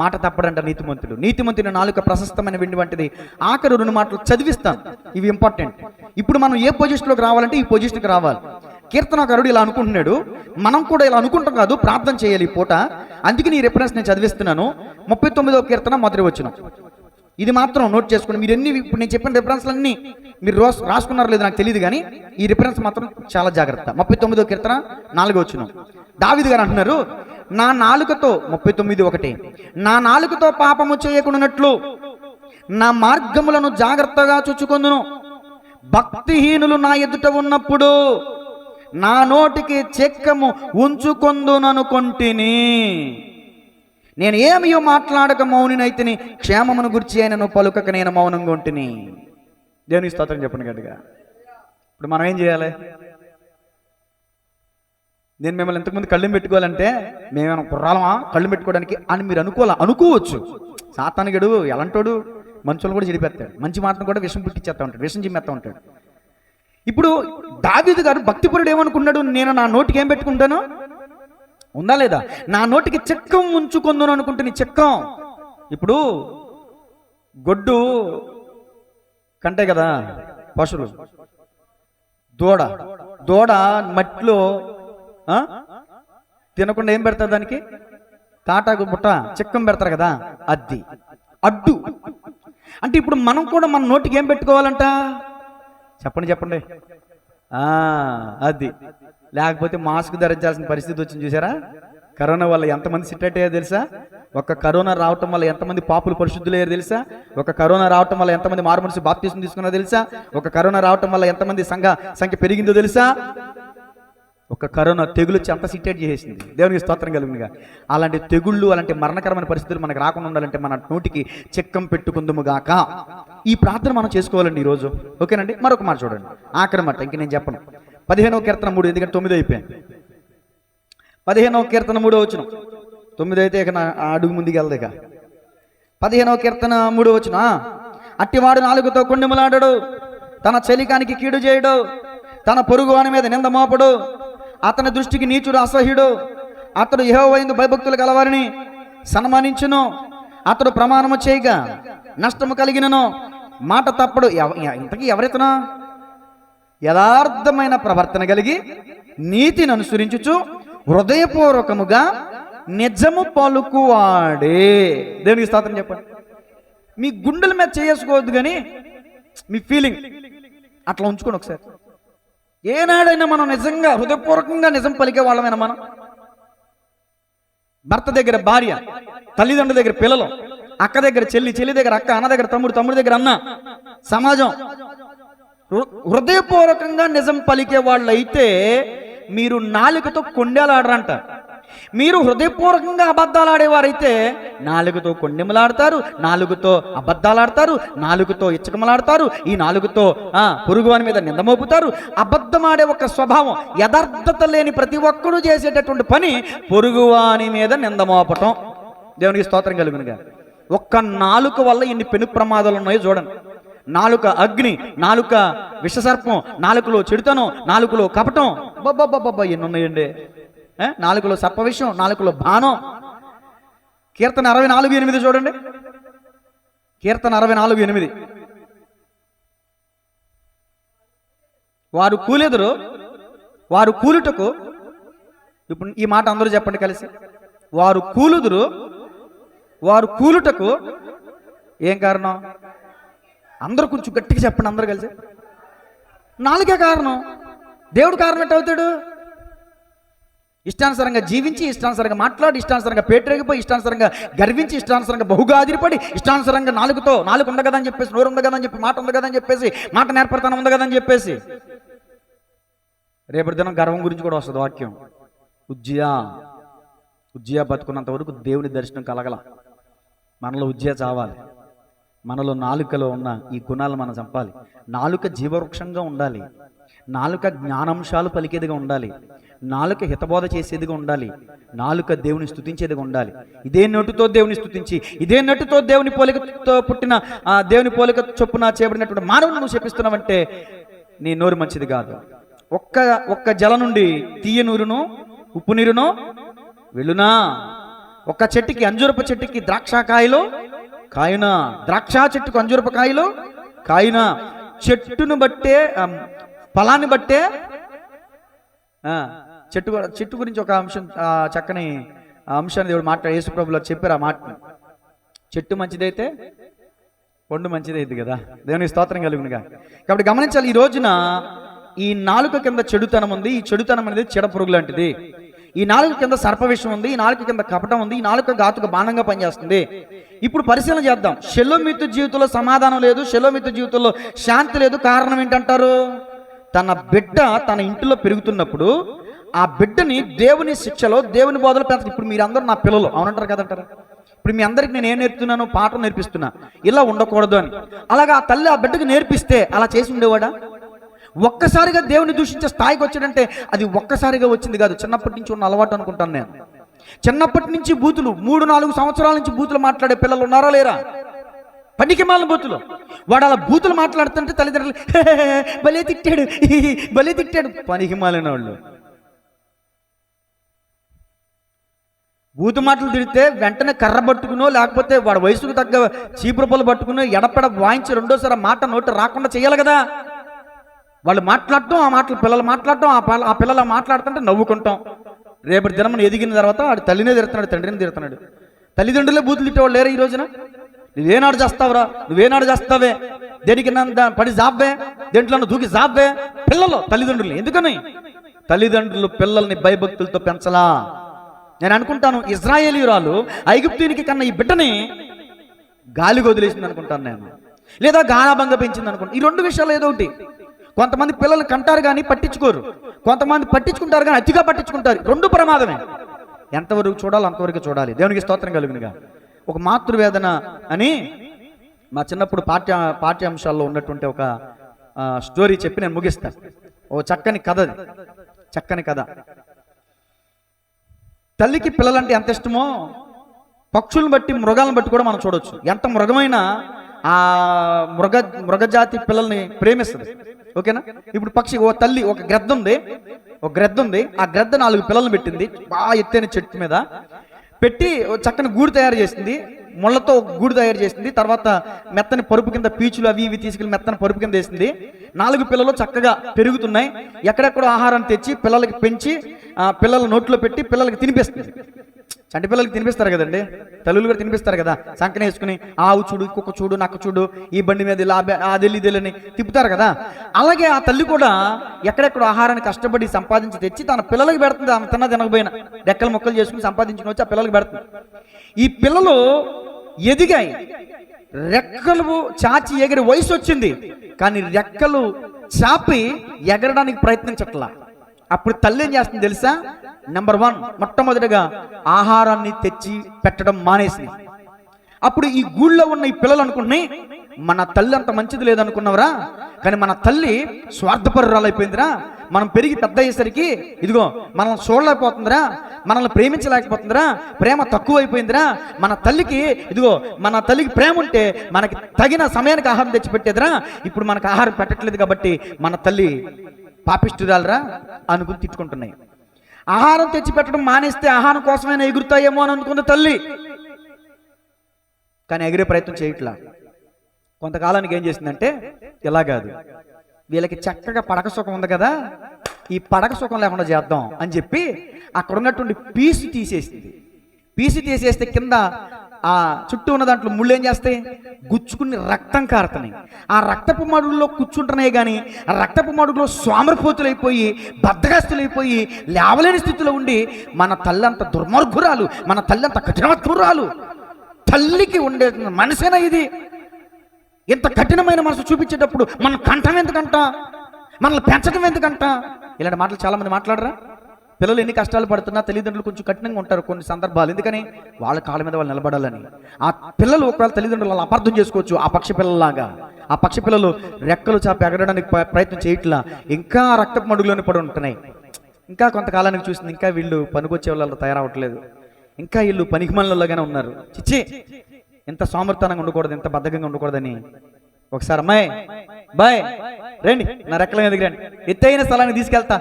మాట తప్పడంట నీతిమంతుడు. నీతిమంతుని నాలుక ప్రశస్తమైన వెండి వంటిది. ఆఖరు 2 మాటలు చదివిస్తాను, ఇవి ఇంపార్టెంట్. ఇప్పుడు మనం ఏ పొజిషన్లోకి రావాలంటే ఈ పొజిషన్కి రావాలి. కీర్తనకారుడు ఇలా అనుకుంటున్నాడు, మనం కూడా ఇలా అనుకుంటాం కాదు, ప్రార్థన చేయాలి ఈ పూట. అందుకే నీ రిఫరెన్స్ నేను చదివిస్తున్నాను. 39వ కీర్తన 1వ వచనం. ఇది మాత్రం నోట్ చేసుకోండి. మీరు ఇప్పుడు నేను చెప్పిన రిఫరెన్స్లన్నీ మీరు రాసుకున్నారో లేదో నాకు తెలియదు, కానీ ఈ రిఫరెన్స్ మాత్రం చాలా జాగ్రత్త. 39వ కీర్తన 4వ వచనం. దావీదు గారు అంటున్నారు, నా నాలుకతో 39:1, నా నాలుకతో పాపము చేయకుండానట్లు నా మార్గములను జాగ్రత్తగా చూచుకొందును. భక్తిహీనులు నా ఎదుట ఉన్నప్పుడు నా నోటికి చెక్కము ఉంచుకొందుననుకొంటిని. నేను ఏమియో మాట్లాడక మౌనినైతిని, క్షేమమును గురించి అయినను పలుకక నేను మౌనంగా ఉంటిని. దేవునికి స్తోత్రం చెప్పండి గట్టిగా. ఇప్పుడు మనం ఏం చేయాలి? నేను మిమ్మల్ని ఇంతకుముందు కళ్ళు పెట్టుకోవాలంటే మేమేమైనా కుర్రాలమా కళ్ళు పెట్టుకోవడానికి అని మీరు అనుకోవచ్చు. సాతానుగడు ఎలాంటోడు, మనుషులు కూడా చెడిపెడతాడు, మంచి మాటను కూడా విషం పుట్టించేస్తా ఉంటాడు, విషం చిమ్మేస్తా ఉంటాడు. ఇప్పుడు దావీదు గారు భక్తిపరుడు ఏమనుకున్నాడు? నేను నా నోటికి ఏం పెట్టుకుంటాను? ఉందా లేదా? నా నోటికి చెక్కం ఉంచుకుందును అనుకుంటుని. చెక్కం ఇప్పుడు గొడ్డు కంటే కదా పశువులు. దూడ మట్టిలో తినకుండా ఏం పెడతారు దానికి? తాటాకు బుట్ట చెక్కం పెడతారు కదా, అది అడ్డు. అంటే ఇప్పుడు మనం కూడా మన నోటికి ఏం పెట్టుకోవాలంట? చెప్పండి. అది లేకపోతే మాస్క్ ధరించాల్సిన పరిస్థితి వచ్చింది చూసారా? కరోనా వల్ల ఎంతమంది సిట్ అయ్యారో తెలుసా? ఒక కరోనా రావటం వల్ల ఎంతమంది పాపులు పరిశుద్ధులయ్యారు తెలుసా? ఒక కరోనా రావటం వల్ల ఎంతమంది మారు మనసు బాప్తిసం తీసుకున్నారో తెలుసా? ఒక కరోనా రావటం వల్ల ఎంతమంది సంఖ్య పెరిగిందో తెలుసా? ఒక కరోనా తెగులు అంత సిట్టేట్ చేసేసింది. దేవునికి స్తోత్రం కలుగునుగా. అలాంటి తెగుళ్ళు, అలాంటి మరణకరమైన పరిస్థితులు మనకు రాకుండా ఉండాలంటే మన నోటికి చెక్కం పెట్టుకుందుముగాక. ఈ ప్రార్థన మనం చేసుకోవాలండి ఈరోజు. ఓకేనండి. మరొక మాట చూడండి, ఆఖరి మాట, ఇంక నేను చెప్పను. 15వ కీర్తన 3, ఎందుకంటే 9 అయిపోయింది. 15వ కీర్తన 3వ వచనం. 9 అయితే ఇక నా అడుగు ముందుకు వెళ్దాక. 15వ కీర్తన 3వ వచనం. అట్టివాడు నాలుగుతో కొండెములాడడు, తన చెలికానికి కీడు చేయడు, తన పొరుగువాని మీద నింద మోపడు, అతని దృష్టికి నీచుడు అసహ్యుడు, అతడు యెహోవాయందు భయభక్తులు గలవారిని సన్మానించును, అతడు ప్రమాణము చేయగా నష్టము కలిగినను, మాట తప్పడు. ఇంతకీ ఎవరెతను? యథార్థమైన ప్రవర్తన కలిగి నీతిని అనుసరించుచు హృదయపూర్వకముగా నిజము పలుకువాడే. దేవునికి స్తోత్రం చెప్పండి. మీ గుండెల మీద చేసుకోవద్దు, కానీ మీ ఫీలింగ్ అట్లా ఉంచుకోండి ఒకసారి. ఏనాడైనా మనం నిజంగా హృదయపూర్వకంగా నిజం పలికే వాళ్ళమైనా మనం? భర్త దగ్గర భార్య, తల్లిదండ్రుల దగ్గర పిల్లలు, అక్క దగ్గర చెల్లి, చెల్లి దగ్గర అక్క, అన్న దగ్గర తమ్ముడు, తమ్ముడి దగ్గర అన్న, సమాజం, హృదయపూర్వకంగా నిజం పలికే వాళ్ళు అయితే మీరు నాలుకతో కొండెలాడరంట. మీరు హృదయపూర్వకంగా అబద్ధాలు ఆడేవారైతే నాలుగుతో కొండెములాడతారు, నాలుగుతో అబద్ధాలు ఆడతారు, నాలుగుతో ఇచ్చకమలాడతారు, ఈ నాలుగుతో పొరుగువాని మీద నిందమోపుతారు. అబద్ధం ఆడే ఒక స్వభావం, యథార్థత లేని ప్రతి ఒక్కరూ చేసేటటువంటి పని పొరుగువాని మీద నిందమోపటం. దేవునికి స్తోత్రం కలుగునుగా. ఒక్క నాలుక వల్ల ఎన్ని పెను ప్రమాదాలు ఉన్నాయో చూడండి. నాలుక అగ్ని, నాలుక విషసర్పం, నాలుకలో చెడుతనం, నాలుకలో కపటం, బాబా ఎన్ని ఉన్నాయండి. నాలుకలో సర్ప విషయం, నాలుకలో బాణం. కీర్తన 64:8 చూడండి. కీర్తన 64:8. వారు కూలెదురు, వారు కూలుటకు, ఇప్పుడు ఈ మాట అందరూ చెప్పండి కలిసి, వారు కూలుదురు, వారు కూలుటకు ఏం కారణం? అందరూ కొంచెం గట్టిగా చెప్పండి, అందరూ కలిసి. నాలుగే కారణం. దేవుడు కారణం ఎట్ట అవుతాడు? ఇష్టానుసారంగా జీవించి, ఇష్టానుసారంగా మాట్లాడి, ఇష్టానుసారంగా పేటరేగిపోయి, ఇష్టానుసారంగా గర్వించి, ఇష్టానుసారంగా బహుగా ఆదిరిపడి, ఇష్టానుసారంగా నాలుగుతో, నాలుగు ఉంది కదా అని చెప్పేసి, నోరు ఉంది కదా అని చెప్పి, మాట ఉంది కదా అని చెప్పేసి, మాట నేర్పడతానం ఉంది కదా అని చెప్పేసి. రేపటి దినం గర్వం గురించి కూడా వస్తుంది వాక్యం. ఉజ్జియా బతుకున్నంత వరకు దేవుని దర్శనం కలగల. మనలో ఉజ్జియా చావాలి. మనలో నాలుకలో ఉన్న ఈ గుణాలు మనం చంపాలి. నాలుక జీవవృక్షంగా ఉండాలి, నాలుక జ్ఞానాంశాలు పలికేదిగా ఉండాలి, నాలుక హితబోధ చేసేదిగా ఉండాలి, నాలుక దేవుని స్తుతించేదిగా ఉండాలి. ఇదే నోటితో దేవుని స్తుతించి, ఇదే నోటితో దేవుని పోలికతో పుట్టిన దేవుని పోలిక చొప్పున చేయబడినటువంటి మానవుని నువ్వు శపిస్తున్నావంటే నీ నోరు మంచిది కాదు. ఒక్క జల నుండి తీయ నూరును ఉప్పు నీరును వెళ్ళునా? ఒక్క చెట్టుకి, అంజూరపు చెట్టుకి ద్రాక్షకాయలు కాయునా? ద్రాక్ష చెట్టుకు అంజూరపు కాయలు కాయునా? చెట్టును బట్టే, ఫలాన్ని బట్టే. చెట్టు గురించి ఒక అంశం, చక్కని అంశాన్ని దేవుడు యేసుప్రభులో చెప్పారు. ఆ మాట, చెట్టు మంచిదైతే పండు మంచిదైంది కదా. దేవుని స్తోత్రం కలుగునుగా. కాబట్టి గమనించాలి, ఈ రోజున ఈ నాలుక కింద చెడుతనం ఉంది. ఈ చెడుతనం అనేది చెడ పురుగు లాంటిది. ఈ నాలుక కింద సర్ప విషం ఉంది, ఈ నాలుక కింద కపటం ఉంది, ఈ నాలుక ఘాతుక బాణంగా పనిచేస్తుంది. ఇప్పుడు పరిశీలన చేద్దాం. షెలోమీతు జీవితంలో సమాధానం లేదు, షెలోమీతు జీవితంలో శాంతి లేదు. కారణం ఏంటంటారు? తన బిడ్డ తన ఇంటిలో పెరుగుతున్నప్పుడు ఆ బిడ్డని దేవుని శిక్షలో, దేవుని బోధలో పెంచాలి. ఇప్పుడు మీరందరూ నా పిల్లలు అవునంటారు కదంటారు. ఇప్పుడు మీ అందరికి నేను ఏం నేర్పుతున్నాను? పాఠం నేర్పిస్తున్నా, ఇలా ఉండకూడదు అని. అలాగా ఆ తల్లి ఆ బిడ్డకు నేర్పిస్తే అలా చేసి ఉండేవాడా? ఒక్కసారిగా దేవుని దూషించే స్థాయికి వచ్చాడంటే అది ఒక్కసారిగా వచ్చింది కాదు, చిన్నప్పటి నుంచి ఉన్న అలవాటు అనుకుంటాను నేను. చిన్నప్పటి నుంచి బూతులు, 3-4 సంవత్సరాల నుంచి బూతులు మాట్లాడే పిల్లలు ఉన్నారా లేరా? పనికి మాలిన బూతులు. వాడు అలా బూతులు మాట్లాడుతుంటే తల్లిదండ్రులు భలే తిట్టాడు, భలే తిట్టాడు. పనికి మాలిన వాళ్ళు. బూతు మాటలు తిడితే వెంటనే కర్ర పట్టుకునో, లేకపోతే వాడు వయసుకు తగ్గ చీపురు పళ్ళు పట్టుకునో ఎడపెడ వాయించి రెండోసారి ఆ మాట నోటి రాకుండా చేయాలి కదా. వాళ్ళు మాట్లాడటం, ఆ మాటలు పిల్లలు మాట్లాడటం, ఆ పిల్లలు మాట్లాడుతుంటే నవ్వుకుంటాం. రేపటి దినం ఎదిగిన తర్వాత వాడు తల్లినే తిడుతున్నాడు, తండ్రిని తిడుతున్నాడు. తల్లిదండ్రులే బూతులు తిట్టేవాళ్ళు లేరు ఈ రోజున. నువ్వేనాడు చేస్తావురా, నువ్వేనాడు చేస్తావే, దేనికి పడి జాబ్బే, దేంట్లో దూకి జాబ్బే. పిల్లలు తల్లిదండ్రులు ఎందుకని? తల్లిదండ్రులు పిల్లల్ని భయభక్తులతో పెంచలా. నేను అనుకుంటాను ఇజ్రాయేలీయురాలు ఐగుప్తునికి కన్నా ఈ బిడ్డని గాలికి వదిలేసింది అనుకుంటాను నేను, లేదా గానాభంగా పెంచింది అనుకుంటాను. ఈ రెండు విషయాలు ఏదో ఒకటి. కొంతమంది పిల్లలు కంటారు కానీ పట్టించుకోరు, కొంతమంది పట్టించుకుంటారు కానీ అతిగా పట్టించుకుంటారు. రెండు ప్రమాదమే. ఎంతవరకు చూడాలి అంతవరకు చూడాలి. దేవునికి స్తోత్రం కలుగునుగా. ఒక మాతృవేదన అని మా చిన్నప్పుడు పాఠ్యాంశాల్లో ఉన్నటువంటి ఒక స్టోరీ చెప్పి నేను ముగిస్తాను. ఓ చక్కని కథ, చక్కని కథ. తల్లికి పిల్లలంటే ఎంత ఇష్టమో పక్షులను బట్టి, మృగాలను బట్టి కూడా మనం చూడవచ్చు. ఎంత మృగమైనా ఆ మృగజాతి పిల్లల్ని ప్రేమిస్తుంది. ఓకేనా? ఇప్పుడు పక్షి ఓ తల్లి ఒక గ్రద్ద ఉంది. ఆ గ్రద్ద 4 పిల్లల్ని పెట్టింది బాగా ఎత్తైన చెట్టు మీద పెట్టి చక్కని గూడు తయారు చేసింది. ముళ్ళతో గూడు తయారు చేసింది. తర్వాత మెత్తని పరుపు కింద పీచులు అవి ఇవి తీసుకెళ్ళి మెత్తని పరుపు కింద వేసింది. 4 పిల్లలు చక్కగా పెరుగుతున్నాయి. ఎక్కడెక్కడో ఆహారం తెచ్చి పిల్లలకి పెంచి పిల్లల నోట్లో పెట్టి పిల్లలకి తినిపిస్తుంది. చంటి పిల్లలకి తినిపిస్తారు కదండి, తల్లులు కూడా తినిపిస్తారు కదా. సంకన వేసుకుని ఆవు చూడు, కుక్క చూడు, నక్క చూడు, ఈ బండి మీద ఇలా అదెల్లిదెల్లని తిప్పుతారు కదా. అలాగే ఆ తల్లి కూడా ఎక్కడెక్కడ ఆహారాన్ని కష్టపడి సంపాదించి తెచ్చి తన పిల్లలకి పెడుతుంది. ఆమె తినకపోయినా రెక్కలు మొక్కలు చేసుకుని సంపాదించుకుని వచ్చి ఆ పిల్లలకి పెడుతుంది. ఈ పిల్లలు ఎదిగాయి, రెక్కలు చాచి ఎగిరి వయసు వచ్చింది, కానీ రెక్కలు చాపి ఎగరడానికి ప్రయత్నించట్లా. అప్పుడు తల్లి ఏం చేస్తుంది తెలుసా? నెంబర్ 1 మొట్టమొదటిగా ఆహారాన్ని తెచ్చి పెట్టడం మానేసింది. అప్పుడు ఈ గూళ్ళో ఉన్న ఈ పిల్లలు అనుకుంటున్నాయి, మన తల్లి అంత మంచిది లేదనుకున్నవరా, కానీ మన తల్లి స్వార్థపరురాలైపోయిందిరా. మనం పెరిగి పెద్ద అయ్యేసరికి ఇదిగో మనల్ని చూడలేకపోతుందిరా, మనల్ని ప్రేమించలేకపోతుందిరా, ప్రేమ తక్కువ అయిపోయిందిరా. మన తల్లికి ప్రేమ ఉంటే మనకి తగిన సమయానికి ఆహారం తెచ్చిపెట్టేదిరా. ఇప్పుడు మనకు ఆహారం పెట్టట్లేదు కాబట్టి మన తల్లి పాపిష్టురాలరా అనుకుని తిట్టుకుంటున్నాయి. ఆహారం తెచ్చి పెట్టడం మానేస్తే ఆహారం కోసమైనా ఎగురుతాయేమో అని అనుకుంది తల్లి, కానీ ఎగిరే ప్రయత్నం చేయట్లా. కొంతకాలానికి ఏం చేసిందంటే, ఇలా కాదు, వీళ్ళకి చక్కగా పడక సుఖం ఉంది కదా, ఈ పడక సుఖం లేకుండా చేద్దాం అని చెప్పి అక్కడ ఉన్నటువంటి పీసు తీసేస్తే కింద ఆ చుట్టూ ఉన్న దాంట్లో ముళ్ళు ఏం చేస్తాయి, గుచ్చుకుని రక్తం కారుతున్నాయి. ఆ రక్తపు మడుగులో కూర్చుంటున్నాయి, కానీ ఆ రక్తపు మడుగులో సోమరపోతులైపోయి బద్దగస్తులైపోయి లేవలేని స్థితిలో ఉండి మన తల్లి అంత దుర్మార్గురాలు, మన తల్లి అంత కఠినత్వరాలు. తల్లికి ఉండే మనసేనా ఇది? ఇంత కఠినమైన మనసు చూపించేటప్పుడు మన కంఠం ఎందుకంట, మనల్ని పెంచడం ఎందుకంట? ఇలాంటి మాటలు చాలా మంది మాట్లాడరా? పిల్లలు ఎన్ని కష్టాలు పడుతున్నా తల్లిదండ్రులు కొంచెం కఠినంగా ఉంటారు కొన్ని సందర్భాలు. ఎందుకని? వాళ్ళ కాళ్ళ మీద వాళ్ళు నిలబడాలని. ఆ పిల్లలు ఒకవేళ తల్లిదండ్రులు వాళ్ళు అపార్థం చేసుకోవచ్చు. ఆ పక్షి పిల్లలాగా ఆ పక్షి పిల్లలు రెక్కలు చాపి ఎగరడానికి ప్రయత్నం చేయట్లా, ఇంకా రక్తపు మడుగులోనే పడి ఉంటున్నాయి. ఇంకా కొంతకాలానికి చూసింది, ఇంకా వీళ్ళు పనికొచ్చే వాళ్ళు తయారవట్లేదు, ఇంకా వీళ్ళు పనికిమాలినలాగానే ఉన్నారు. చిచ్చి, ఎంత సోమర్థనంగా ఉండకూడదు, ఎంత బద్ధకంగా ఉండకూడదని ఒకసారి అమ్మాయి బాయ్ రండి, నా రెక్కల మీదకి రండి, ఎత్తైన స్థలానికి తీసుకెళ్తా.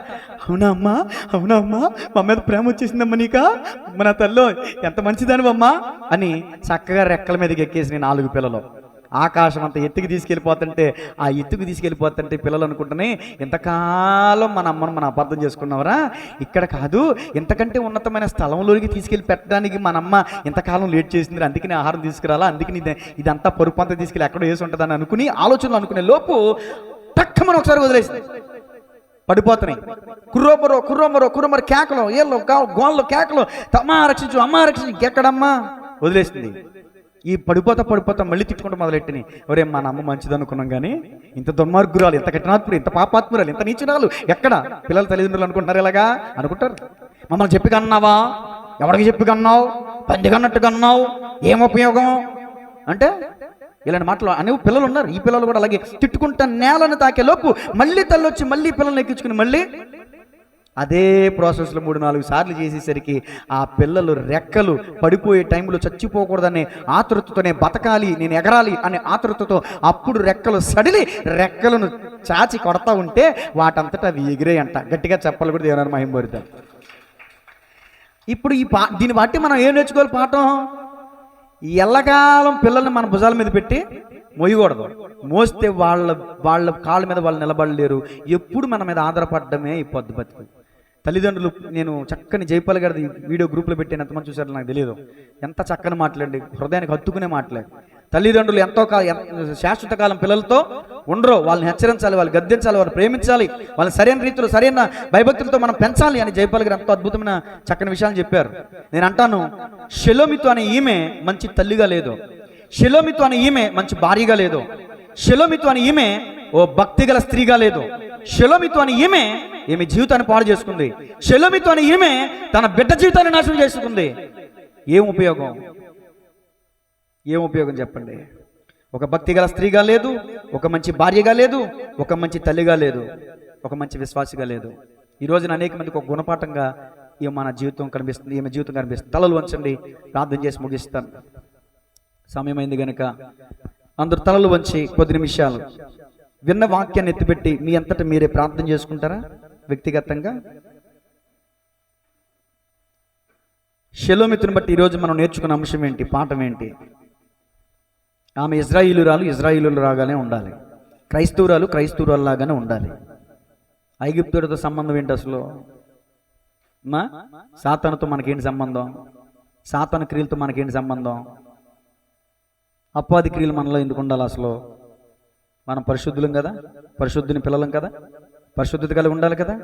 అవునా అమ్మా, మా మీద ప్రేమ వచ్చేసిందమ్మా నీకా, మన తల్లో ఎంత మంచిదానివమ్మా అని చక్కగా రెక్కల మీదకి ఎక్కేసి 4 పిల్లలు ఆకాశం అంత ఎత్తుకు తీసుకెళ్ళిపోతుంటే, ఆ ఎత్తుకు తీసుకెళ్ళిపోతుంటే పిల్లలు అనుకుంటున్నాయి, ఇంతకాలం మన అమ్మను మనం అపార్థం చేసుకున్నావరా, ఇక్కడ కాదు ఇంతకంటే ఉన్నతమైన స్థలంలోకి తీసుకెళ్ళి పెట్టడానికి మన అమ్మ ఇంతకాలం లేట్ చేసింది, అందుకని ఆహారం తీసుకురాలా, అందుకని ఇదంతా పరుపు అంతా తీసుకెళ్ళి ఎక్కడో వేసి ఉంటుందని అనుకుని ఆలోచనలు అనుకునే లోపు టక్కమని ఒకసారి వదిలేసింది. పడిపోతున్నాయి. కుర్రోమరో కేకలు, ఏళ్ళు గోళ్ళు కేకలు, అమ్మా రక్షించు, అమ్మా రక్షించు, ఎక్కడమ్మా వదిలేసింది. ఈ పడిపోతా మళ్ళీ తిట్టుకుంటూ మొదలెట్టిని, ఒరే మన అమ్మ మంచిది అనుకున్నాం, కానీ ఇంత దుర్మార్గురాలు, ఇంత కఠినాత్ముడు, ఇంత పాపాత్మురాలు, ఇంత నీచురాలు ఎక్కడ? పిల్లల తల్లిదండ్రులు అనుకుంటున్నారు, ఇలాగా అనుకుంటారు. మమ్మల్ని చెప్పి కన్నావా, ఎవరికి చెప్పి కన్నావు, పంది కన్నట్టు కన్నావు, ఏం ఉపయోగం అంటే ఇలాంటి మాటలు అనే పిల్లలు ఉన్నారు. ఈ పిల్లలు కూడా అలాగే తిట్టుకుంటా నేలను తాకే లోపు మళ్ళీ తల్లి వచ్చి మళ్ళీ పిల్లల్ని ఎక్కించుకుని మళ్ళీ అదే ప్రాసెస్లో 3-4 సార్లు చేసేసరికి ఆ పిల్లలు రెక్కలు పడిపోయే టైంలో చచ్చిపోకూడదనే ఆతృతతోనే బతకాలి, నేను ఎగరాలి అనే ఆతృతతో అప్పుడు రెక్కలు సడిలి రెక్కలను చాచి కొడతా ఉంటే వాటంతటా అవి ఎగిరేయంట. గట్టిగా చెప్పాలి కూడా దేవుని మహిమ పొందుతారు. ఇప్పుడు దీన్ని బట్టి మనం ఏం నేర్చుకోవాలి పాఠం? ఎల్లకాలం పిల్లల్ని మన భుజాల మీద పెట్టి మోయకూడదు. మోస్తే వాళ్ళ కాళ్ళ మీద వాళ్ళు నిలబడలేరు. ఎప్పుడు మన మీద ఆధారపడడమే ఈ పొద్దు బతుకు. తల్లిదండ్రులు, నేను చక్కని జైపాల్ గారి వీడియో గ్రూప్లో పెట్టాను, ఎంతమంది చూసారో నాకు తెలియదు. ఎంత చక్కని మాట్లాడి, హృదయానికి హత్తుకునే మాట్లాడి. తల్లిదండ్రులు ఎంతో శాశ్వత కాలం పిల్లలతో ఉండరు. వాళ్ళని హెచ్చరించాలి, వాళ్ళు గద్దించాలి, వాళ్ళు ప్రేమించాలి, వాళ్ళని సరైన రీతిలో సరైన భయభక్తులతో మనం పెంచాలి అని జైపాల్ గారు ఎంతో అద్భుతమైన చక్కని విషయాలు చెప్పారు. నేను అంటాను, షెలోమితో అనే ఈమె మంచి తల్లిగా లేదు, షెలోమితో అనే ఈమె మంచి భార్యగా లేదు, షెలోమితో అనే ఈమె ఓ భక్తిగల స్త్రీగా లేదు, షెలోమితో అనే ఈమె జీవితాన్ని పాడు చేసుకుంది, షెలోమితో అనే ఈమె తన బిడ్డ జీవితాన్ని నాశనం చేసుకుంది. ఏం ఉపయోగం చెప్పండి? ఒక భక్తిగల స్త్రీగా లేదు, ఒక మంచి భార్యగా లేదు, ఒక మంచి తల్లిగా లేదు, ఒక మంచి విశ్వాసిగా లేదు. ఈ రోజున అనేక మందికి ఒక గుణపాఠంగా మన జీవితం కనిపిస్తుంది, ఈమె జీవితం కనిపిస్తుంది. తలలు వంచండి, ప్రార్థన చేసి ముగిస్తాను. సమయమైంది కనుక అందరు తలలు వంచి కొద్ది నిమిషాలు విన్న వాక్యాన్ని ఎత్తిపెట్టి మీ అంతటా మీరే ప్రార్థన చేసుకుంటారా వ్యక్తిగతంగా? షెలోమితుని బట్టి ఈరోజు మనం నేర్చుకున్న అంశం ఏంటి, పాఠం ఏంటి? ఆమె ఇజ్రాయిలు రాగానే ఉండాలి, క్రైస్తవురాలాగానే ఉండాలి. ఐగుప్తుడితో సంబంధం ఏంటి అసలు? సాతానుతో మనకేంటి సంబంధం? సాతాను క్రియలతో మనకేంటి సంబంధం? అపవాది క్రియలు మనలో ఎందుకు ఉండాలి అసలు? మనం పరిశుద్ధులం కదా, పరిశుద్ధుని పిల్లలం కదా, పరిశుద్ధత కలిగి ఉండాలి కదా.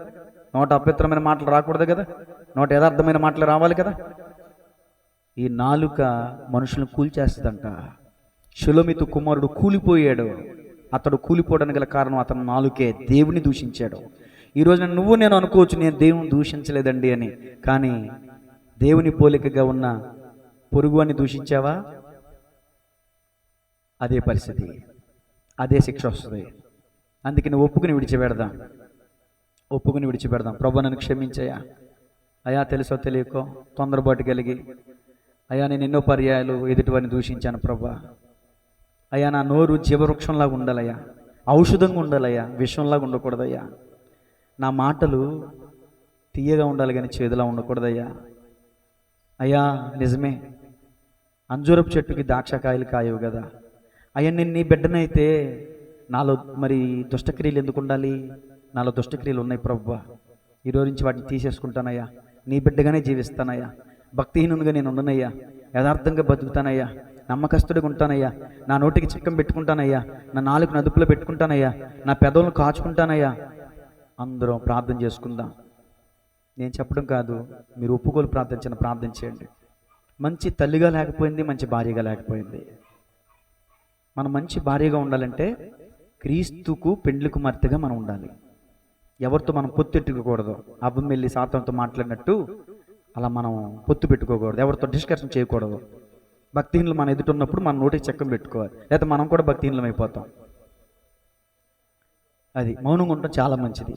నోట అపవిత్రమైన మాటలు రాకూడదు కదా, నోట యథార్థమైన మాటలు రావాలి కదా. ఈ నాలుక మనుషులను కూల్చేస్తుందంట. షెలోమితు కుమారుడు కూలిపోయాడు. అతడు కూలిపోవడానికి గల కారణం అతను నాలుకే, దేవుని దూషించాడు. ఈరోజు నువ్వు నేను అనుకోవచ్చు, నేను దేవుని దూషించలేదండి అని. కానీ దేవుని పోలికగా ఉన్న పొరుగు అని దూషించావా? అదే పరిస్థితి, అదే శిక్ష వస్తుంది. అందుకే నువ్వు ఒప్పుకుని విడిచిపెడదాం. ప్రభు నన్ను క్షమించయ్యా, అయా తెలుసో తెలియకో తొందరపాటు కలిగి అయ్యా నేను ఎన్నో పర్యాయాలు ఎదుటివారిని దూషించాను ప్రభా. అయ్యా నా నోరు జీవవృక్షంలాగా ఉండాలయ్యా, ఔషధంగా ఉండాలయ్యా, విషంలాగా ఉండకూడదయ్యా. నా మాటలు తీయగా ఉండాలి కానీ చేదులా ఉండకూడదయ్యా. అయ్యా నిజమే, అంజూరపు చెట్టుకి ద్రాక్షకాయలు కాయవు కదా. అయ్యా నేను నీ బిడ్డనైతే నాలో మరి దుష్టక్రియలు ఎందుకు ఉండాలి? నాలో దుష్టక్రియలు ఉన్నాయి ప్రభువా, ఈరోజు నుంచి వాటిని తీసేసుకుంటానయ్యా. నీ బిడ్డగానే జీవిస్తానయ్యా, భక్తిహీనునిగా నేను ఉండనయ్యా, యథార్థంగా బతుకుతానయ్యా, నమ్మకస్తుడిగా ఉంటానయ్యా, నా నోటికి చిక్కం పెట్టుకుంటానయ్యా, నా నాలుగు అదుపులో పెట్టుకుంటానయ్యా, నా పెదవులను కాచుకుంటానయ్యా. అందరం ప్రార్థన చేసుకుందాం. నేను చెప్పడం కాదు, మీరు ఒప్పుకోలు ప్రార్థన చేయండి. మంచి తల్లిగా లేకపోయింది, మంచి భార్యగా లేకపోయింది. మనం మంచి భార్యగా ఉండాలంటే క్రీస్తుకు పెండ్లి కుమార్తెగా మనం ఉండాలి. ఎవరితో మనం పొత్తు పెట్టుకోకూడదు. అబ్బం వెళ్ళి సాతానుతో మాట్లాడినట్టు అలా మనం పొత్తు పెట్టుకోకూడదు, ఎవరితో డిస్కషన్ చేయకూడదు. భక్తిహీనులు మన ఎదుట ఉన్నప్పుడు మన నోటికి చక్కం పెట్టుకోవాలి, లేకపోతే మనం కూడా భక్తిహీనులం అయిపోతాం. అది మౌనంగా ఉండటం చాలా మంచిది.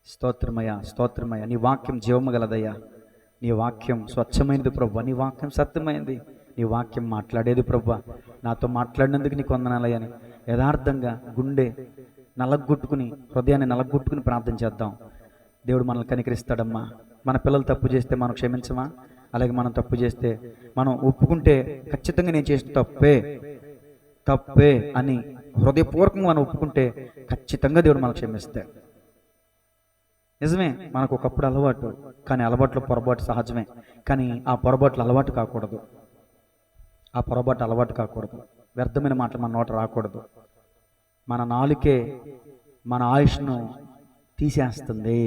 స్తోత్రమయ్యా, నీ వాక్యం జీవము గలదయ్యా, నీ వాక్యం స్వచ్ఛమైనది ప్రభు, నీ వాక్యం సత్యమైనది, నీ వాక్యం మాట్లాడేది ప్రభు. నాతో మాట్లాడినందుకు నీకు వందనాలయ్యా అని యథార్థంగా గుండె నలగొట్టుకుని, హృదయాన్ని నలగొట్టుకుని ప్రార్థన చేద్దాం. దేవుడు మనల్ని కనికరిస్తాడమ్మా. మన పిల్లలు తప్పు చేస్తే మనం క్షమించమా? అలాగే మనం తప్పు చేస్తే మనం ఒప్పుకుంటే ఖచ్చితంగా నేను చేసిన తప్పే అని హృదయపూర్వకంగా మనం ఒప్పుకుంటే ఖచ్చితంగా దేవుడు మనకు క్షమిస్తాడు. నిజమే, మనకు ఒకప్పుడు అలవాటు, కానీ అలవాట్లో పొరపాటు సహజమే. కానీ ఆ పొరపాట్లు అలవాటు కాకూడదు. వ్యర్థమైన మాటలు మన నోట రాకూడదు. మన నాలుకే మన ఆయుష్ను తీసేస్తుంది.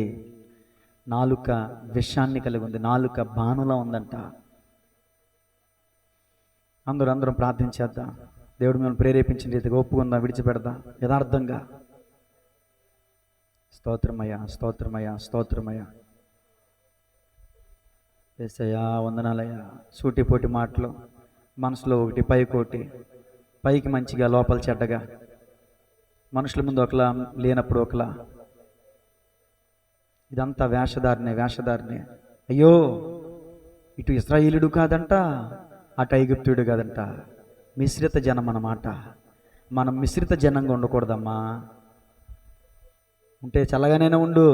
నాలుక విషాన్ని కలిగి ఉంది, నాలుక బాణులా ఉందంట. అందరం ప్రార్థించేద్దాం. దేవుడు మిమ్మల్ని ప్రేరేపించిన రీతిగా ఒప్పుకుందాం, విడిచిపెడదాం యథార్థంగా. స్తోత్రమయ్యా. యేసయ్యా వందనాలయ్యా. సూటిపోటి మాటలు, మనసులో ఒకటి పైకి మంచిగా లోపల చెడ్డగా, మనుషుల ముందు ఒకలా లేనప్పుడు ఒకలా. ఇదంతా వేషధారనే. అయ్యో, ఇటు ఇశ్రాయేలుడు కాదంట, అటు ఐగుప్తుడు కాదంట, మిశ్రిత జనం అన్నమాట. మనం మిశ్రిత జనంగా ఉండకూడదమ్మా. ఉంటే చల్లగానైనా ఉండు,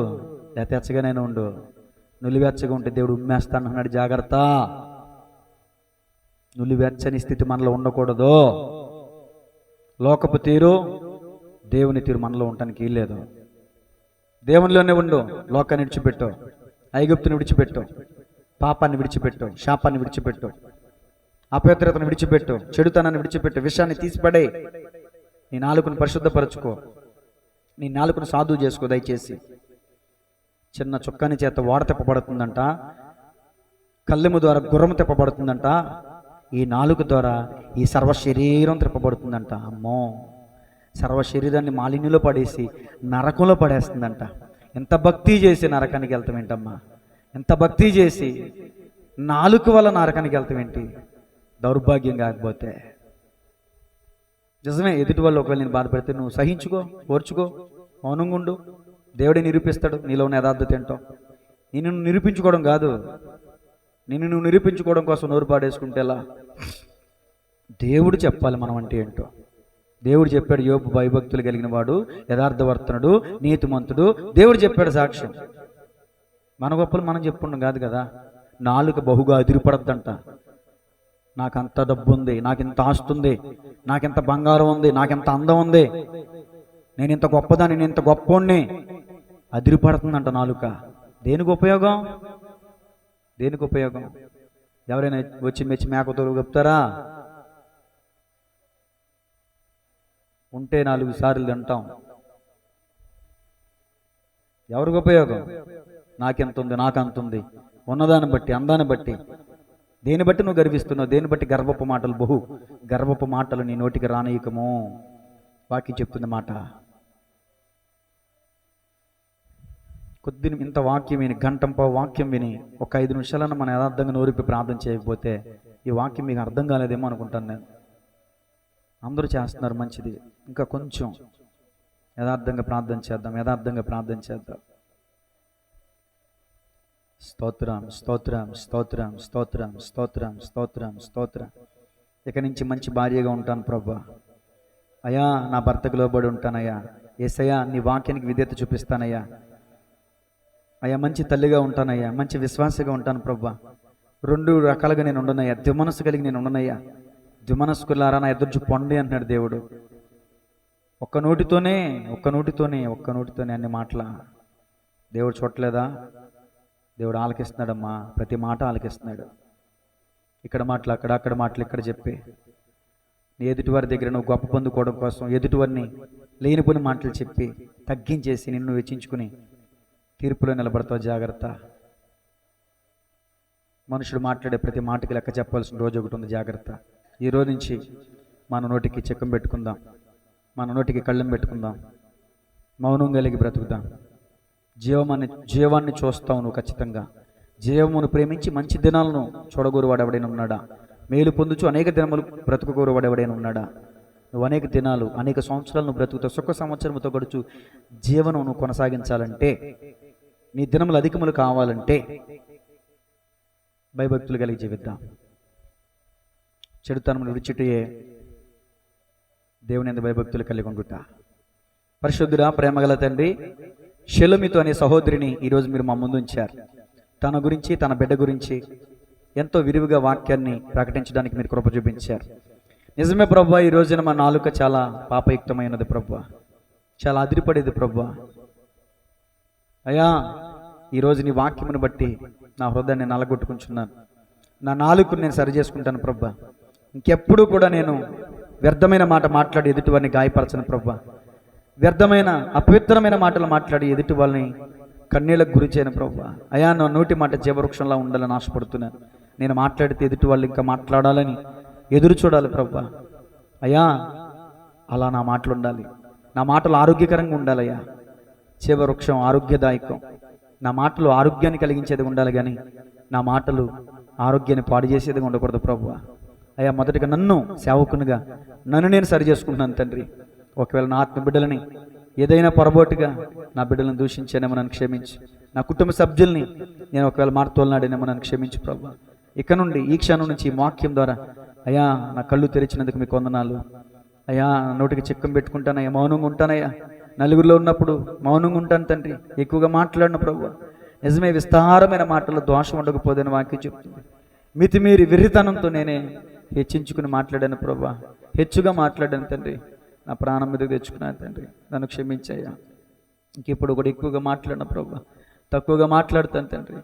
లేకపోతే ఎచ్చగానైనా ఉండు. నులివెచ్చగా ఉంటే దేవుడు ఉమ్మేస్తాను అన్నాడు, జాగ్రత్త. నులివెచ్చని స్థితి మనలో ఉండకూడదు. లోకపు తీరు, దేవుని తీరు మనలో ఉండటానికి వీల్లేదు. దేవునిలోనే ఉండు. లోకాన్ని విడిచిపెట్టు, ఐగుప్తుని విడిచిపెట్టు, పాపాన్ని విడిచిపెట్టు, శాపాన్ని విడిచిపెట్టు, అపవిత్రతను విడిచిపెట్టు, చెడుతనాన్ని విడిచిపెట్టు, విషయాన్ని తీసిపడే. నీ నాలుకను పరిశుద్ధపరచుకో, నీ నాలుకను సాధువు చేసుకో. దయచేసి చిన్న చుక్కాని చేత ఓడ తెప్పబడుతుందంట, కళ్ళెము ద్వారా గుర్రము తెప్పబడుతుందంట, ఈ నాలుక ద్వారా ఈ సర్వ శరీరం తిప్పబడుతుందంట. అమ్మో, సర్వ శరీరాన్ని మాలిన్యంలో పడేసి నరకంలో పడేస్తుందంట. ఎంత భక్తి చేసి నరకానికి వెళ్తాం ఏంటమ్మా? ఎంత భక్తి చేసి నాలుక వల్ల నరకానికి వెళ్తాం ఏంటి? దౌర్భాగ్యం కాకపోతే. నిజమే, ఎదుటి వాళ్ళు ఒకవేళ నేను బాధపడితే నువ్వు సహించుకో, ఓర్చుకో, మౌనంగా ఉండు. దేవుడే నిరూపిస్తాడు నీలో ఉన్న యథార్థత ఏంటో. నిన్ను నిరూపించుకోవడం కాదు, నిన్ను నువ్వు నిరూపించుకోవడం కోసం నోరు పాడేసుకుంటే ఎలా? దేవుడు చెప్పాలి మనం అంటే ఏంటో. దేవుడు చెప్పాడు, యోబు భయభక్తులు కలిగిన వాడు, యథార్థవర్తనుడు, నీతిమంతుడు. దేవుడు చెప్పాడు సాక్ష్యం. మన గొప్పలు మనం చెప్పుకున్నాం కాదు కదా. నాలుక బహుగా అదిరిపడద్దంట. నాకంత డబ్బు ఉంది, నాకింత ఆస్తి ఉంది, నాకింత బంగారం ఉంది, నాకింత అందం ఉంది, నేను ఇంత గొప్పదాన్ని, నేను ఇంత గొప్పోణ్ణి. అదిరిపడుతుందంట నాలుక. దేనికి ఉపయోగం? దేనికి ఉపయోగం? ఎవరైనా వచ్చి మెచ్చి మేకతోలు చెప్తారా? ఉంటే 4 సార్లు తింటాం. ఎవరికి ఉపయోగం? నాకెంత ఉంది, నాకంత ఉంది, ఉన్నదాన్ని బట్టి, అందాన్ని బట్టి. దేని బట్టి నువ్వు గర్విస్తున్నావు? దేని బట్టి? గర్వపు మాటలు, గర్వపు మాటలు నీ నోటికి రానీయకము. వాక్యం చెప్తుంది మాట. కొద్ది ఇంత వాక్యం విని, గంటంపో వాక్యం విని, ఒక 5 నిమిషాలన్నా మనం యథార్థంగా నోరిపి ప్రార్థన చేయకపోతే ఈ వాక్యం మీకు అర్థం కాలేదేమో అనుకుంటాను నేను. అందరూ చేస్తున్నారు, మంచిది. ఇంకా కొంచెం యథార్థంగా ప్రార్థన చేద్దాం, యథార్థంగా ప్రార్థన చేద్దాం. స్తోత్రం, స్తోత్రం, స్తోత్రం, స్తోత్రం, స్తోత్రం, స్తోత్రం, స్తోత్రం. ఇక నుంచి మంచి భార్యగా ఉంటాను ప్రభా. అయ్యా, నా భర్తకు లోబడి ఉంటానయ్యా. యేసయ్యా, నీ వాక్యానికి విధేయత చూపిస్తానయ్యా. అయ్యా, మంచి తల్లిగా ఉంటానయ్యా, మంచి విశ్వాసగా ఉంటాను ప్రభా. 2 రకాలుగా నేను ఉండనయ్యా. ద్విమనస్సు కలిగి నేను ఉండనయ్యా. ద్విమనస్కులారా నా ఎదురు పొండి అంటున్నాడు దేవుడు. ఒక్క నోటితోనే అన్ని మాటల దేవుడు చూడలేదా? దేవుడు ఆలకిస్తున్నాడమ్మా, ప్రతి మాట ఆలకిస్తున్నాడు. ఇక్కడ మాటలు అక్కడ, అక్కడ మాటలు ఇక్కడ చెప్పి నీ ఎదుటివారి దగ్గర నువ్వు గొప్ప పొందుకోవడం కోసం ఎదుటివారిని లేనిపోని మాటలు చెప్పి తగ్గించేసి నిన్ను వెచ్చించుకుని తీర్పులో నిలబడతావు. జాగ్రత్త. మనుషుడు మాట్లాడే ప్రతి మాటకి లెక్క చెప్పాల్సిన రోజు ఒకటి ఉంది. జాగ్రత్త. ఈ రోజు నుంచి మన నోటికి చెక్కం పెట్టుకుందాం, మన నోటికి కళ్ళెం పెట్టుకుందాం, మౌనం కలిగి బ్రతుకుదాం. జీవాన్ని చూస్తావు నువ్వు ఖచ్చితంగా. జీవమును ప్రేమించి మంచి దినాలను చూడగోరువాడు ఎవడైనా ఉన్నాడా? మేలు పొందుచు అనేక దినములు బ్రతుకుగోరువాడు ఎవడైనా ఉన్నాడా? నువ్వు అనేక దినాలు, అనేక సంవత్సరాలు నువ్వు బ్రతుకుతావు. సుఖ సంవత్సరముతో గడుచు జీవనం నువ్వు కొనసాగించాలంటే, నీ దినములు అధికములు కావాలంటే భయభక్తులు కలిగి జీవిద్దాం. చెడుతనమును విడిచిటయే దేవుని యందు భయభక్తులు కలిగి ఉండుట. పరిశుద్ధుడా, ప్రేమగల తండ్రి, షెలోమితు అనే సహోదరిని ఈరోజు మీరు మా ముందు ఉంచారు. తన గురించి, తన బిడ్డ గురించి ఎంతో విరివిగా వాక్యాన్ని ప్రకటించడానికి మీరు కృప చూపించారు. నిజమే ప్రభువా, ఈ రోజున మా నాలుక చాలా పాపయుక్తమైనది ప్రభువా, చాలా అదిరిపడేది ప్రభువా. అయ్యా, ఈరోజు నీ వాక్యమును బట్టి నా హృదయాన్ని నలగొట్టుకుంటున్నాను. నా నాలుకను నేను సరి చేసుకుంటాను ప్రభువా. ఇంకెప్పుడు కూడా నేను వ్యర్థమైన మాట మాట్లాడి ఎదుటి వారిని గాయపరచను ప్రభువా. వ్యర్థమైన అపవిత్రమైన మాటలు మాట్లాడి ఎదుటి వాళ్ళని కన్నీళ్ళకు గురి చేయను ప్రభువా. అయ్యా, నా నోటి మాట జీవవృక్షంలా ఉండాలని ఆశపడుతున్నాను. నేను మాట్లాడితే ఎదుటి వాళ్ళు ఇంకా మాట్లాడాలని ఎదురు చూడాలి ప్రభువా. అయ్యా, అలా నా మాటలు ఉండాలి. నా మాటలు ఆరోగ్యకరంగా ఉండాలయ్యా. జీవవృక్షం ఆరోగ్యదాయకం. నా మాటలు ఆరోగ్యాన్ని కలిగించేది ఉండాలి, కానీ నా మాటలు ఆరోగ్యాన్ని పాడు చేసేది ఉండకూడదు ప్రభువా. అయ్యా, మొదటిగా నన్ను సేవకునిగా నన్ను నేను సరి చేసుకుంటున్నాను తండ్రి. ఒకవేళ నా ఆత్మ బిడ్డలని ఏదైనా పొరపాటుగా నా బిడ్డలను దూషించానేమో నన్ను క్షమించు. నా కుటుంబ సభ్యుల్ని నేను ఒకవేళ మారుతోలనాడేనేమో నన్ను క్షమించు ప్రభువా. ఇక నుండి ఈ క్షణం నుంచి ఈ వాక్యం ద్వారా అయ్యా, నా కళ్ళు తెరిచినందుకు మీకు వందనాలు అయ్యా. నోటికి చిక్కం పెట్టుకుంటానయ్యా, మౌనంగా ఉంటానయ్యా. నలుగురిలో ఉన్నప్పుడు మౌనంగా ఉంటాను తండ్రి. ఎక్కువగా మాట్లాడిన ప్రభువా. నిజమే, విస్తారమైన మాటల్లో దోషం ఉండకపోదని వాక్యం చెప్తుంది. మితిమీరి వెర్రితనంతో నేనే హెచ్చించుకుని మాట్లాడాను ప్రభువా. హెచ్చుగా మాట్లాడాను తండ్రి. నా ప్రాణం మీదకి తెచ్చుకున్నాను తండ్రి. నన్ను క్షమించయ్యా. ఇంకెప్పుడు కూడా ఎక్కువగా మాట్లాడిన ప్రభువా, తక్కువగా మాట్లాడుతాను తండ్రి.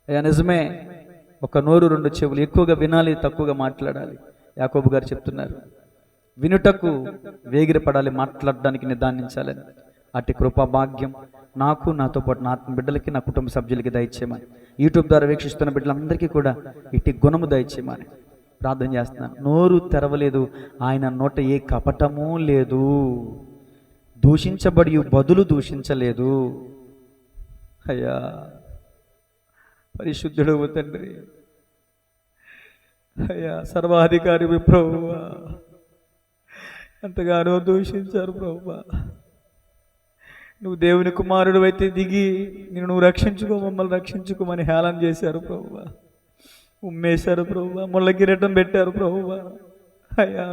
అయ్యా, నిజమే, ఒక నోరు 2 చెవులు. ఎక్కువగా వినాలి, తక్కువగా మాట్లాడాలి. యాకోబు గారు చెప్తున్నారు, వినుటకు వేగిరపడాలి, మాట్లాడడానికి నిదానించాలని. అట్టి కృపా భాగ్యం నాకు, నాతో పాటు నా ఆత్మ బిడ్డలకి, నా కుటుంబ సభ్యులకి దయచేయమని, యూట్యూబ్ ద్వారా వీక్షిస్తున్న బిడ్డలందరికీ కూడా ఇట్టి గుణము దయచేయమని ప్రార్థన చేస్తున్నాను. నోరు తెరవలేదు, ఆయన నోట ఏ కపటము లేదు, దూషించబడి బదులు దూషించలేదు. అయ్యా, పరిశుద్ధుడు తండ్రి. అయ్యా, సర్వాధికారి ప్రభువా, ఎంతగానో దూషించారు ప్రభువా. నువ్వు దేవుని కుమారుడు అయితే దిగి నువ్వు రక్షించుకో, మమ్మల్ని రక్షించుకోమని హేళన చేశారు ప్రభువా. ఉమ్మేశారు ప్రభువా, ముళ్ళ కిరీటం పెట్టారు ప్రభువా. అయ్యా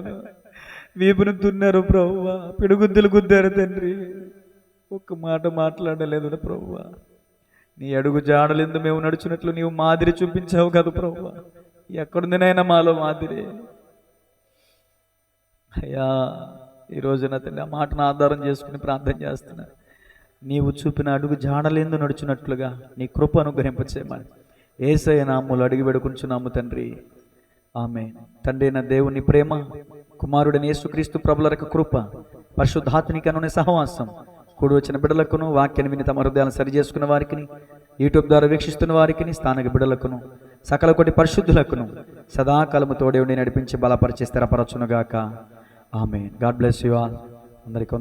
వీపును తున్నారు ప్రభువా, పిడుగుద్దులు గుద్దారు తండ్రి, ఒక్క మాట మాట్లాడలేదు ప్రభువా. నీ అడుగు జాడలెందు మేము నడుచున్నట్లు నీవు మాదిరి చూపించావు కదా ప్రభువా. ఎక్కడుందినైనా మాలో మాదిరి. అయ్యా ఈరోజున తండ్రి ఆ మాటను ఆధారం చేసుకుని ప్రార్థన చేస్తున్నా. నీవు చూపిన అడుగు జాడలేందు నడుచున్నట్లుగా నీ కృప అనుగ్రహింపచేయమని యేసయ్య నామములో అడిగి వేడుకుంటున్నాము తండ్రి, ఆమేన్. తండ్రి అయిన దేవుని ప్రేమ, కుమారుడైన యేసుక్రీస్తు ప్రభుల కృప, పరిశుద్ధాత్మని కనుని సహవాసం కూడి వచ్చిన బిడ్డలకును, వాక్యాన్ని విని తమ హృదయాలను సరి చేసుకున్న వారికి, యూట్యూబ్ ద్వారా వీక్షిస్తున్న వారికి, స్థానిక బిడ్డలకును, సకల కోటి పరిశుద్ధులకును సదాకాలము తోడే ఉండి నడిపించి బలపరిచి స్థిరపరచునుగాక. Amen. God bless you all. అందరికీ